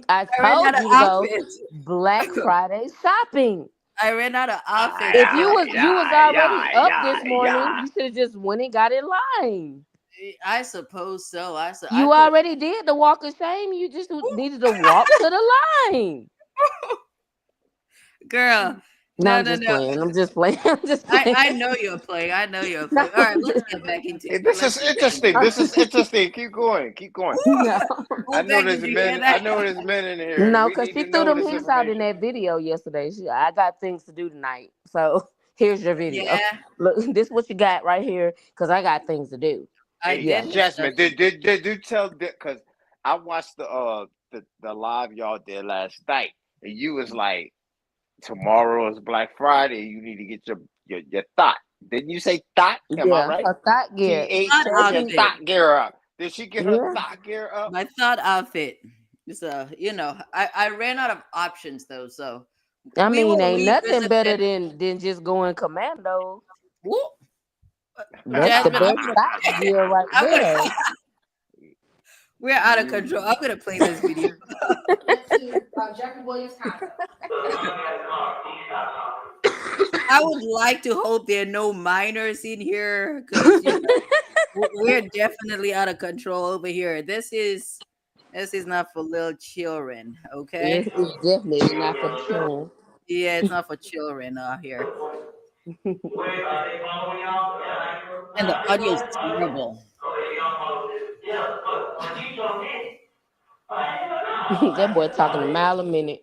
S10: I told you to go Black Friday shopping.
S1: I ran out of outfits.
S10: If you was already up this morning, you should have just went and got in line.
S1: I suppose so.
S10: You already did the walk of shame. You just needed to walk to the line.
S1: Girl,
S10: No,
S1: No,
S10: I'm
S1: no,
S10: just
S1: no.
S10: playing. I'm just playing. I'm just playing.
S1: I know you're playing. I know you're playing. All right, let's get back into it.
S4: This is interesting. This is interesting. Keep going. Keep going.
S10: No,
S4: I know
S1: Beck,
S4: there's
S1: did you hear
S4: men.
S1: that?
S4: I know there's men in here.
S10: no,
S4: We
S10: because
S4: need
S10: she
S4: to
S10: threw
S4: know
S10: them
S4: this
S10: hints out in
S4: information.
S10: that video yesterday. I got things to do tonight. So here's your video.
S1: Yeah,
S10: Look, this what you got right here, because I got things to do.
S1: I
S4: Hey,
S1: did.
S4: Jasmine, did you tell? Because I watched the live y'all did last night, and you was like, tomorrow is Black Friday. You need to get your thought. Didn't you say thought? Am I
S10: Yeah,
S4: right?
S10: her thought gear.
S4: T-H,
S1: Thought
S4: get your
S1: outfit.
S4: thought gear up. Did she get her
S10: Yeah.
S4: thought gear up?
S1: My thought outfit. So, I ran out of options though. So
S10: I
S1: we
S10: mean,
S1: will
S10: ain't nothing
S1: revisit
S10: better
S1: that.
S10: than just going commando.
S1: Whoop.
S10: That's the
S1: Jasmine,
S10: best thought gear right there.
S1: we're out of control. I'm gonna play this video.
S2: Jeffrey Williams concert.
S1: I would like to hope there are no minors in here because we're definitely out of control over here. This is not for little children, okay?
S10: It's definitely not for children.
S1: Yeah, it's not for children here. And the audio is terrible.
S10: That boy talking a mile a minute.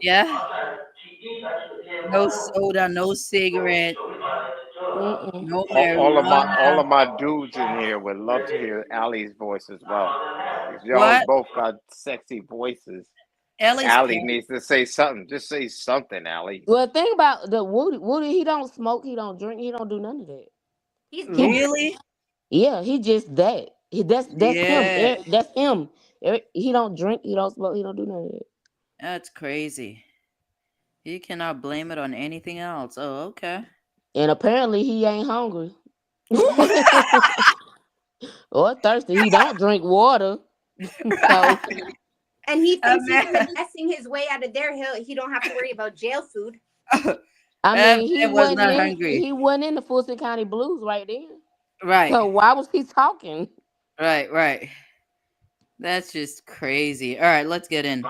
S1: Yeah. No soda, no cigarette, no marijuana.
S4: All of my dudes in here would love to hear Allie's voice as well. Y'all
S1: What?
S4: both got sexy voices.
S1: Ellie's
S4: Allie
S1: pink.
S4: needs to say something. Just say something, Allie.
S10: Well, think about the Woody. He don't smoke. He don't drink. He don't do none of that.
S5: He's
S1: Really?
S10: Yeah, he just that. That's
S1: Yeah.
S10: him. That's him. He don't drink. He don't smoke. He don't do none of that.
S1: That's crazy. You cannot blame it on anything else. Oh, okay.
S10: And apparently he ain't hungry or thirsty. He don't drink water. So
S5: and he thinks he's finessing his way out of there. He don't have to worry about jail food.
S10: I mean, he
S1: was not hungry.
S10: He wasn't in the Fulton County Blues right then.
S1: Right.
S10: So why was he talking?
S1: Right. That's just crazy. All right, let's get in.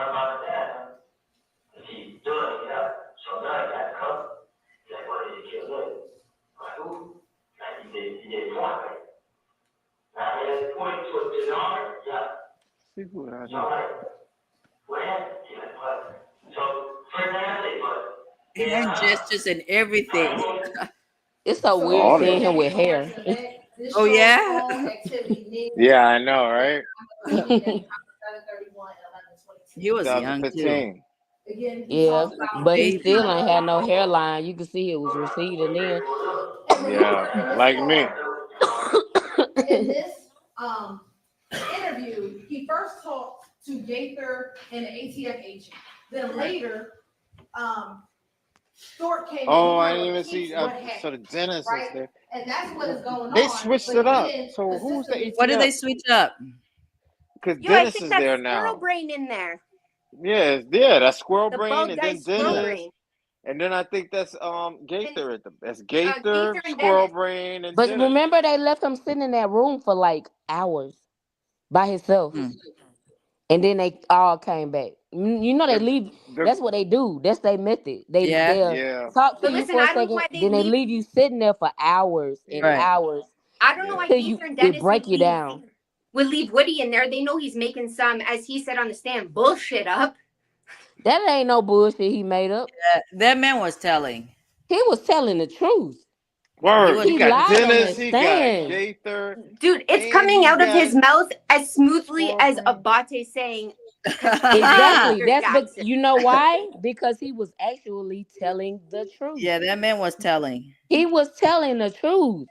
S1: Hand gestures and everything.
S10: It's so weird seeing him with hair.
S1: Oh yeah.
S4: Yeah, I know, right?
S1: He was young too.
S10: Yeah, but he still ain't had no hairline. You can see it was receding then.
S4: Yeah, like me.
S2: In this interview, he first talked to Gaither and the ATF agent. Then later, Short came.
S4: Oh, I didn't even see. So the Dennis is there,
S2: and that's what is going on.
S4: They switched it up. So who's the ATF?
S1: What did they switch up?
S4: Because
S5: I
S4: Dennis
S5: think
S4: is
S5: that's
S4: there
S5: Squirrel
S4: now.
S5: Brain in there.
S4: Yeah, that's Squirrel
S5: The
S4: Brain,
S5: bald
S4: and
S5: guy,
S4: then
S5: Squirrel
S4: Dennis,
S5: Brain.
S4: and then I think that's Gaither at that's
S5: Gaither
S4: Gaither,
S5: and
S4: Squirrel
S5: Dennis.
S4: Brain, and
S10: But
S4: Dennis.
S10: remember, they left him sitting in that room for like hours by himself, and then they all came back. You know they leave. That's what they do. That's their method. They'll talk to
S5: But
S10: you
S5: listen,
S10: for a
S5: I don't know
S10: second,
S5: why they
S10: then they
S5: leave.
S10: leave you sitting there for hours and hours.
S5: I don't know why
S10: Till
S5: Gaither and
S10: it
S5: Dennis
S10: break you down.
S5: would leave Woody in there. They know he's making some, as he said on the stand, bullshit up.
S10: That ain't no bullshit he made up.
S1: Yeah, that man was telling.
S10: He was telling the truth.
S4: Word,
S10: He
S4: he got
S10: lied on
S4: Dennis,
S10: the
S4: he got
S10: stand.
S4: Gaither.
S5: Dude, it's
S4: and
S5: coming
S4: he
S5: out of
S4: got
S5: his mouth as smoothly
S4: Squirrel
S5: as
S4: Brain.
S5: Abate saying.
S10: Exactly. That's
S5: Jackson.
S10: you know why? Because he was actually telling the truth.
S1: Yeah, that man was telling.
S10: He was telling the truth.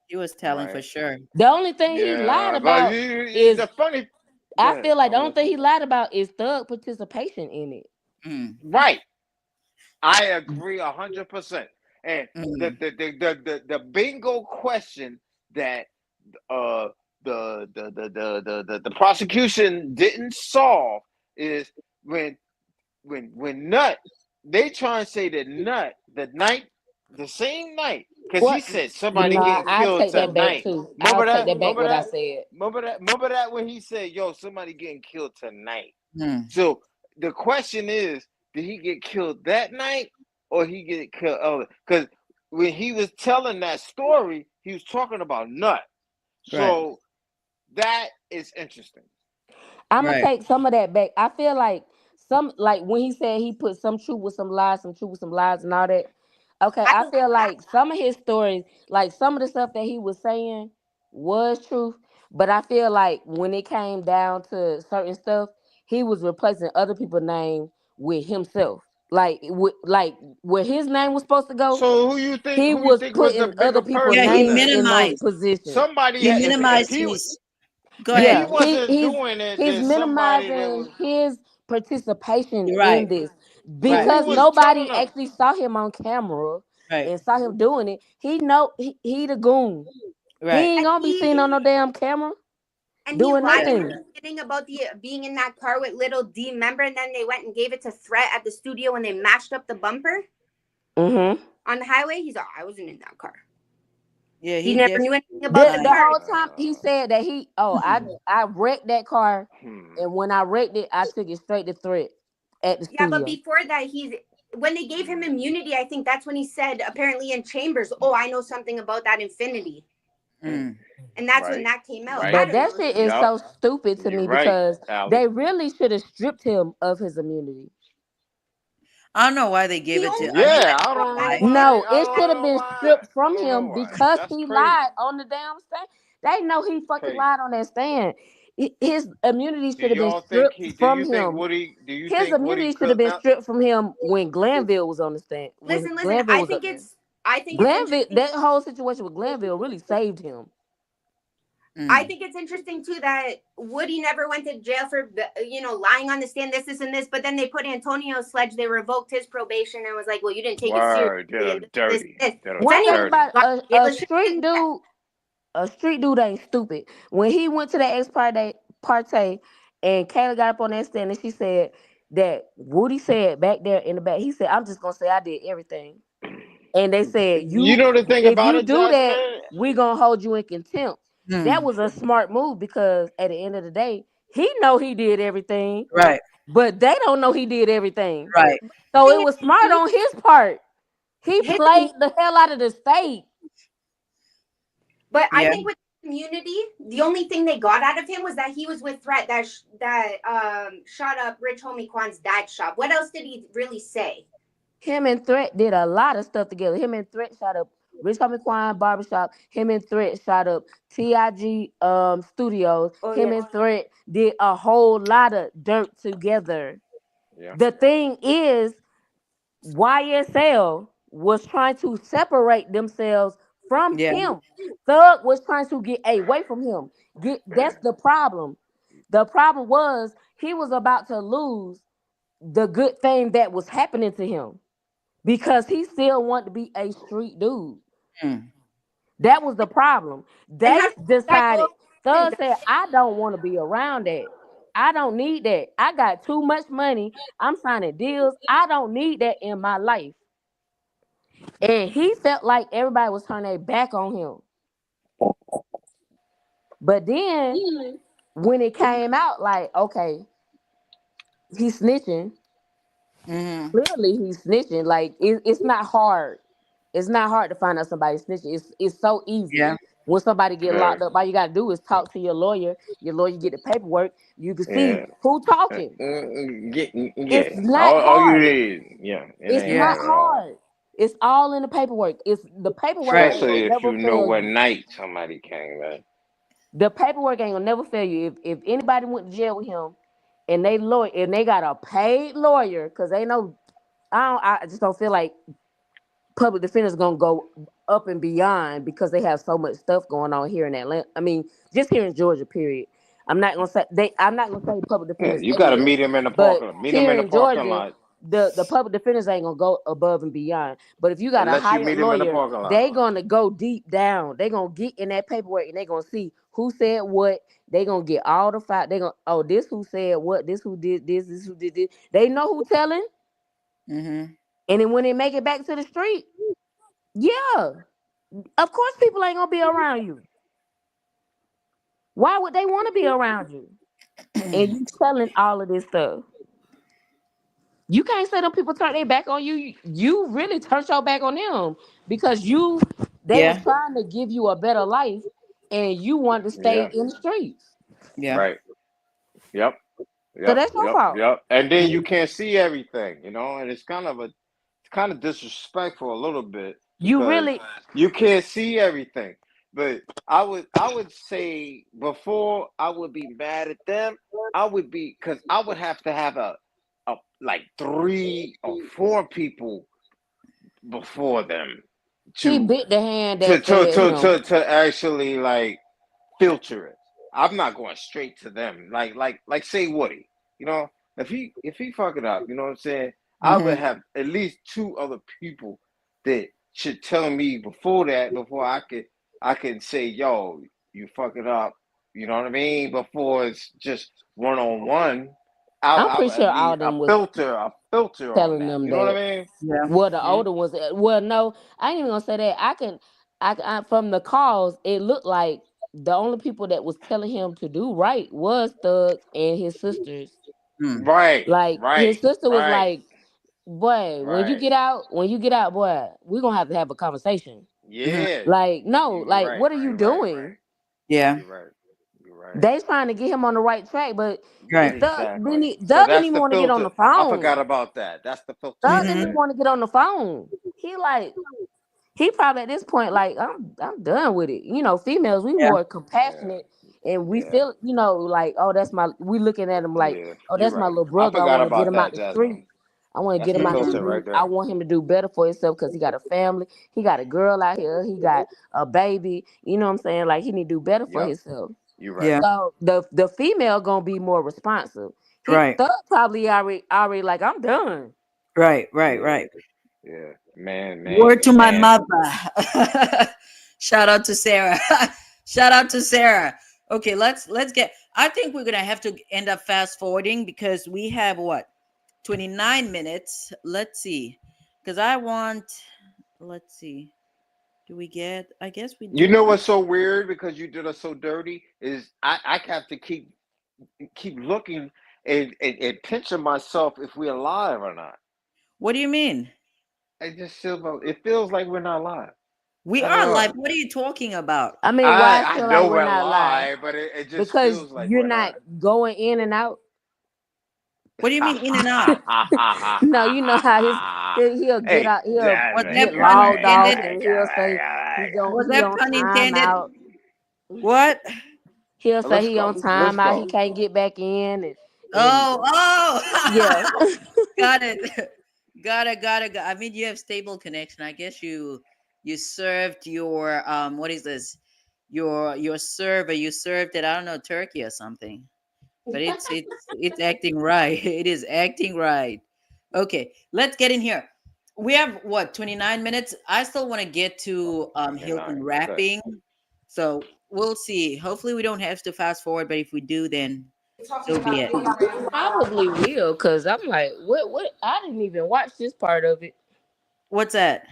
S1: He was telling for sure.
S10: The only thing he lied about is
S4: the funny.
S10: I feel like the only thing he lied about is Thug participation in it.
S4: Right. I agree 100%. And the bingo question that the prosecution didn't solve is when Nut, they try and say that Nut the same night, because he said somebody getting killed
S10: take that back
S4: tonight.
S10: too.
S4: Remember
S10: I'll
S4: that?
S10: take that back
S4: Remember
S10: what I
S4: that?
S10: said.
S4: Remember that when he said, "Yo, somebody getting killed tonight." So the question is, did he get killed that night or he get killed. Because when he was telling that story, he was talking about Nut. So that is interesting.
S10: I'm gonna take some of that back. I feel like when he said he put some truth with some lies, some truth with some lies, and all that. Okay, I feel like some of his stories, like some of the stuff that he was saying, was truth. But I feel like when it came down to certain stuff, he was replacing other people's name with himself. Like where his name was supposed to go.
S4: So who you think
S10: was
S4: was
S10: putting
S4: the
S10: other
S4: bigger
S10: people's
S4: person?
S1: he
S10: names in those
S1: minimized.
S10: positions.
S4: Somebody
S1: He minimized his. Go
S4: if
S1: ahead.
S4: he wasn't doing it,
S10: He's
S4: then somebody that
S10: minimizing
S4: was
S10: his participation
S1: Right.
S10: in this
S4: But
S10: because
S4: who was
S10: nobody
S4: telling him?
S10: actually saw him on camera
S1: Right.
S10: and saw him doing it. He the goon.
S1: Right.
S10: He ain't gonna be seen on no damn camera.
S5: And
S10: doing
S5: he lied
S10: nothing.
S5: in the beginning about being in that car with Little D. Remember, and then they went and gave it to Threat at the studio when they matched up the bumper on the highway. He's like, I wasn't in that car.
S1: Yeah,
S5: he never knew anything about the
S10: the
S5: car.
S10: whole time he said that I wrecked that car, and when I wrecked it, I took it straight to Threat at the studio.
S5: Yeah, but before that, when they gave him immunity, I think that's when he said, apparently in chambers, oh, I know something about that Infinity. And that's when that came out.
S10: But that shit is so stupid to me because they really should have stripped him of his immunity.
S1: I don't know why they gave it to.
S4: I don't know.
S10: No, it should have been stripped from him because he lied on the damn stand. They know he fucking lied on that stand. His immunity should have been stripped from him. His immunity should have been stripped from him when Glanville was on the stand.
S5: Listen, I think it's
S10: Glanville. That whole situation with Glanville really saved him.
S5: I think it's interesting too that Woody never went to jail for lying on the stand, this, and this. But then they put Antonio Sledge. They revoked his probation and was like, "Well, you didn't take it seriously."
S10: One thing about a street dude, ain't stupid. When he went to the ex parte, and Kayla got up on that stand and she said that Woody said back there in the back, he said, "I'm just gonna say I did everything." And they said, "You know the thing about it, do that, we gonna hold you in contempt." That was a smart move because at the end of the day, he know he did everything.
S1: Right.
S10: But they don't know he did everything.
S1: Right.
S10: So it was smart on his part. He played the hell out of the state.
S5: But I think with immunity, the only thing they got out of him was that he was with Threat that shot up Rich Homie Quan's dad's shop. What else did he really say?
S10: Him and Threat did a lot of stuff together. Him and Threat shot up Rich Homie Quan Barbershop. Him and Threat shot up TIG Studios. Him and Threat did a whole lot of dirt together. Yeah. The thing is, YSL was trying to separate themselves from him. Thug was trying to get away from him. That's the problem. The problem was he was about to lose the good thing that was happening to him because he still wanted to be a street dude. That was the problem. They decided, Thug said, I don't want to be around that. I don't need that. I got too much money. I'm signing deals. I don't need that in my life. And he felt like everybody was turning their back on him. But then when it came out, like, okay, he's snitching. Clearly he's snitching. Like, it's not hard. It's not hard to find out somebody's snitching. It's so easy. Yeah. When somebody get locked up, all you gotta do is talk to your lawyer. Your lawyer get the paperwork. You can see who talking. It's not hard. It's not hard. It's all in the paperwork. It's the paperwork.
S4: Especially if you know what night somebody came in.
S10: The paperwork ain't gonna never fail you. If anybody went to jail with him, and they got a paid lawyer, because they know, I just don't feel like public defenders gonna go up and beyond because they have so much stuff going on here in Atlanta. I mean, just here in Georgia, period. I'm not gonna say public defenders.
S4: You gotta meet him in the parking lot. Meet him in the parking lot.
S10: The public defenders ain't gonna go above and beyond. But if you got a hired lawyer, they gonna go deep down. They gonna get in that paperwork and they gonna see who said what. They gonna get all the file. They gonna this who said what, this who did this who did this. They know who telling. And then when they make it back to the street, yeah, of course people ain't gonna be around you. Why would they want to be around you? And you telling all of this stuff. You can't say them people turn their back on you. You really turned your back on them because they was trying to give you a better life, and you wanted to stay in the streets.
S1: Yeah.
S4: Right. Yep.
S10: So that's your fault.
S4: Yep. And then you can't see everything, and it's kind of disrespectful a little bit. You can't see everything. But I would say before I would be mad at them, because I would have to have a like 3 or 4 people before them
S10: He bit the hand that
S4: to actually like filter it. I'm not going straight to them. Like say Woody, if he fuck it up, you know what I'm saying? I would have at least 2 other people that should tell me before I can say, yo, you fuck it up. You know what I mean? Before it's just one-on-one.
S10: I'm pretty sure all of them was
S4: filter
S10: telling
S4: on
S10: them
S4: you know what I mean?
S1: Yeah.
S10: Well, the older ones. Well, no, I ain't even gonna say that. I from the calls, it looked like the only people that was telling him to do right was Thug and his sisters.
S4: Right.
S10: Like his sister was like, boy, when you
S4: Right.
S10: get out, boy, we're gonna have to have a conversation.
S4: Yeah.
S10: Like, no,
S4: You're
S10: like,
S4: right,
S10: what are you doing?
S1: Yeah.
S4: You're right.
S10: They trying to get him on the right track, but
S1: Right.
S10: Doug didn't even want to get on the phone.
S4: I forgot about that. That's the filter.
S10: Doug didn't even want to get on the phone. He probably at this point like I'm done with it. Females, we more compassionate and we feel like, oh, we looking at him like, oh, that's my little brother. I want to get him out the street. I want to get him out the street.
S4: Right there.
S10: I want him to do better for himself because he got a family. He got a girl out here. He got a baby. You know what I'm saying? Like he need to do better for himself.
S4: You're right.
S1: Yeah.
S10: So the female gonna be more responsive.
S1: Right.
S10: Thug probably already like, I'm done.
S1: Right.
S4: Yeah. Man.
S1: Word to my mother. Shout out to Sarah. Okay, let's get. I think we're gonna have to end up fast forwarding because we have 29 minutes. Let's see, because let's see. Do we get? I guess we do.
S4: You know what's so weird because you did us so dirty is I have to keep looking and pinching myself if we're alive or not.
S1: What do you mean?
S4: It feels like we're not live.
S1: We are live. What are you talking about?
S10: I mean, why
S4: I
S10: feel
S4: know
S10: like
S4: we're
S10: we're not live?
S4: but it just
S10: Because
S4: feels like
S10: you're
S4: we're
S10: not going in and out.
S1: What do you mean in and out?
S10: No, you know how he'll get out. He'll get logged off and he'll say
S1: was that pun intended?
S10: Out.
S1: What?
S10: He'll say he on time out. He can't get back in.
S1: Yeah. Got it. I mean, you have stable connection. I guess you served your what is this? Your server. You served it. I don't know, Turkey or something. But it's acting right. It is acting right. Okay, let's get in here. We have 29 minutes. I still want to get to Hilton rapping. So we'll see. Hopefully we don't have to fast forward, but if we do, then so be it.
S10: Probably will, because I'm like, what? I didn't even watch this part of it.
S1: What's that?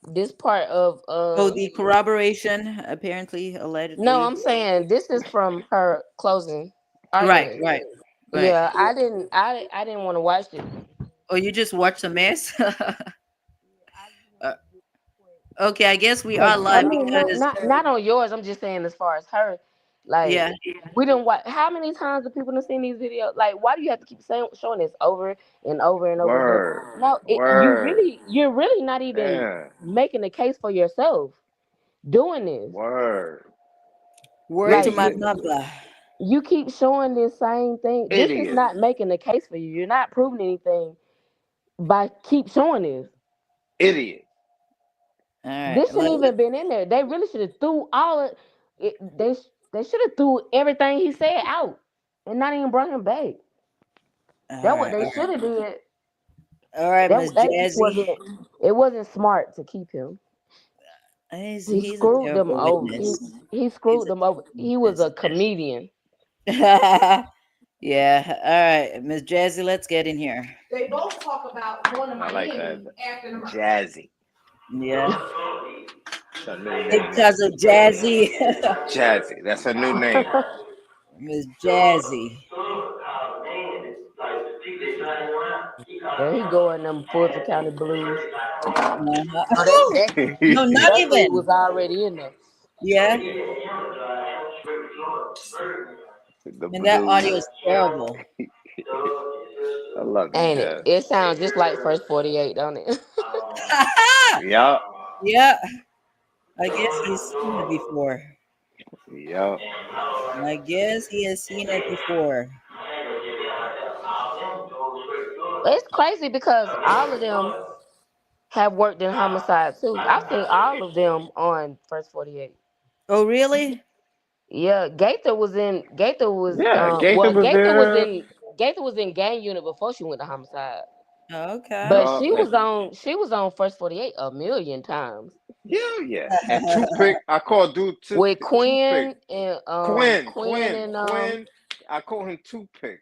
S10: This part of
S1: the corroboration, apparently, allegedly.
S10: No, I'm saying this is from her closing.
S1: Right.
S10: Yeah, I didn't want to watch it.
S1: Oh, you just watched the mess? Okay, I guess we are live.
S10: I mean, not on yours. I'm just saying as far as her. Like, we didn't watch. How many times do people have seen these videos? Like, why do you have to keep showing this over and over and over? No, you're really not even making the case for yourself doing this.
S4: Word
S1: to my mother.
S10: You keep showing this same thing. This is not making the case for you. You're not proving anything by keep showing this.
S4: Idiot.
S1: All right,
S10: this shouldn't even been in there. They really should have threw all of it. They should have threw everything he said out and not even brought him back. That's what they should have did.
S1: All right, Miss Jazzy.
S10: It wasn't smart to keep him. He screwed them over. He screwed them over. He was a comedian.
S1: Yeah. All right, Miss Jazzy, let's get in here.
S2: They both talk about one of my names after the
S4: Jazzy.
S1: Yeah. Because of Jazzy.
S4: Jazzy. That's a new name.
S1: Miss Jazzy.
S10: There he go in them Fulton County Blues.
S1: No, not
S10: That dude
S1: even.
S10: was already in there.
S1: Yeah. And that audio is terrible.
S4: I love it.
S10: Ain't it? It sounds just like First 48, don't it?
S4: Yeah.
S1: Yeah. I guess he's seen it before.
S4: Yeah.
S1: I guess he has seen it before.
S10: It's crazy because all of them have worked in homicide too. I've seen all of them on First 48.
S1: Oh, really?
S10: Yeah, Gaither was in. Gaither was.
S4: Gaither was there.
S10: Gaither was in gang unit before she went to homicide.
S1: Okay.
S10: But she was on. She was on First 48 a million times.
S4: Yeah. And Toothpick, I call dude
S10: with Quinn
S4: Toothpick.
S10: and
S4: Quinn. I call him Toothpick,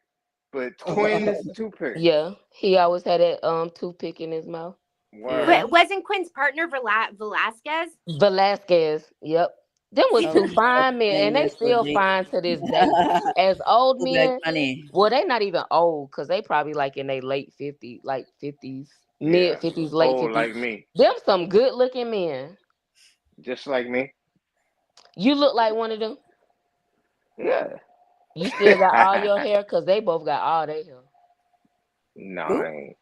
S4: but Quinn is Toothpick.
S10: Yeah, he always had that toothpick in his mouth.
S5: But wasn't Quinn's partner Velasquez?
S10: Velasquez. Yep. Them was two fine men, and they still fine to this day. As old men, well, they not even old because they probably like in their late 50s, like 50s, mid 50s, late 50s.
S4: Like me.
S10: Them some good looking men.
S4: Just like me.
S10: You look like one of them.
S4: Yeah.
S10: You still got all your hair because they both got all their hair.
S4: No, I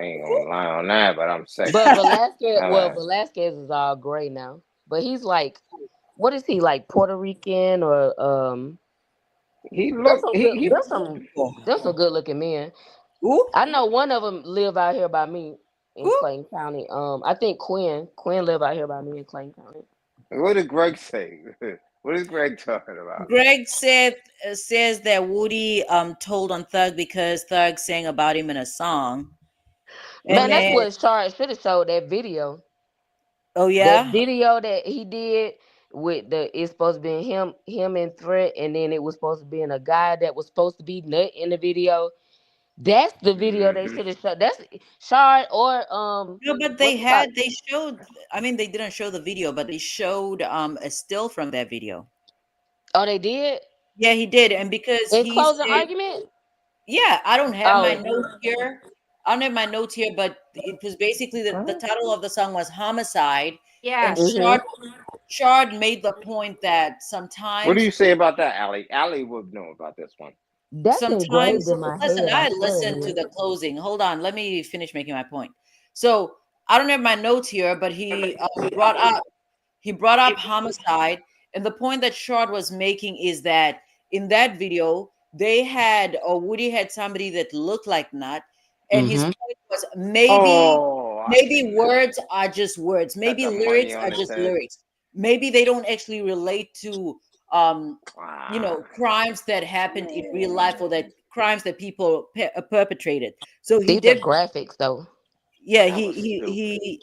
S4: ain't gonna lie on that, but I'm saying.
S10: But Velasquez is all gray now. But he's like, what is he like, Puerto Rican or
S4: He look.
S10: There's some good looking men. Ooh. I know one of them live out here by me in Clayton County. I think Quinn live out here by me in Clayton County.
S4: What did Greg say? What is Greg talking about?
S1: Greg says that Woody told on Thug because Thug sang about him in a song.
S10: Man, that's what Shard should have showed that video.
S1: Oh yeah,
S10: that video that he did with it's supposed to be him in Threat, and then it was supposed to be in a guy that was supposed to be Nut in the video. That's the video they should have showed. That's Shard or
S1: No, but they showed. I mean, they didn't show the video, but they showed a still from that video.
S10: Oh, they did.
S1: Yeah, he did, and because
S10: he closed an argument.
S1: Yeah, I don't have my notes here. I don't have my notes here, but it was basically the title of the song was Homicide.
S5: Yeah.
S1: And Shard made the point that sometimes.
S4: What do you say about that, Allie? Allie would know about this one.
S1: Sometimes, listen, I listened to the closing. Hold on, let me finish making my point. So I don't have my notes here, but he brought up Homicide, and the point that Shard was making is that in that video they had Woody had somebody that looked like Nut, and his point was maybe words are just words, maybe lyrics are just lyrics, maybe they don't actually relate to crimes that happened in real life or that crimes that people perpetrated. So he did
S10: graphics though.
S1: Yeah, he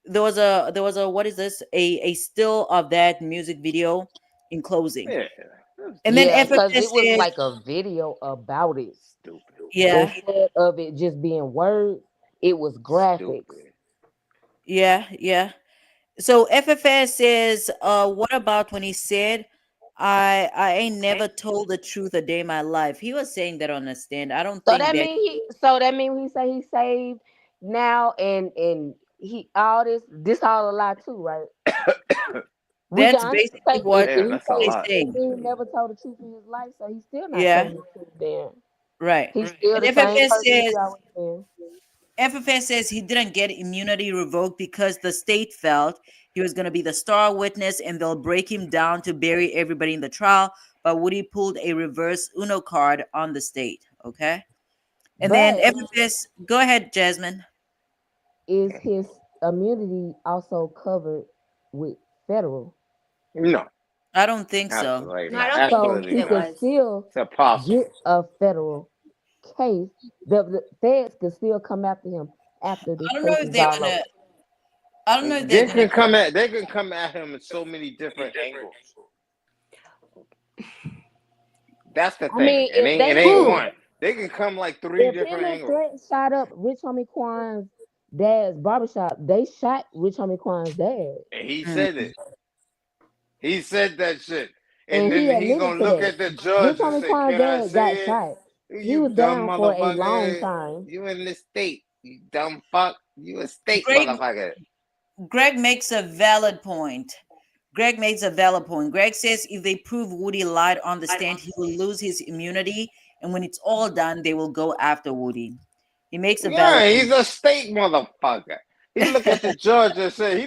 S1: there was a what is this? A still of that music video in closing.
S4: Yeah.
S1: And then
S10: because it was like a video about it.
S4: Stupid.
S1: Yeah.
S10: Instead of it just being words, it was graphics.
S4: Stupid.
S1: Yeah. So FFS says, what about when he said, I ain't never told the truth a day in my life? He was saying that on the stand. I don't think
S10: that means he say he's saved now and he all this all a lie too, right?
S1: That's basically what
S4: he's
S1: saying.
S10: He never told the truth in his life, so he's still not telling the truth then.
S1: Right.
S10: He's still the same person.
S1: FFS says he didn't get immunity revoked because the state felt he was going to be the star witness and they'll break him down to bury everybody in the trial. But Woody pulled a reverse Uno card on the state. Okay. And then FFS, go ahead, Jasmine.
S10: Is his immunity also covered with federal?
S4: No.
S1: I don't think so.
S5: No, I don't think
S10: he could still get a federal case. The feds could still come after him after this.
S1: I don't know if they're gonna. I don't know if
S4: they can come at. They can come at him in so many different angles. That's the thing. I mean, it ain't one. They can come like three different angles.
S10: Threat shot up Rich Homie Quan's dad's barbershop. They shot Rich Homie Quan's dad.
S4: And he said it. He said that shit. And then he's gonna look at the judge and say, "Can I say it?"
S10: He was
S4: dumb
S10: down for a long
S4: motherfucker.
S10: time.
S4: You in the state. You dumb fuck. You a state
S1: Greg,
S4: motherfucker.
S1: Greg makes a valid point. Greg says if they prove Woody lied on the stand, he will lose his immunity. And when it's all done, they will go after Woody. He makes a valid point.
S4: He's a state motherfucker. He looked at the judge and said,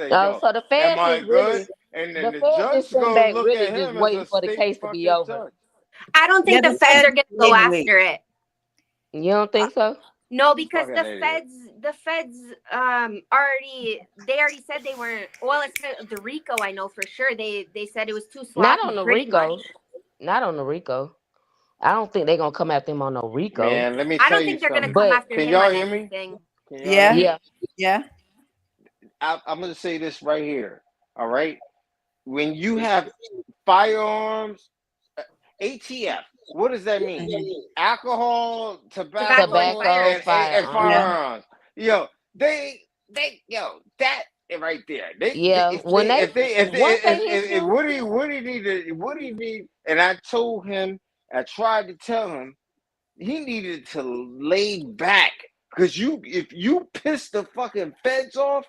S4: yo,
S10: So the feds
S4: am I
S10: is
S4: good?
S10: really,
S4: And then
S10: the
S4: the
S10: feds
S4: judge
S10: is sitting
S4: gonna
S10: back
S4: look
S10: really
S4: at
S10: just
S4: him
S10: waiting
S4: as a
S10: for the
S4: state
S10: case to be
S4: fucking
S10: over.
S4: judge.
S5: I don't think the feds are gonna go after it.
S10: You don't think so?
S5: No, because
S4: Fucking
S5: the feds already said they weren't. Well, it's the RICO. I know for sure. They said it was too sloppy.
S10: Not on the RICO. Not on the RICO. I don't think they're gonna come after him on no RICO.
S4: Man, let me
S5: I
S4: tell
S5: don't
S4: you
S5: think they're
S4: something.
S5: gonna come after
S4: Can
S5: him
S4: y'all
S5: on
S4: hear me?
S5: anything.
S10: Yeah.
S4: I'm gonna say this right here. All right. When you have firearms, ATF, what does that mean? Alcohol, tobacco, and firearms. Yo, that right there. If Woody need, and I tried to tell him, he needed to lay back, because if you piss the fucking feds off,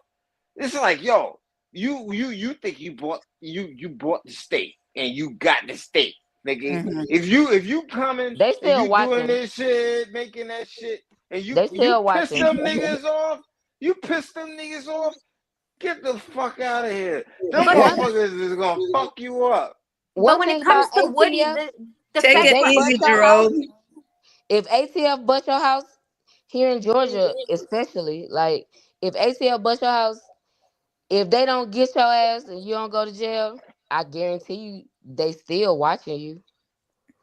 S4: it's like, yo, you think you bought the state and you got the state, nigga.
S1: Mm-hmm.
S4: If you coming,
S10: they still
S4: and you
S10: watching.
S4: doing this shit, making that shit, and you
S10: they still
S4: piss
S10: watching.
S4: them niggas off, get the fuck out of here. Them motherfuckers is gonna fuck you up.
S5: But when it comes to Woody, the
S1: take
S5: feds
S1: it easy, Jerome.
S10: If ATF bust your house here in Georgia, especially, like if ATF bust your house, if they don't get your ass and you don't go to jail, I guarantee you they still watching you.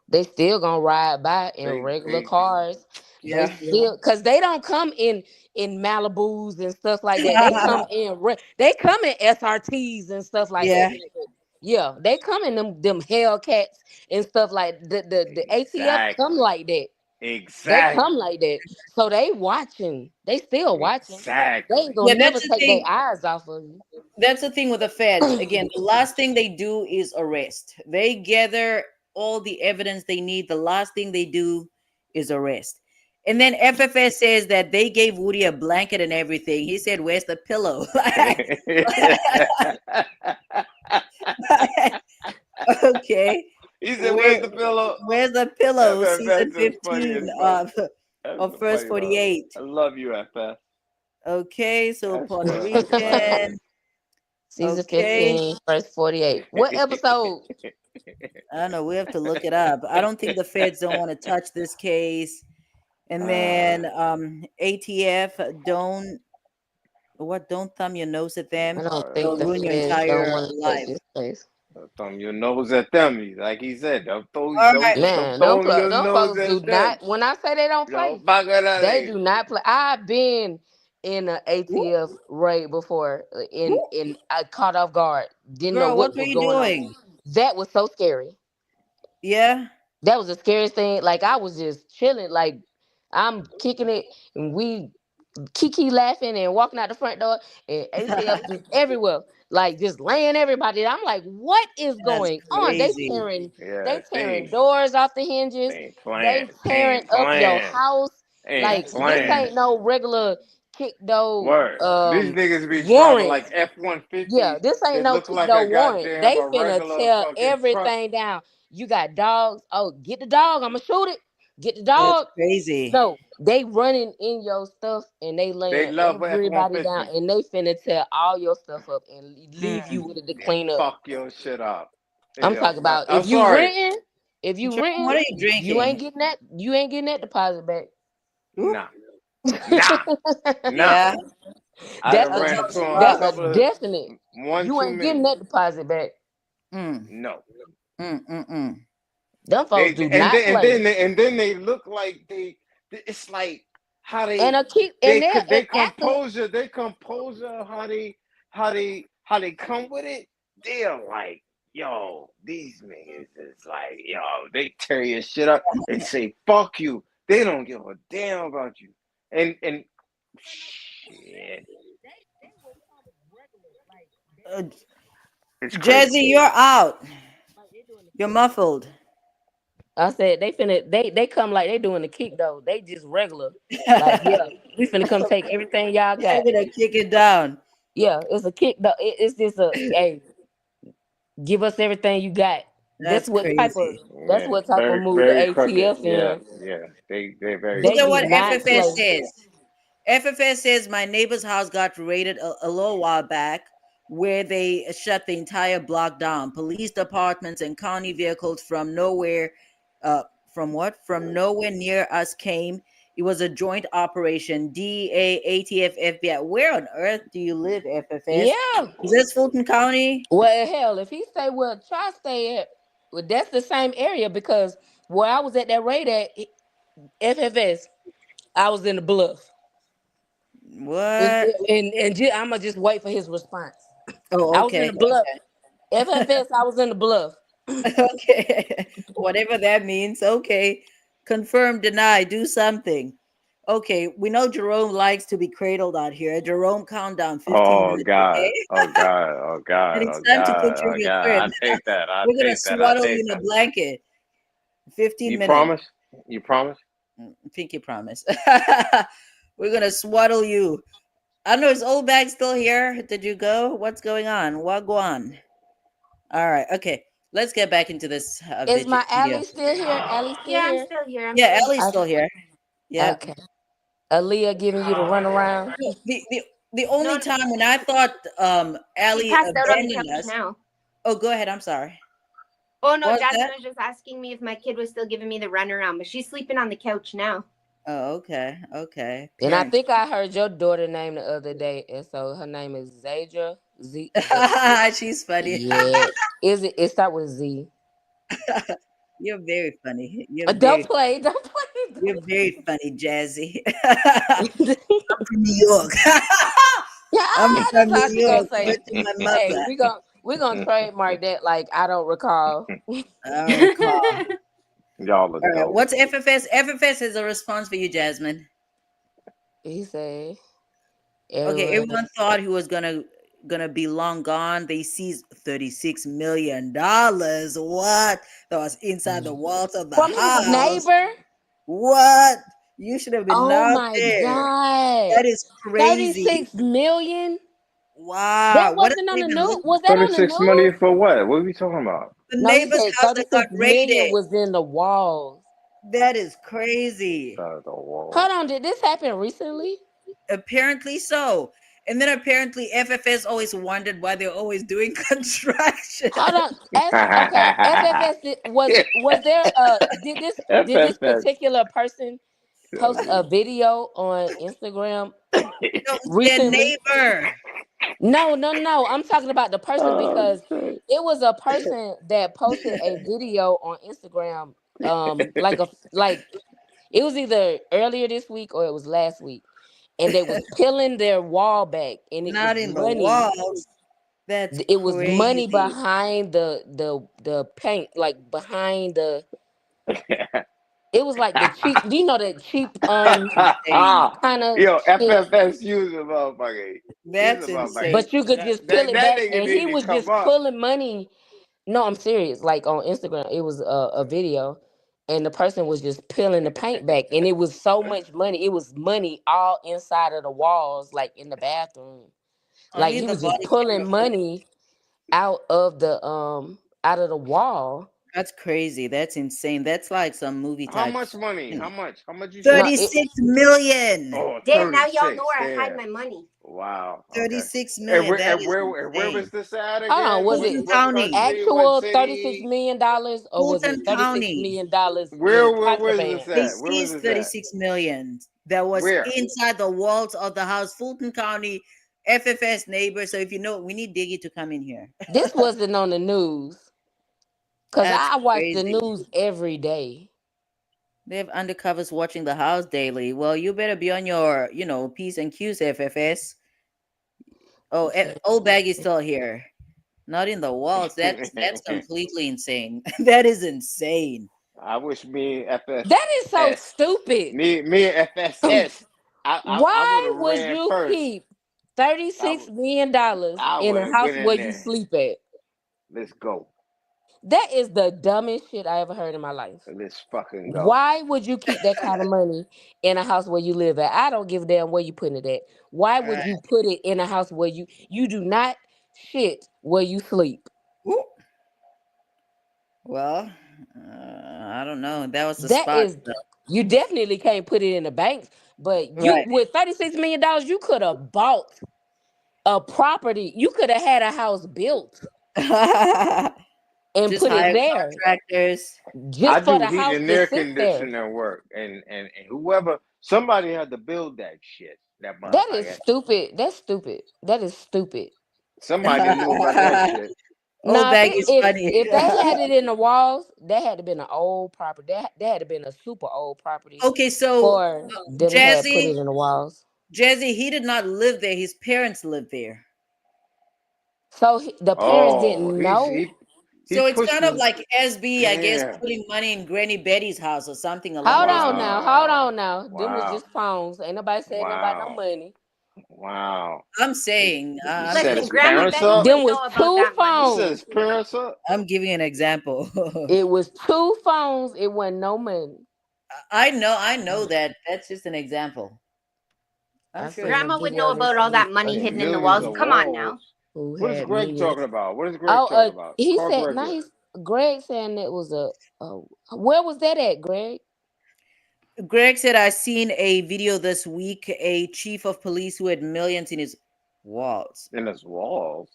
S10: They still gonna ride by in regular cars.
S1: Yeah.
S10: They still, cause they don't come in Malibus and stuff like that. They come they come in SRTs and stuff like that. Yeah, they come in them Hellcats and stuff like the ATF come like that.
S4: Exactly.
S10: They come like that. So they watching. They still watching.
S4: Exactly.
S10: They ain't gonna never take their eyes off of you.
S1: That's the thing with the feds. Again, the last thing they do is arrest. They gather all the evidence they need. The last thing they do is arrest. And then FFS says that they gave Woody a blanket and everything. He said, "Where's the pillow?" Okay.
S4: He said, "Where's the pillow?"
S1: Where's the pillow? Season 15 of First 48.
S4: I love you, FF.
S1: Okay, so Puerto Rican.
S10: Season 15, First 48. What episode?
S1: I don't know. We have to look it up. I don't think the feds don't want to touch this case. And then ATF, don't thumb your nose at them.
S10: I don't think
S1: They'll
S10: the
S1: ruin your
S10: feds
S1: entire
S10: don't want to
S1: life.
S10: this place.
S4: Thumb your nose at them, like he said. Don't throw
S10: Man,
S4: your
S10: them
S4: nose
S10: folks
S4: at
S10: do
S4: them.
S10: not. When I say they don't play, they do not play. I've been in an ATF raid before, in I caught off guard. Didn't know what was going on. That was so scary.
S1: Yeah,
S10: that was the scariest thing. Like I was just chilling, like I'm kicking it, and we Kiki laughing and walking out the front door, and ATF just everywhere, like just laying everybody. I'm like, what is going on? They tearing doors off the hinges. They tearing up your house. Like this ain't no regular kick door.
S4: These niggas be driving like F-150.
S10: Yeah, this ain't no kick door warrant. They finna tear everything down. You got dogs. Oh, get the dog. I'ma shoot it. Get the dog.
S1: That's crazy.
S10: No, they running in your stuff and they laying everybody down, and they finna tear all your stuff up and leave you with it to clean up.
S4: Fuck your shit up.
S10: I'm talking about if you renting,
S1: what are you drinking?
S10: You ain't getting that. You ain't getting that deposit back.
S4: Nah.
S1: Yeah.
S10: That's a definite. You ain't getting that deposit back.
S4: No.
S10: Them folks do not play.
S4: And then they look like it's like how they
S10: they
S4: composure how they come with it. They're like, yo, these niggas is like, yo, they tear your shit up and say fuck you. They don't give a damn about you. And shit.
S1: Jazzy, you're out. You're muffled.
S10: I said they come like they doing the kick though. They just regular. Like, yeah, we finna come take everything y'all
S1: They're
S10: got.
S1: gonna kick it down.
S10: Yeah, it's a kick though. It's just a hey, give us everything you got.
S1: That's crazy.
S10: That's what type of
S4: Very,
S10: mood the
S4: very crooked.
S10: ATF
S4: Yeah,
S10: in.
S4: yeah. They're very
S1: Look
S10: They
S1: at
S10: do
S1: what
S4: crooked.
S10: not
S1: FFS
S10: play.
S1: says. FFS says my neighbor's house got raided a little while back, where they shut the entire block down. Police departments and county vehicles from nowhere, from nowhere near us came. It was a joint operation. DEA, ATF, FBI. Where on earth do you live, FFS?
S10: Yeah.
S1: Is this Fulton County?
S10: Well, hell, if he stay where try stay at, well, that's the same area because where I was at that raid at FFS, I was in the Bluff.
S1: What?
S10: I'ma just wait for his response.
S1: Oh,
S10: I was in
S1: okay.
S10: the Bluff. FFS, I was in the Bluff.
S1: Okay. Whatever that means. Okay. Confirm, deny, do something. Okay, we know Jerome likes to be cradled out here. Jerome, count down 15
S4: Oh
S1: minutes.
S4: God!
S1: Okay?
S4: Oh God! Oh God!
S1: And it's
S4: Oh
S1: time to
S4: God!
S1: put you
S4: Oh
S1: in your
S4: God!
S1: crib.
S4: I take that. I
S1: We're gonna
S4: take that. I
S1: swaddle you
S4: take
S1: in a
S4: that.
S1: blanket. 15
S4: You
S1: minutes.
S4: promise? You promise?
S1: Pinky promise. We're gonna swaddle you. I know, is old bag still here? Did you go? What's going on? Wagwan. All right. Okay. Let's get back into this
S10: Is my
S1: video.
S10: Allie still here? Allie still
S5: Yeah, I'm
S10: here?
S5: still here.
S1: Yeah, Ellie's still here. Yeah.
S10: Okay. Aaliyah giving you the runaround.
S1: The only time when I thought
S5: She
S1: Allie
S5: passed out on the
S1: abandoned
S5: couch
S1: us.
S5: now.
S1: Oh, go ahead. I'm sorry.
S5: Oh no,
S1: What's
S5: Jasmine
S1: that?
S5: was just asking me if my kid was still giving me the runaround, but she's sleeping on the couch now.
S1: Oh, okay. Okay.
S10: And I think I heard your daughter name the other day, and so her name is Zadra.
S1: She's funny.
S10: Yeah. Is it? It start with Z.
S1: You're very funny.
S10: Don't play.
S1: You're very funny, Jazzy. I'm from New York. I'm
S10: Yeah,
S1: from
S10: that's all
S1: New
S10: she gonna
S1: York.
S10: say.
S1: Went to my
S10: Hey,
S1: mother.
S10: we gonna trademark that. Like I don't recall.
S1: I don't recall.
S4: Y'all are
S1: All right.
S4: dope.
S1: What's FFS? FFS is a response for you, Jasmine.
S10: He said.
S1: Okay, everyone thought he was gonna be long gone. They seized $36 million. What? That was inside the walls of the
S10: From
S1: house.
S10: his neighbor.
S1: What? You should have been out
S10: my
S1: there.
S10: God.
S1: That is crazy.
S10: 36 million.
S1: Wow.
S10: That
S1: What
S10: wasn't
S1: does
S10: on
S1: it
S10: the
S1: even
S10: news.
S1: look
S10: Was that on the
S4: 36
S10: news?
S4: million for what? What are we talking about?
S1: The
S10: No, he
S1: neighbor's
S10: said
S1: house that got
S10: 36 million
S1: raided.
S10: was in the walls.
S1: That is crazy.
S10: Hold on, did this happen recently?
S1: Apparently so. And then apparently FFS always wondered why they're always doing construction.
S10: Hold on. Okay, FFS was there did this particular person post a video on Instagram recently?
S1: Their neighbor.
S10: No. I'm talking about the person because it was a person that posted a video on Instagram, like it was either earlier this week or it was last week, and they was peeling their wall back, and it
S1: Not
S10: was
S1: in
S10: money.
S1: the walls. That's
S10: It was money
S1: crazy.
S10: behind the paint, like behind the. It was like the cheap. Do you know that cheap kind of?
S4: Yo, FFS use a motherfucker.
S1: That's insane.
S10: But you could just peel it back,
S4: nigga
S10: and
S4: need
S10: he
S4: to
S10: was
S4: come
S10: just
S4: up.
S10: pulling money. No, I'm serious. Like on Instagram, it was a video, and the person was just peeling the paint back, and it was so much money. It was money all inside of the walls, like in the bathroom. Like he was just pulling money out of the wall.
S1: That's crazy. That's insane. That's like some movie type.
S4: How much money? How much? How much you
S1: 36 million.
S4: Oh,
S5: damn, now y'all
S4: 36,
S5: know where I
S4: damn.
S5: hide my money.
S4: Wow.
S1: 36 million.
S4: And where was this at again?
S10: Hold on, was
S1: Fulton
S10: it
S1: County.
S10: actual $36 million or was it
S1: Fulton
S10: $36
S1: County.
S10: million
S4: Where
S10: in
S4: was
S10: contraband?
S4: this
S1: They
S4: at? Where was
S1: seized
S4: this at?
S1: 36 million. That was
S4: Where?
S1: inside the walls of the house. Fulton County, FFS neighbor. So if you know, we need Diggy to come in here.
S10: This wasn't on the news. Because
S1: That's
S10: I watch
S1: crazy.
S10: the news every day.
S1: They have undercovers watching the house daily. Well, you better be on your, P's and Q's, FFS. Oh, old bag is still here. Not in the walls. That's completely insane. That is insane.
S4: I wish me and FFS.
S10: That is so stupid.
S4: Me and FSS.
S10: Why would you
S4: first.
S10: keep $36 million in a house where you sleep at?
S4: Let's go.
S10: That is the dumbest shit I ever heard in my life.
S4: Let's fucking go.
S10: Why would you keep that kind of money in a house where you live at? I don't give a damn where you putting it at. Why would you put it in a house where you do not shit where you sleep?
S1: Ooh. Well, I don't know. That was the
S10: That
S1: spot.
S10: is, you definitely can't put it in the banks. But you
S1: Right.
S10: with $36 million, you could have bought a property. You could have had a house built and
S1: Just
S10: put
S1: hire
S10: it there
S1: contractors.
S10: just
S4: I
S10: for
S4: do
S10: the
S4: heat
S10: house
S4: and
S10: to
S4: air
S10: sit there.
S4: conditioning work, and whoever somebody had to build that shit. That
S10: That is
S4: motherfucker.
S10: stupid. That's stupid. That is stupid.
S4: Somebody knew about that shit.
S1: Old
S10: Nah,
S1: bag is funny.
S10: if they had it in the walls, that had to been an old property. That had to been a super old property
S1: Okay, so
S10: for them to have put it
S1: Jazzy,
S10: in the walls.
S1: Jazzy, he did not live there. His parents lived there.
S10: So the parents didn't know.
S4: He
S1: So it's kind of
S4: pushing.
S1: like SB, I guess,
S4: Damn.
S1: putting money in Granny Betty's house or something along
S10: Hold
S1: those
S10: on
S1: lines.
S10: now. Hold on now. Them was
S4: Wow.
S10: just phones. Ain't nobody saying nothing about no
S4: Wow.
S10: money.
S4: Wow.
S1: I'm saying,
S4: You
S1: I'm
S4: said
S5: Listen,
S4: his
S5: Grandma
S4: parents
S5: Betty
S4: up?
S5: would
S10: Them was
S5: know about
S10: two
S5: that money.
S4: You said
S10: phones.
S4: his parents up?
S1: I'm giving an example.
S10: It was two phones. It wasn't no money.
S1: I know that. That's just an example. I'm
S10: I
S1: sure.
S10: seen a
S5: Grandma would
S10: video
S5: know
S10: that
S5: about all
S10: said
S5: that money
S4: Like
S5: hidden in the
S4: millions
S5: walls.
S4: of
S5: Come on now.
S4: walls.
S10: who
S4: What is
S10: had
S4: Greg
S10: millions.
S4: talking about? What is Greg
S10: Oh,
S4: talking about?
S10: he
S4: Call
S10: said.
S4: Greg
S10: Now
S4: here.
S10: he's Greg saying it was where was that at, Greg?
S1: Greg said, I seen a video this week, a chief of police who had millions in his walls.
S4: In his walls.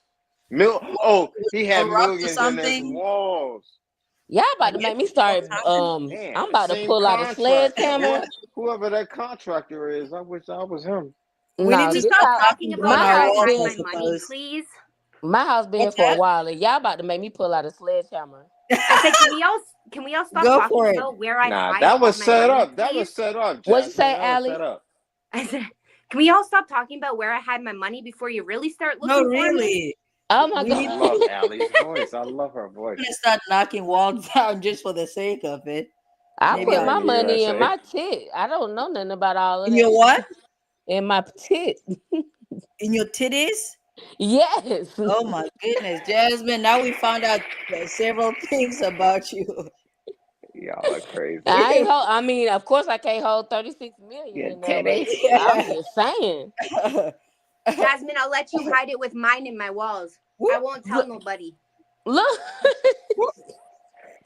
S4: He had
S1: Corrupt or
S4: millions in his
S1: something?
S4: walls.
S10: Y'all
S1: I
S10: about to
S1: guess
S10: make me
S1: it's
S10: start.
S1: something.
S4: Damn,
S10: I'm about to
S4: same
S10: pull out a
S4: contractor.
S10: sledgehammer.
S4: Whoever that contractor is, I wish I was him.
S1: We need
S10: No,
S1: to
S5: We
S10: this
S1: stop
S5: stop
S10: house.
S5: talking
S1: knocking
S5: about
S1: on
S10: My
S5: where
S1: our
S5: I
S10: house
S1: walls,
S5: had
S1: I
S10: been.
S5: my money,
S1: suppose.
S5: please.
S10: My house been here
S1: What's
S10: for a
S1: that?
S10: while, and y'all about to make me pull out a sledgehammer.
S5: I said, can we all stop
S1: Go
S5: talking
S1: for it.
S5: about where I
S4: Nah,
S5: hide
S4: that
S5: all
S4: was
S5: my
S4: set
S5: money,
S4: up. That was
S5: please?
S4: set up,
S10: What'd you
S4: Jasmine.
S10: say,
S4: That was
S10: Allie?
S4: set up.
S5: I said, can we all stop talking about where I hide my money before you really start
S1: No,
S5: looking for me?
S1: really.
S10: Oh my
S1: We
S4: I
S1: need
S10: god!
S4: love Allie's voice. I love her voice.
S1: to start knocking walls down just for the sake of it.
S10: I
S1: Maybe
S10: put
S1: I'll
S10: my
S1: do
S10: money in
S4: USA.
S10: my tit. I don't know nothing about all of
S1: in
S10: that
S1: your
S10: shit.
S1: what?
S10: In my tit.
S1: In your titties?
S10: Yes.
S1: Oh my goodness, Jasmine. Now we found out several things about you.
S4: Y'all are crazy.
S10: I mean, of course, I can't hold 36 million
S4: Yeah,
S10: in there, but
S4: titties.
S10: I'm just saying.
S5: Jasmine, I'll let you hide it with mine in my walls. I won't tell nobody.
S10: Look,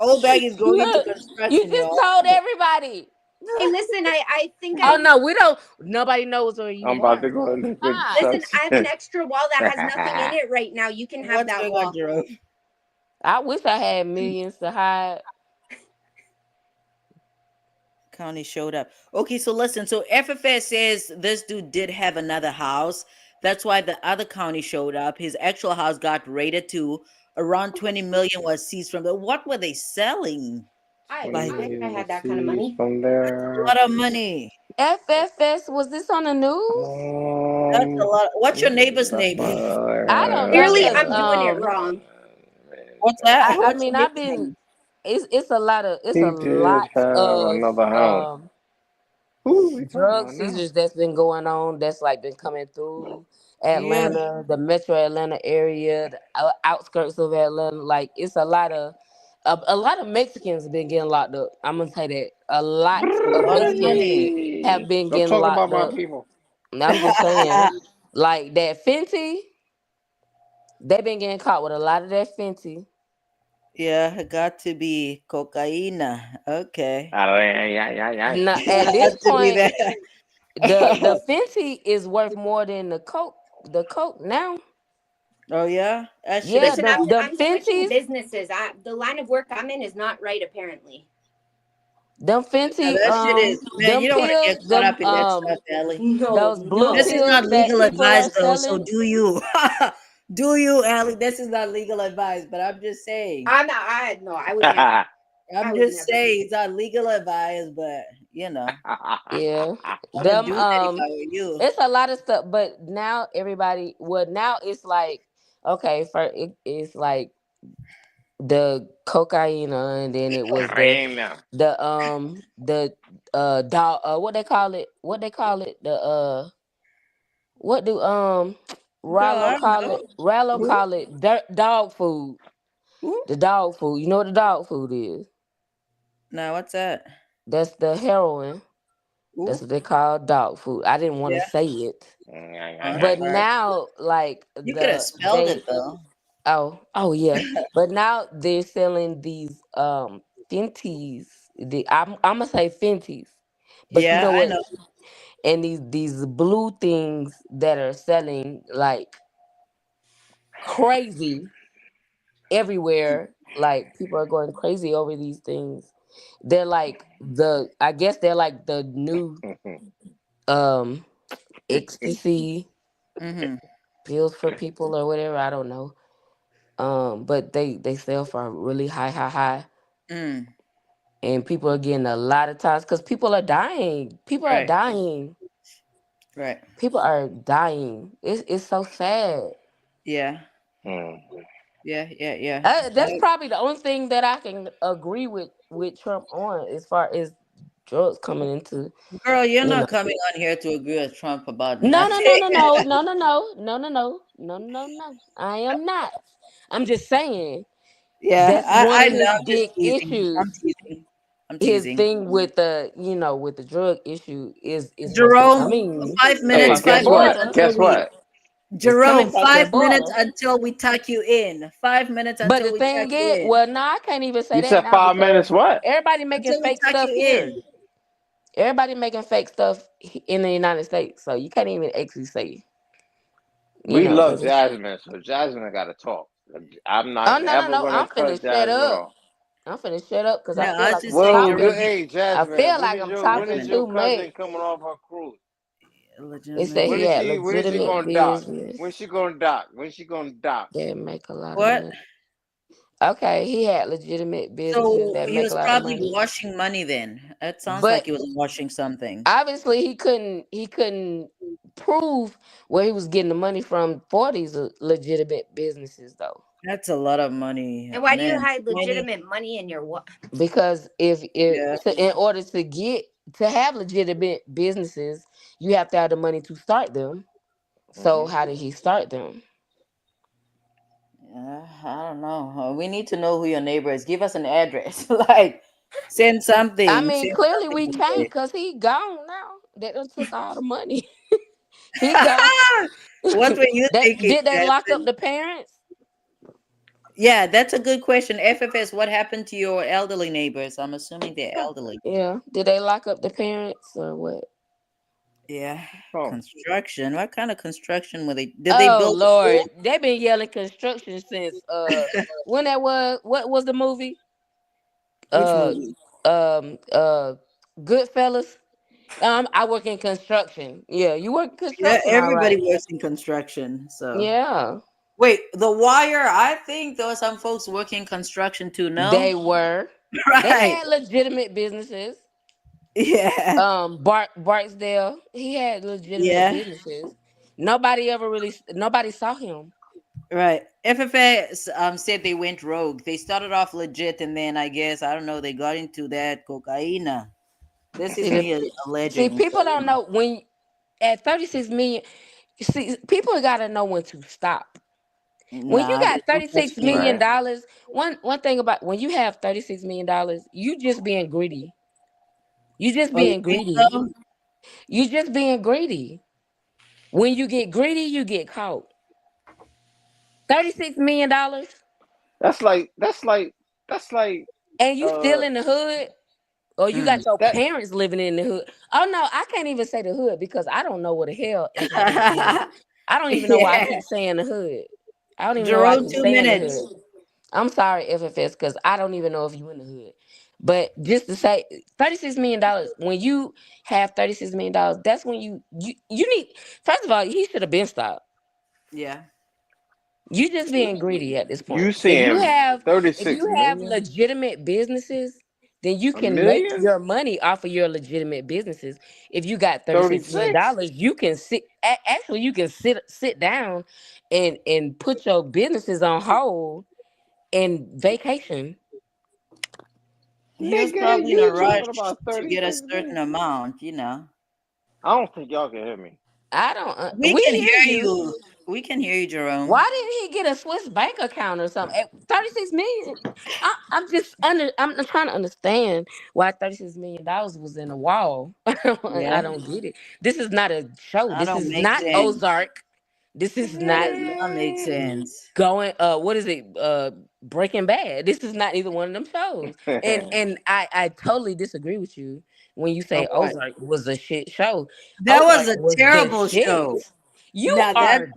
S1: Old bag is going into
S10: look. You
S1: construction,
S10: just
S1: y'all.
S10: told everybody.
S5: Hey, listen, I think
S10: Oh no, we don't. Nobody knows where you
S4: I'm
S10: are.
S4: about to go into
S5: Listen, I have an
S4: construction.
S5: extra wall that has nothing in it right now. You can have
S1: What's
S5: that
S1: going
S5: wall.
S1: on, Jerome?
S10: I wish I had millions to hide.
S1: County showed up. Okay, so listen. So FFS says this dude did have another house. That's why the other county showed up. His actual house got raided too. Around 20 million was seized from the. What were they selling?
S5: I
S1: Like,
S5: wish I had that kind of money.
S4: From
S1: that's
S4: there.
S1: a lot of money.
S10: FFS, was this on the news?
S1: That's a lot. What's your neighbor's name?
S10: I don't know
S5: Clearly,
S10: because
S5: I'm doing it wrong.
S1: What's that?
S10: I
S1: What's
S10: mean
S1: your
S10: I've
S1: neighbor's
S10: been
S1: name?
S10: it's a lot of
S4: He did have another house. Who we talking
S10: drug
S4: about now?
S10: seizures that's been going on. That's like been coming through
S1: Yeah.
S10: Atlanta, the Metro Atlanta area, the outskirts of Atlanta. Like it's a lot of Mexicans have been getting locked up. I'm gonna say that a lot
S1: A
S10: of
S1: lot of
S10: Mexicans
S1: money.
S10: have been
S4: Don't
S10: getting
S4: talk about
S10: locked
S4: my
S10: up.
S4: people.
S10: I'm just saying, like that Fenty, they've been getting caught with a lot of that Fenty.
S1: Yeah, it got to be cocaina. Okay.
S10: Now, at
S1: Had
S10: this
S1: to be
S10: point,
S1: that.
S10: the Fenty is worth more than the Coke. The Coke now.
S1: Oh yeah, that shit
S10: Yeah,
S1: is.
S5: Listen,
S10: the
S5: I'm switching
S10: Fenties,
S5: businesses. The line of work I'm in is not right, apparently.
S10: them Fenty,
S1: That shit is. Man,
S10: them
S1: you don't want to
S10: pills,
S1: get caught
S10: them
S1: up in that stuff, Ellie.
S5: No,
S10: those blue
S1: This is
S5: no.
S1: not
S10: pills that
S1: legal
S10: people
S1: advice
S10: are
S1: though, so
S10: selling.
S1: do you? Do you, Allie? This is not legal advice, but I'm just saying.
S5: I'm not. I would never.
S1: I'm just saying it's not legal advice, but you know,
S10: Yeah,
S1: I wouldn't
S10: them
S1: do that if I were you.
S10: it's a lot of stuff. But now everybody, well, now it's like okay, it's like the cocaine, and then it was the dog. What they call it? The what do
S1: Girl, I
S10: Rallo
S1: don't
S10: call
S1: know.
S10: it? Rallo
S1: Who?
S10: call it dog food.
S1: Ooh.
S10: The dog food. You know what the dog food is?
S1: No, what's that?
S10: That's the heroin.
S1: Ooh.
S10: That's what they call dog food. I didn't want to say it, but now like
S1: you could have spelled it though.
S10: Oh yeah. But now they're selling these Fenties. I'm gonna say Fenties, but you know
S1: I
S10: what?
S1: know.
S10: And these blue things that are selling like crazy everywhere. Like people are going crazy over these things. They're like I guess they're like the new ecstasy pills for people or whatever. I don't know. But they sell for a really high. And people are getting a lot of times because people are dying. People are dying.
S1: Right.
S10: People are dying. It's so sad.
S1: Yeah. Yeah.
S10: That's probably the only thing that I can agree with Trump on as far as drugs coming into.
S1: Girl, you're not coming on here to agree with Trump about
S10: No.
S1: nothing.
S10: No. I am not. I'm just saying.
S1: Yeah,
S10: That's one
S1: I
S10: of
S1: know.
S10: his
S1: I'm just
S10: big
S1: teasing.
S10: issues.
S1: I'm
S10: His
S1: teasing.
S10: thing with the with the drug issue is
S1: Jerome, 5 minutes.
S4: Hey, guess what?
S1: Jerome, 5 minutes until we tuck you in. 5 minutes
S10: But
S1: until
S10: the
S1: we
S10: thing
S1: tuck you
S10: is,
S1: in.
S10: well, no, I can't even say
S4: You
S10: that
S4: said
S10: now
S4: 5
S10: because
S4: minutes. What?
S10: everybody making
S1: Until we
S10: fake
S1: tuck
S10: stuff
S1: you
S10: here.
S1: in.
S10: Everybody making fake stuff in the United States, so you can't even actually say.
S4: We love Jasmine, so Jasmine got to talk. I'm not ever
S10: No.
S4: gonna
S10: I'm finna
S4: cut
S10: shut
S4: Jasmine
S10: up.
S4: off.
S10: I'm finna shut up because I
S1: No,
S10: feel
S1: I was
S10: like
S1: just
S10: I'm
S1: saying,
S4: Well,
S10: talking.
S1: Jerome,
S4: hey
S10: I
S4: Jasmine,
S10: feel like I'm talking
S4: when is
S10: too
S4: your
S10: much.
S4: cousin coming off her cruise?
S10: They say
S1: legitimate.
S10: he had
S4: When is she
S10: legitimate
S4: gonna dock?
S10: business.
S4: When she gonna dock? When she gonna dock?
S10: That make a lot of
S1: What?
S10: money. Okay, he had legitimate businesses
S1: So
S10: that
S1: he
S10: make a
S1: was
S10: lot of
S1: probably
S10: money.
S1: washing money then. It sounds
S10: But
S1: like he was washing something.
S10: obviously he couldn't prove where he was getting the money from for these legitimate businesses though.
S1: That's a lot of money.
S5: And why do you
S1: Man,
S5: hide legitimate money in your what?
S10: Because if
S1: yeah.
S10: in order to have legitimate businesses, you have to have the money to start them. So how did he start them?
S1: I don't know. We need to know who your neighbor is. Give us an address. Like, send something.
S10: I mean,
S1: Send
S10: clearly
S1: something
S10: we
S1: in
S10: can't
S1: there.
S10: because he gone now. They done took all the money. He gone.
S1: What were you thinking,
S10: Did they lock up
S1: Jasmine?
S10: the parents?
S1: Yeah, that's a good question. FFS, what happened to your elderly neighbors? I'm assuming they're elderly.
S10: Yeah. Did they lock up the parents or what?
S1: Yeah.
S4: Oh.
S1: Construction. What kind of construction were they? Did they build a
S10: Lord,
S1: school?
S10: they've been yelling construction since when that was. What was the movie?
S1: Which movie?
S10: Goodfellas. I work in construction. Yeah, you work in
S1: Yeah,
S10: construction, all right.
S1: everybody works in construction. So
S10: Yeah,
S1: wait, The Wire. I think there were some folks working construction too. No,
S10: they were. They
S1: right?
S10: had legitimate businesses.
S1: Yeah,
S10: Barksdale, he had legitimate
S1: yeah,
S10: businesses. Nobody saw him.
S1: right. FFS said they went rogue. They started off legit, and then I guess I don't know. They got into that cocaine. This is me alleging.
S10: People don't know when at 36 million. See, people gotta know when to stop. When you
S1: Nah,
S10: got
S1: there's no such
S10: $36
S1: thing.
S10: million, one thing about when you have $36 million, you just being greedy. You just
S1: Oh, you
S10: being
S1: think
S10: greedy.
S1: so?
S10: You just being greedy. When you get greedy, you get caught. $36 million,
S4: That's like.
S10: and you still in the hood, or you got your
S4: That.
S10: parents living in the hood. Oh no, I can't even say the hood because I don't know what the hell FFS is. I don't even know why I
S1: Yeah.
S10: keep saying the hood. I don't even know why I
S1: Jerome,
S10: keep
S1: 2
S10: saying the
S1: minutes.
S10: hood. I'm sorry, FFS, because I don't even know if you in the hood. But just to say, $36 million. When you have $36 million, that's when you need. First of all, he should have been stopped.
S1: Yeah.
S10: You just being greedy at this point.
S4: You
S10: If you
S4: saying
S10: have
S4: 36 million?
S10: legitimate businesses, then you
S4: A
S10: can make
S4: million?
S10: your money off of your legitimate businesses. If you got $36 million,
S4: 36?
S10: you can actually you can sit down and put your businesses on hold and vacation.
S1: He was
S4: Nigga,
S1: probably in a
S4: you
S1: rush
S4: talking about
S1: to get a
S4: 36
S1: certain
S4: million?
S1: amount.
S4: I don't think y'all can hear me.
S10: I don't.
S1: We
S10: We
S1: can
S10: hear
S1: hear
S10: you.
S1: you. We can hear you, Jerome.
S10: Why didn't he get a Swiss bank account or something? 36 million. I'm trying to understand why $36 million was in a wall.
S1: Yeah,
S10: I don't get it. This is not a show.
S1: I
S10: This
S1: don't
S10: is
S1: make
S10: not
S1: sense.
S10: Ozark. This is
S1: That
S10: not
S1: does not make sense.
S10: going what is it? Breaking Bad. This is not either one of them shows. And I totally disagree with you when you say
S1: Oh, what?
S10: Ozark was a shit show.
S1: That was
S10: Ozark
S1: a
S10: was the
S1: terrible
S10: shit.
S1: show.
S10: You
S1: Now that
S10: are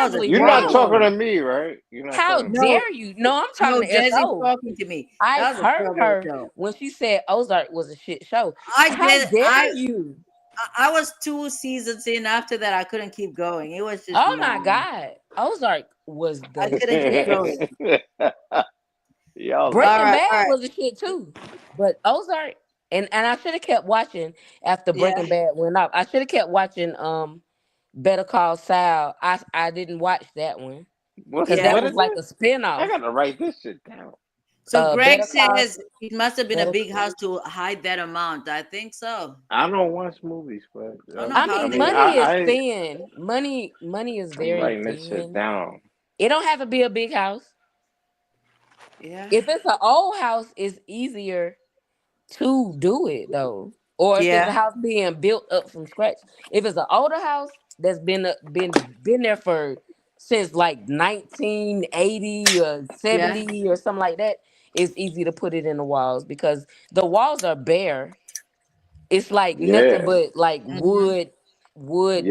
S1: was a
S10: terribly
S4: You're not
S1: terrible
S4: talking to
S10: wrong.
S4: me, right? You're not
S10: How
S4: talking to me.
S1: No,
S10: dare you? No, I'm
S1: no,
S10: talking to
S1: Jesse's
S10: SO.
S1: talking to me.
S10: I
S1: That was a
S10: heard
S1: terrible
S10: her
S1: show.
S10: when she said Ozark was a shit show.
S1: I
S10: How
S1: did.
S10: dare you?
S1: I was 2 seasons in. After that, I couldn't keep going. It was just
S10: Oh
S1: no.
S10: my God. Ozark was
S1: I
S10: the
S1: couldn't keep
S10: shit.
S1: going.
S4: Y'all
S10: Breaking
S1: All right,
S10: Bad was a shit too. But Ozark, and I should have kept watching after
S1: yeah,
S10: Breaking Bad went off. I should have kept watching Better Call Saul. I didn't watch that one because
S1: yeah.
S10: that
S4: what
S10: was
S4: is
S10: like
S4: it?
S10: a spinoff.
S4: I gotta write this shit down.
S1: So Greg
S10: Better Call
S1: says it must have been a
S10: Better.
S1: big house to hide that amount. I think so.
S4: I don't watch movies, but
S1: I don't know
S10: I
S1: how
S10: mean,
S1: they.
S10: money is thin. Money is
S4: I'm
S10: very
S4: writing this shit
S10: thin.
S4: down.
S10: It don't have to be a big house.
S1: Yeah,
S10: If it's an old house, it's easier to do it though. Or if it's
S1: yeah,
S10: a house being built up from scratch. If it's an older house that's been there for since like 1980 or
S1: yeah.
S10: 70 or something like that, it's easy to put it in the walls because the walls are bare. It's like nothing
S4: Yeah.
S10: but like
S1: Mm-hmm.
S10: wood
S4: Yep.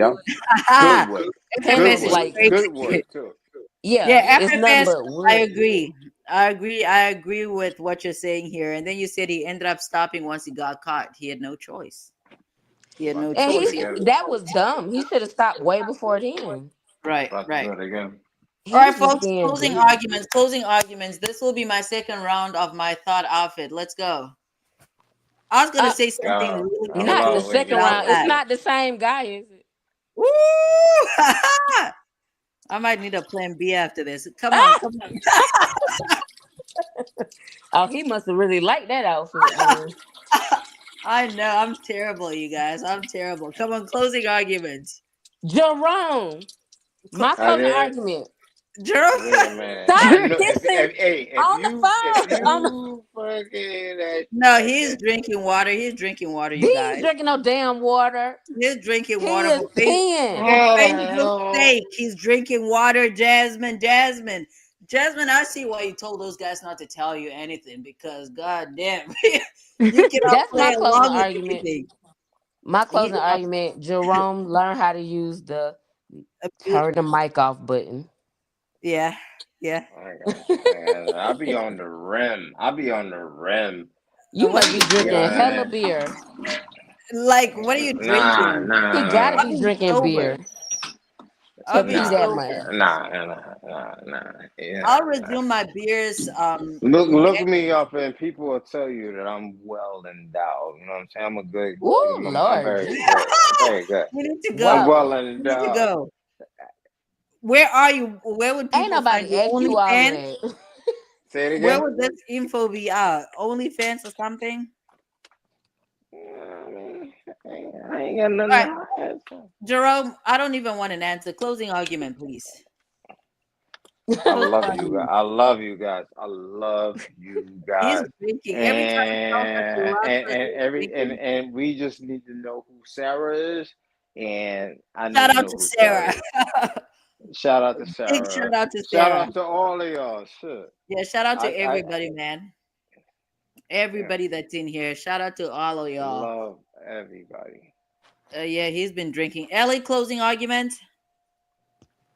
S4: Good
S1: Haha.
S4: work.
S10: panels.
S1: FFS
S4: Good
S1: is
S4: work.
S10: Like
S4: Good
S1: crazy.
S4: work too.
S10: yeah,
S1: Yeah,
S10: it's nothing
S1: FFS.
S10: but
S1: I
S10: wood.
S1: agree. I agree. I agree with what you're saying here. And then you said he ended up stopping once he got caught. He had no choice. He had
S4: About
S1: no
S4: to
S10: And
S4: do it
S1: choice.
S4: again.
S10: that was dumb. He should have stopped way before then.
S1: Right,
S4: About to
S1: right.
S4: do it again.
S1: All
S10: He
S1: right,
S10: was just
S1: folks.
S10: being
S1: Closing
S10: greedy.
S1: arguments. Closing arguments. This will be my second round of my thought outfit. Let's go. I was gonna
S10: Uh,
S1: say something
S4: God,
S1: really
S4: I
S10: Not the
S4: love
S1: difficult
S4: when
S10: second
S4: you
S1: without
S10: round.
S4: do
S10: It's
S1: that.
S4: this.
S10: not the same guy, is it?
S1: Woo! I might need a plan B after this. Come on, come on.
S10: Oh, he must have really liked that outfit, man.
S1: I know I'm terrible, you guys. I'm terrible. Come on, closing arguments.
S10: Jerome, my
S4: I
S10: closing
S4: did.
S10: argument.
S1: Jerome.
S4: Wait a minute.
S10: Stop
S4: I know
S10: kissing
S4: if
S10: on the phone.
S4: you fucking
S1: No, he's drinking water. He's drinking water, you
S10: He ain't
S1: guys.
S10: drinking no damn water.
S1: He's drinking
S10: He
S1: water
S10: is
S1: for
S10: peeing.
S1: Facebook's sake. He's drinking water, Jasmine. Jasmine, I see why you told those guys not to tell you anything because, god damn, you cannot
S10: That's
S1: play
S10: my closing
S1: along with
S10: argument.
S1: anything.
S10: My
S1: He
S10: closing argument, Jerome, learn how to use the turn the mic off button.
S1: Yeah, yeah.
S4: I'll be on the rim.
S10: You
S1: What
S10: must
S1: are
S10: be
S1: you
S10: drinking hella
S1: drinking?
S10: beer.
S1: Like, what are you drinking?
S10: He gotta
S1: I'll
S10: be
S1: be
S10: drinking
S1: sober.
S10: beer
S1: I'll
S10: to
S1: be
S10: pee that
S1: sober.
S10: much.
S1: I'll resume my beers.
S4: Look me up, and people will tell you that I'm well endowed. You know what I'm saying? I'm a good.
S10: Oh
S4: I'm
S10: Lord,
S4: very good. I'm very good.
S1: We need to go.
S4: I'm
S10: wow!
S4: well
S1: We need to
S4: endowed.
S1: go. Where are you? Where would
S10: Ain't
S1: people find
S10: nobody
S1: you?
S10: asked you all of
S1: OnlyFans?
S10: that.
S4: Say it
S1: Where
S4: again.
S1: would this info be out? OnlyFans or something?
S4: I ain't got nothing
S1: All right,
S4: to hide.
S1: Jerome. I don't even want an answer. Closing argument, please.
S4: I love you guys. I love you guys. I love you
S1: He's
S4: guys.
S1: drinking every time he talks like he loves us, he's
S4: And
S1: drinking.
S4: we just need to know who Sarah is, and I need
S1: Shout
S4: to
S1: out
S4: know
S1: to
S4: who Sarah
S1: Sarah.
S4: is. Shout out to
S1: Big
S4: Sarah.
S1: shout out to
S4: Shout
S1: Sarah.
S4: out to all of y'all. Shit.
S1: Yeah, shout out to
S4: I
S1: everybody, man. Everybody that's in here. Shout out to all of y'all.
S4: love everybody.
S1: Yeah, he's been drinking. Ellie, closing argument.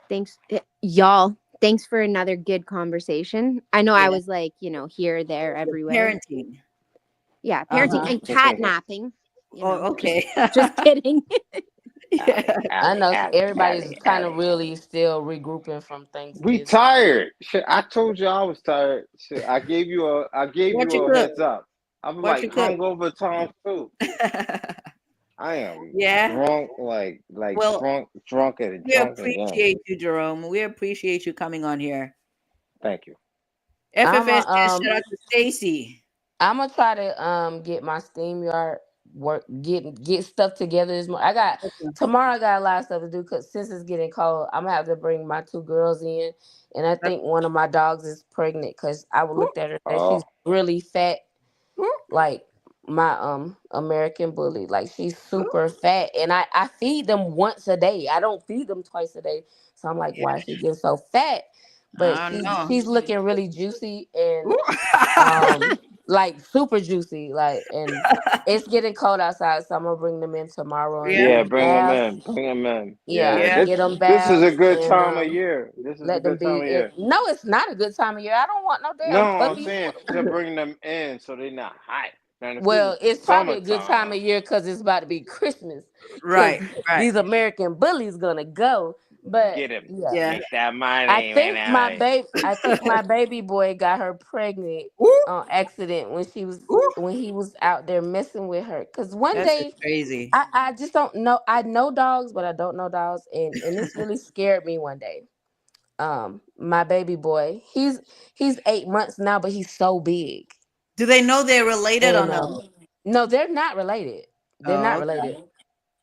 S5: Thanks, y'all. Thanks for another good conversation. I know
S1: Yeah.
S5: I was like, here, there, everywhere.
S1: Parenting.
S5: Yeah, parenting and catnapping.
S1: Okay.
S5: Just kidding.
S1: Yeah.
S10: I know everybody's
S4: Allie,
S10: kind of really still regrouping from
S4: We
S10: Thanksgiving.
S4: tired. Shit, I told you I was tired. Shit, I gave you a
S1: What you
S4: heads up. I'm
S1: What you
S4: like
S1: cook?
S4: hungover Tom too. I am
S1: Yeah.
S4: drunk, like
S1: Well,
S4: drunk and
S1: we
S4: drunk.
S1: appreciate you, Jerome. We appreciate you coming on here.
S4: Thank you.
S1: FFS
S10: I'm
S1: shout out to Stacy.
S10: gonna try to get my StreamYard get stuff together this morning. Tomorrow I got a lot of stuff to do because since it's getting cold, I'm gonna have to bring my 2 girls in, and I think one of my dogs is pregnant because I looked at her and she's really fat, like my American bully. Like she's super fat, and I feed them once a day. I don't feed them twice a day, so I'm like, why is she getting so fat? But she's looking really juicy and like super juicy, like, and it's getting cold outside, so I'm gonna bring them in tomorrow.
S4: And bring them in.
S10: Yeah. Get them back.
S4: This is a good time of year.
S10: Let them be in. No, it's not a good time of year. I don't want no damn.
S4: No, I'm saying to bring them in so they're not hot.
S10: Well, it's probably a good time of year because it's about to be Christmas.
S1: Right.
S10: These American bullies gonna go. But
S4: get him. Make that money.
S10: I think my baby boy got her pregnant on accident when he was out there messing with her. Because one day,
S1: crazy.
S10: I just don't know. I know dogs, but I don't know dogs, and this really scared me one day. My baby boy, he's 8 months now, but he's so big.
S1: Do they know they're related or no?
S10: No, they're not related. They're not related.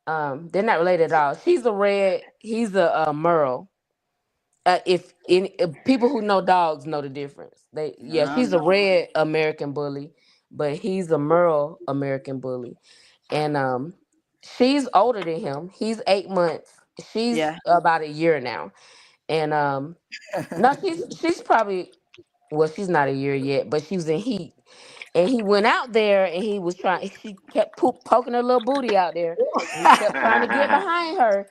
S10: They're not related at all. She's a red. He's a Merle. If people who know dogs know the difference. She's a red American bully, but he's a Merle American bully, and she's older than him. He's 8 months. She's about a year now, and no, she's probably she's not a year yet, but she was in heat. And he went out there and he was she kept poking her little booty out there. And he kept trying to get behind her.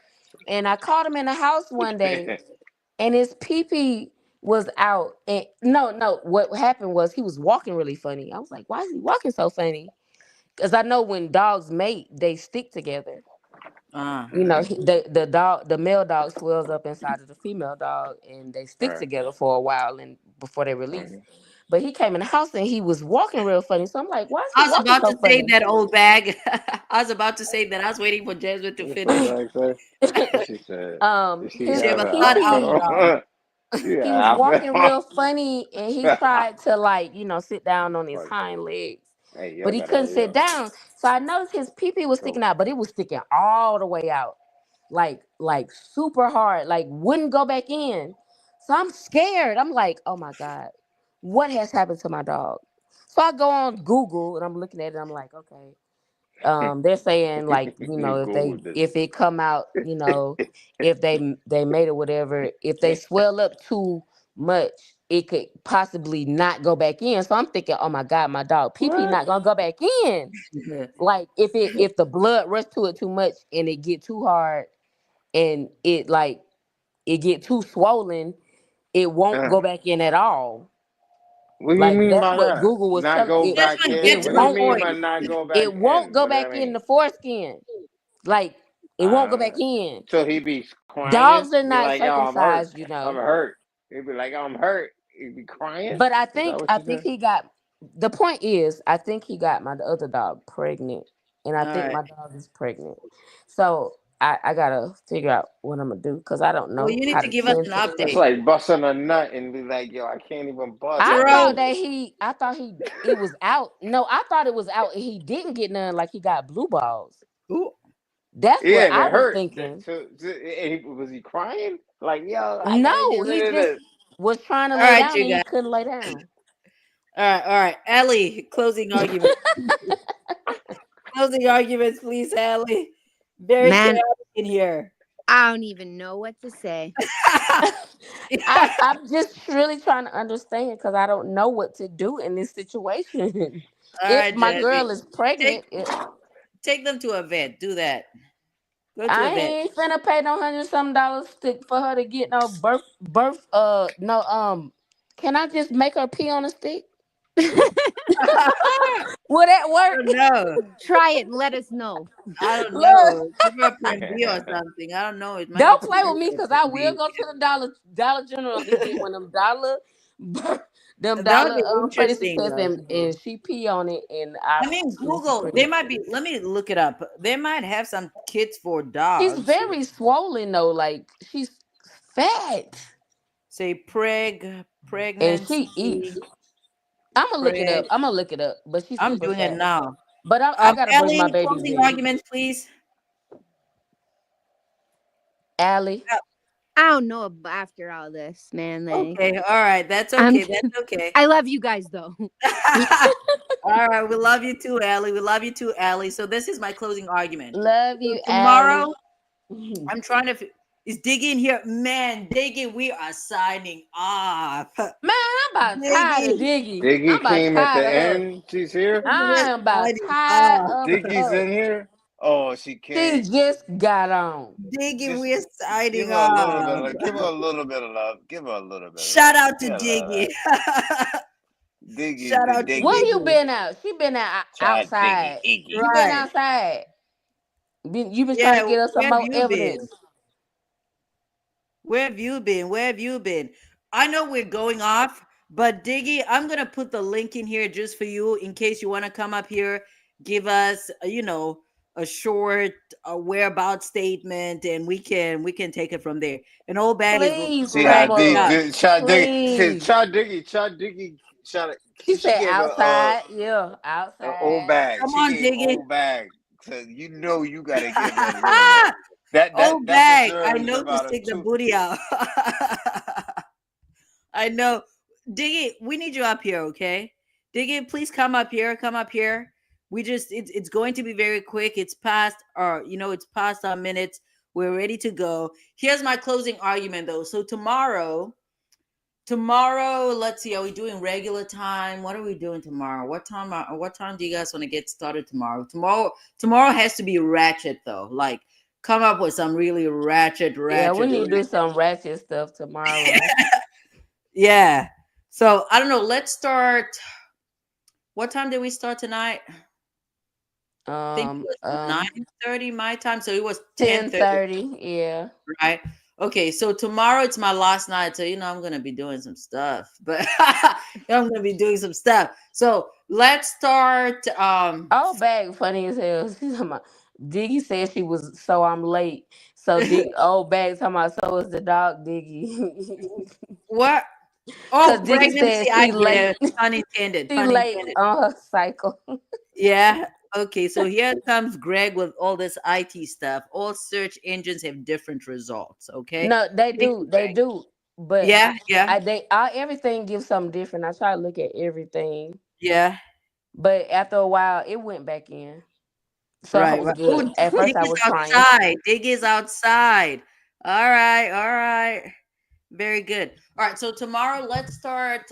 S10: And I caught him in the house one day and his pee-pee was out. And no, what happened was he was walking really funny. I was like, why is he walking so funny? Because I know when dogs mate, they stick together. The male dog swells up inside of the female dog and they stick together for a while and before they release. But he came in the house and he was walking real funny. So I'm like, why is he walking so funny? I was about to say
S1: that old bag. I was about to say that. I was waiting for Jasmine to finish.
S4: She said,
S10: he was walking real funny and he tried to sit down on his hind legs. But he couldn't sit down. So I noticed his pee-pee was sticking out, but it was sticking all the way out. Like super hard, like wouldn't go back in. So I'm scared. I'm like, oh my God. What has happened to my dog? So I go on Google and I'm looking at it. I'm like, okay. They're saying if it come out, if they made it whatever, if they swell up too much, it could possibly not go back in. So I'm thinking, oh my God, my dog pee-pee not gonna go back in. Like if the blood rushed to it too much and it get too hard and it get too swollen, it won't go back in at all.
S4: What do you mean by that?
S10: Google was
S4: not go back in. What do you mean by not go back in?
S10: It won't go back in the foreskin. Like it won't go back in.
S4: So he be crying.
S10: Dogs are not circumcised,
S4: I'm hurt. He'd be like, I'm hurt. He'd be crying.
S10: But I think he got. The point is, I think he got my other dog pregnant, and I think my dog is pregnant. So I gotta figure out what I'm gonna do because I don't know.
S1: Well, you need to give us an update.
S4: It's like busting a nut and be like, yo, I can't even bust.
S10: I thought it was out. No, I thought it was out and he didn't get none. Like he got blue balls.
S1: Ooh.
S10: That's what I was thinking.
S4: Was he crying? Like, yo,
S10: no, he just was trying to lay down and he couldn't lay down.
S1: All right, Allie, closing argument. Closing arguments, please, Allie. Very chaotic in here.
S5: I don't even know what to say.
S10: I'm just really trying to understand because I don't know what to do in this situation. If my girl is pregnant,
S1: take them to a vet. Do that. Go to
S10: I
S1: a vet.
S10: ain't finna pay no $100 for her to get no birth. Can I just make her pee on a stick? Will that work?
S1: No.
S5: Try it and let us know.
S1: I don't know. Give her a plan B or something. I don't know.
S10: Don't play with me because I will go to the Dollar General and get one of them dollar pregnancy tests and she pee on it and
S1: I mean Google. They might be. Let me look it up. They might have some kits for dogs.
S10: She's very swollen though. Like she's fat.
S1: Say pregnancy.
S10: And she eats. I'm gonna look it up. But I'm
S1: doing it now.
S10: But I gotta bring my
S1: Allie,
S10: baby
S1: closing
S10: back.
S1: arguments, please.
S10: Allie.
S5: I don't know after all this, man. Like,
S1: Okay, all right, that's okay. That's okay.
S5: I love you guys though.
S1: All right, we love you too, Allie. We love you too, Allie. So this is my closing argument.
S10: Love you,
S1: Tomorrow,
S10: Allie.
S1: I'm trying to. Is Diggy in here? Man, Diggy, we are signing off.
S10: Man, I'm about tired of Diggy.
S4: Diggy came at the end. She's here.
S10: I am about tired of
S4: Diggy's
S10: her.
S4: in here. Oh, she came.
S10: She just got on.
S1: Diggy, we're signing
S4: Give her
S1: off.
S4: a little bit of love. Give her a little bit of love. Give her a little bit.
S1: Shout out to Diggy.
S4: Diggy.
S1: Shout out to
S10: Where
S1: Diggy.
S10: you been out? She been out outside. You been outside. You been trying to get us some more evidence.
S1: Where have you been? Where have you been? I know we're going off, but Diggy, I'm gonna put the link in here just for you in case you want to come up here, give us, a short whereabouts statement, and we can take it from there. An old bag
S10: Please,
S1: is
S4: Diggy.
S10: She said outside. Yeah, outside.
S4: Old bag.
S1: Come
S4: she
S1: on,
S4: gave
S1: Diggy.
S4: Old bag. So you gotta give her a little bit.
S1: Old bag. I know to stick the booty out. I know. Diggy, we need you up here, okay? Diggy, please come up here. Come up here. It's going to be very quick. It's past our minutes. We're ready to go. Here's my closing argument though. So tomorrow, let's see, are we doing regular time? What are we doing tomorrow? What time do you guys want to get started tomorrow? Tomorrow has to be ratchet though. Like, come up with some really ratchet.
S10: Yeah, we need to do some ratchet stuff tomorrow.
S1: Yeah. So I don't know. Let's start. What time did we start tonight? I think it was 9:30 my time. So it was
S10: 10:30. Yeah.
S1: Right. Okay. So tomorrow it's my last night. So I'm gonna be doing some stuff. But I'm gonna be doing some stuff. So let's start.
S10: Old bag funny as hell. She's talking about Diggy said she was so I'm late. So old bag talking about so is the dog Diggy.
S1: What? Oh,
S10: Diggy said she late.
S1: Pun intended.
S10: She late on her cycle.
S1: Yeah. Okay. So here comes Greg with all this IT stuff. All search engines have different results. Okay.
S10: No, they do. They do. But
S1: yeah.
S10: Everything gives something different. I try to look at everything.
S1: Yeah.
S10: But after a while, it went back in. So it was good. At first, I was
S1: trying. Dig is outside. All right. Very good. All right. So tomorrow, let's start.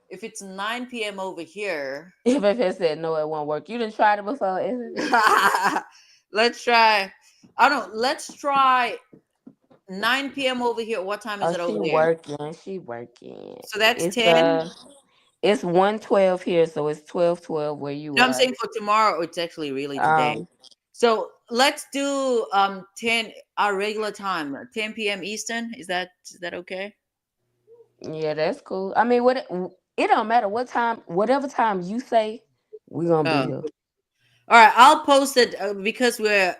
S1: If it's 9 p.m. over here.
S10: If it said no, it won't work. You didn't try it before, isn't it?
S1: Let's try. Let's try 9 p.m. over here. What time is it over there?
S10: She working.
S1: So that's 10.
S10: It's 1:12 here, so it's 12:12 where you are.
S1: I'm saying for tomorrow, it's actually really today. So let's do 10 our regular time, 10 p.m. Eastern. Is that okay?
S10: Yeah, that's cool. I mean, it don't matter what time, whatever time you say, we're gonna be here.
S1: All right, I'll post it because we're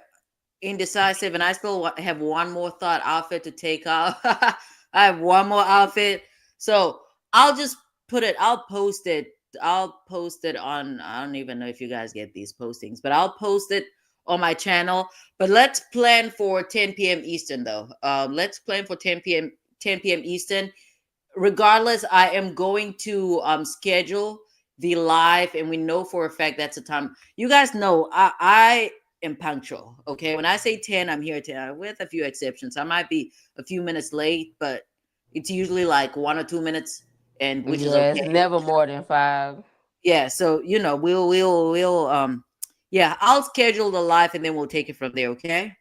S1: indecisive, and I still have one more thought outfit to take off. I have one more outfit, so I'll just put it. I'll post it on. I don't even know if you guys get these postings, but I'll post it on my channel. But let's plan for 10 p.m. Eastern, though. Let's plan for 10 p.m. Eastern. Regardless, I am going to schedule the live, and we know for a fact that's the time. You guys know I am punctual. Okay, when I say 10, I'm here 10, with a few exceptions. I might be a few minutes late, but it's usually like 1 or 2 minutes, and which is okay.
S10: It's never more than 5.
S1: Yeah, so we'll I'll schedule the live, and then we'll take it from there. Okay.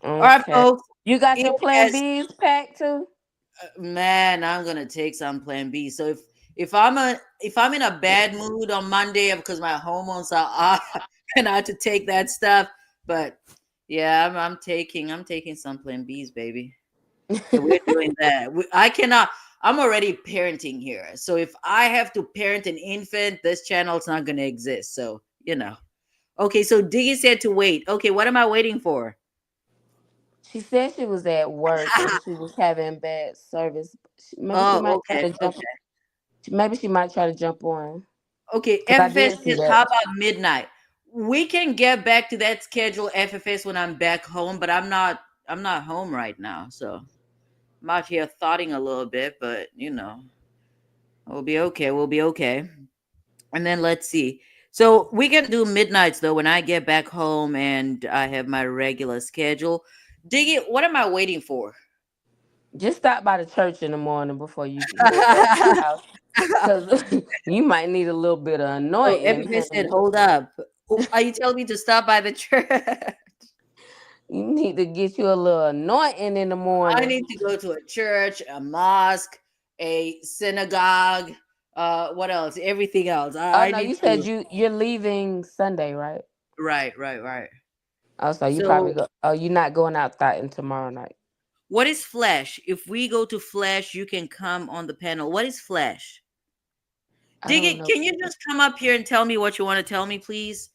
S1: All right, folks.
S10: You got your Plan B's packed too?
S1: Man, I'm gonna take some Plan B. So if I'm in a bad mood on Monday because my hormones are off and I have to take that stuff, but yeah, I'm taking some Plan B's, baby. So we're doing that. I'm already parenting here, so if I have to parent an infant, this channel's not gonna exist. So okay. So Diggy said to wait. Okay, what am I waiting for?
S10: She said she was at work and she was having bad service. Maybe she might try to jump on.
S1: Okay,
S10: 'Cause I did
S1: FFS
S10: see
S1: says, how
S10: that.
S1: about midnight? We can get back to that schedule FFS when I'm back home, but I'm not home right now, so I'm out here thoughting a little bit, but we'll be okay. We'll be okay. And then let's see. So we can do midnights though when I get back home and I have my regular schedule. Diggy, what am I waiting for?
S10: Just stop by the church in the morning before you head back to the house. Because you might need a little bit of
S1: Oh,
S10: anointing.
S1: FFS said, hold up. Are you telling me to stop by the church?
S10: You need to get you a little anointing in the
S1: I
S10: morning.
S1: need to go to a church, a mosque, a synagogue. What else? Everything else.
S10: Oh
S1: I
S10: no,
S1: need
S10: you said
S1: to.
S10: you're leaving Sunday, right?
S1: Right.
S10: Oh, so you probably
S1: So,
S10: go. Oh, you're not going out that tomorrow night.
S1: what is Flash? If we go to Flash, you can come on the panel. What is Flash?
S10: I don't
S1: Diggy,
S10: know.
S1: can you just come up here and tell me what you want to tell me, please?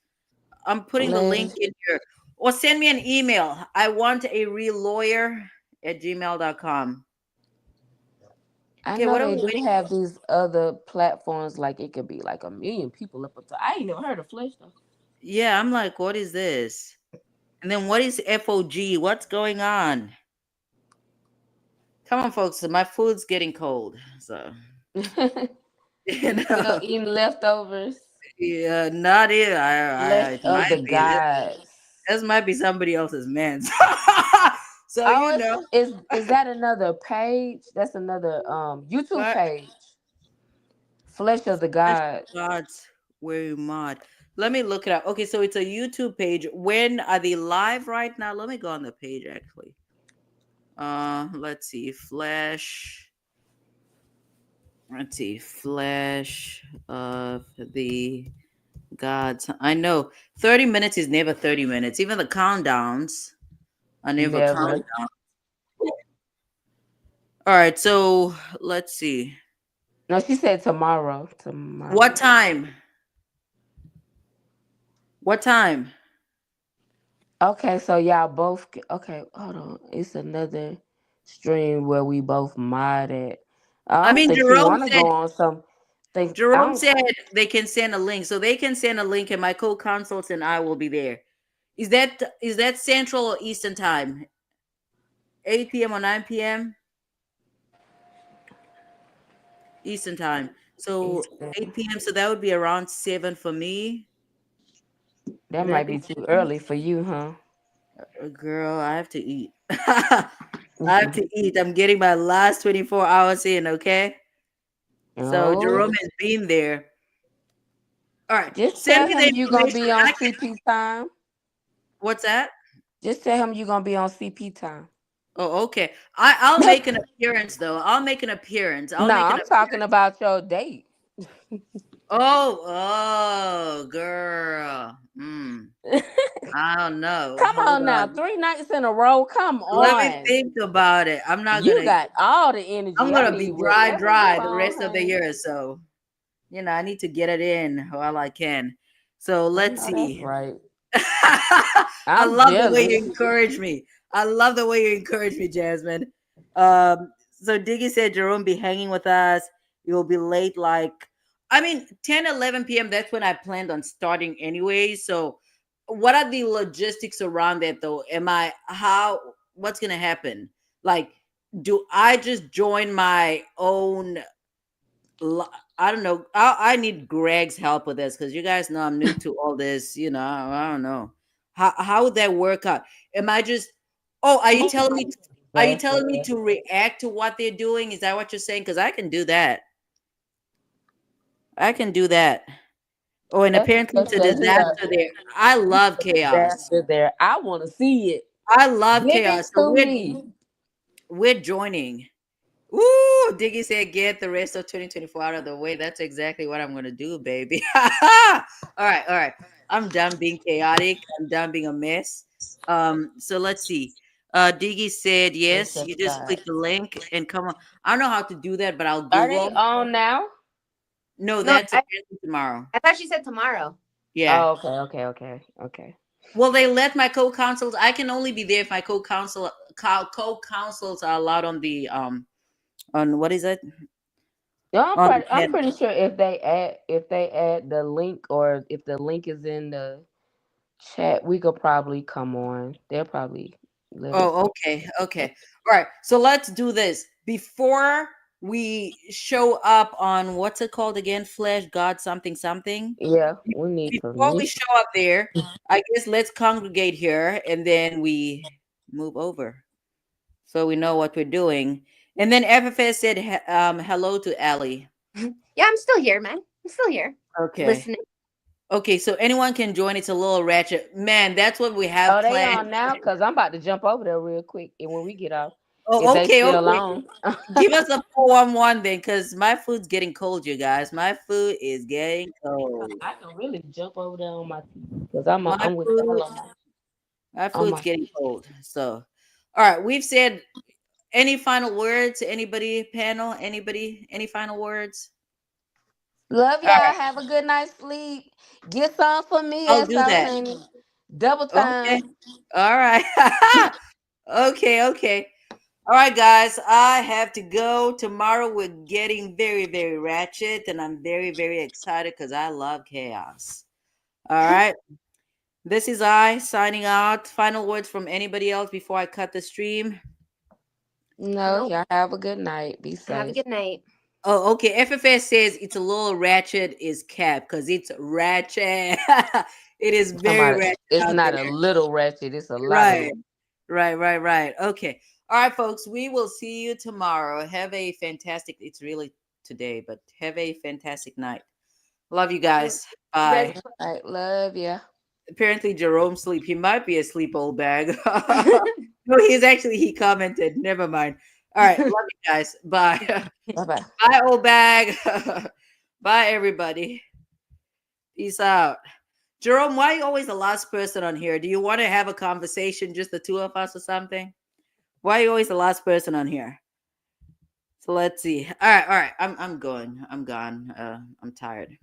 S1: I'm putting the link
S10: Flash.
S1: in here. Or send me an email. I want a real lawyer at gmail.com.
S10: I
S1: Okay,
S10: know
S1: what are
S10: they
S1: we
S10: do
S1: waiting?
S10: have these other platforms, like it could be like 1 million people up until I ain't never heard of Flash though.
S1: Yeah, I'm like, what is this? And then what is FOG? What's going on? Come on, folks. My food's getting cold. So,
S10: Still eating leftovers.
S1: Yeah, not it.
S10: Flesh
S1: It
S10: of
S1: might
S10: the
S1: be.
S10: gods.
S1: This might be somebody else's man. So,
S10: Oh, is that another page? That's another YouTube
S1: what?
S10: page. Flesh of the
S1: Flesh
S10: gods.
S1: gods were mod. Let me look it up. Okay, so it's a YouTube page. When are they live right now? Let me go on the page actually. Let's see. Flesh. Let's see. Flesh of the gods. I know 30 minutes is never 30 minutes. Even the countdowns are never
S10: Never.
S1: countdowns. All right, so let's see.
S10: No, she said tomorrow.
S1: What time? What time?
S10: Okay, so y'all both. Okay, hold on. It's another stream where we both mod it. I
S1: I
S10: don't
S1: mean,
S10: think she want to go on some. Think I
S1: Jerome
S10: don't.
S1: said they can send a link, so they can send a link, and my co-consults and I will be there. Is that Central or Eastern time? 8 p.m. or 9 p.m. Eastern time. So 8 p.m. So that would be around 7 for me.
S10: That
S1: Would
S10: might
S1: that
S10: be
S1: be
S10: too early for you, huh?
S1: Girl, I have to eat. I have to eat. I'm getting my last 24 hours in, okay? So
S10: Oh,
S1: Jerome has been there. All right.
S10: just
S1: Send
S10: tell
S1: me the
S10: him you gonna
S1: information.
S10: be on CP time.
S1: What's that?
S10: Just tell him you gonna be on CP time.
S1: Oh, okay. I'll make an appearance though. I'll make an appearance. I'll
S10: No,
S1: make an
S10: I'm talking
S1: appearance.
S10: about your date.
S1: Oh, girl. I don't know.
S10: Come
S1: Hold
S10: on now,
S1: on.
S10: 3 nights in a row. Come
S1: Let me
S10: on.
S1: think about it.
S10: You got all the
S1: I'm
S10: energy. I
S1: gonna be
S10: need whatever you
S1: dry the
S10: on,
S1: rest of the
S10: honey.
S1: year. So, I need to get it in while I can. So
S10: I
S1: let's
S10: know that's
S1: see.
S10: right.
S1: I
S10: I'm
S1: love the way you
S10: jealous.
S1: encourage me. I love the way you encourage me, Jasmine. So Diggy said Jerome be hanging with us. You'll be late, 10, 11 p.m. That's when I planned on starting anyway. So what are the logistics around that though? What's gonna happen? Like, do I just join my own I don't know. I need Greg's help with this because you guys know I'm new to all this. I don't know how would that work out. Am I just? Oh, are you telling me? Are you telling me to react to what they're doing? Is that what you're saying? Because I can do that. I can do that. Oh, and apparently it's a disaster there. I love chaos.
S10: Disaster there. I want to see it.
S1: I love
S10: Give it
S1: chaos. So
S10: to me.
S1: we're joining. Ooh, Diggy said, get the rest of 2024 out of the way. That's exactly what I'm going to do, baby. All right. I'm done being chaotic. I'm done being a mess. So let's see. Diggy said, yes, you just click the link and come on. I don't know how to do that, but I'll
S10: Are they
S1: Google.
S10: on now?
S1: No,
S5: No,
S1: that's tomorrow.
S5: I thought she said tomorrow.
S1: Yeah.
S10: Oh, okay.
S1: Well, they let my co-counsels. I can only be there if my co-counsels are allowed on the on what is it?
S10: No,
S1: on the
S10: I'm
S1: panel.
S10: pretty sure if they add the link, or if the link is in the chat, we could probably come on. They'll probably let us.
S1: Oh, okay. Okay. All right. So let's do this. Before we show up on what's it called again? Flesh, God, something, something.
S10: Yeah, we need
S1: Before we
S10: permission.
S1: show up there, I guess let's congregate here and then we move over so we know what we're doing. And then FFS said hello to Allie.
S5: Yeah, I'm still here, man. I'm still here.
S1: Okay.
S5: Listening.
S1: Okay, so anyone can join. It's a little ratchet. Man, that's what we have
S10: Oh, they
S1: planned.
S10: on now? Because I'm about to jump over there real quick. And when we get off,
S1: Oh,
S10: if they
S1: okay,
S10: still
S1: okay.
S10: on.
S1: Give us a 411 then, because my food's getting cold, you guys. My food is getting cold.
S10: I can really jump over there on my TV because I'm with
S1: food,
S10: y'all on
S1: my
S10: on
S1: food's
S10: my.
S1: getting cold. So, all right, we've said any final words? Anybody, panel? Anybody? Any final words?
S10: Love
S1: All
S10: y'all.
S1: right,
S10: Have a good night's sleep. Get some for me,
S1: I'll do
S10: S.O.
S1: that.
S10: honey. Double
S1: Okay.
S10: time.
S1: All right. Okay, okay. All right, guys, I have to go. Tomorrow we're getting very, very ratchet, and I'm very, very excited because I love chaos. All right. This is I signing out. Final words from anybody else before I cut the stream?
S10: No,
S5: Nope.
S10: y'all have a good night. Be safe.
S5: Have a good night.
S1: Oh, okay. FFS says it's a little ratchet is cap because it's ratchet. It is very ratchet
S10: It's
S1: out
S10: not
S1: there.
S10: a little ratchet. It's a lot
S1: Right.
S10: of.
S1: Right. Okay. All right, folks. We will see you tomorrow. Have a fantastic, it's really today, but have a fantastic night. Love you guys. Bye.
S10: All right, love ya.
S1: Apparently Jerome sleep. He might be asleep, old bag. No, he commented. Never mind. All right. Love you guys. Bye.
S10: Bye-bye.
S1: Bye, old bag. Bye, everybody. Peace out. Jerome, why are you always the last person on here? Do you want to have a conversation, just the two of us or something? Why are you always the last person on here? So let's see. All right. I'm going. I'm gone. I'm tired.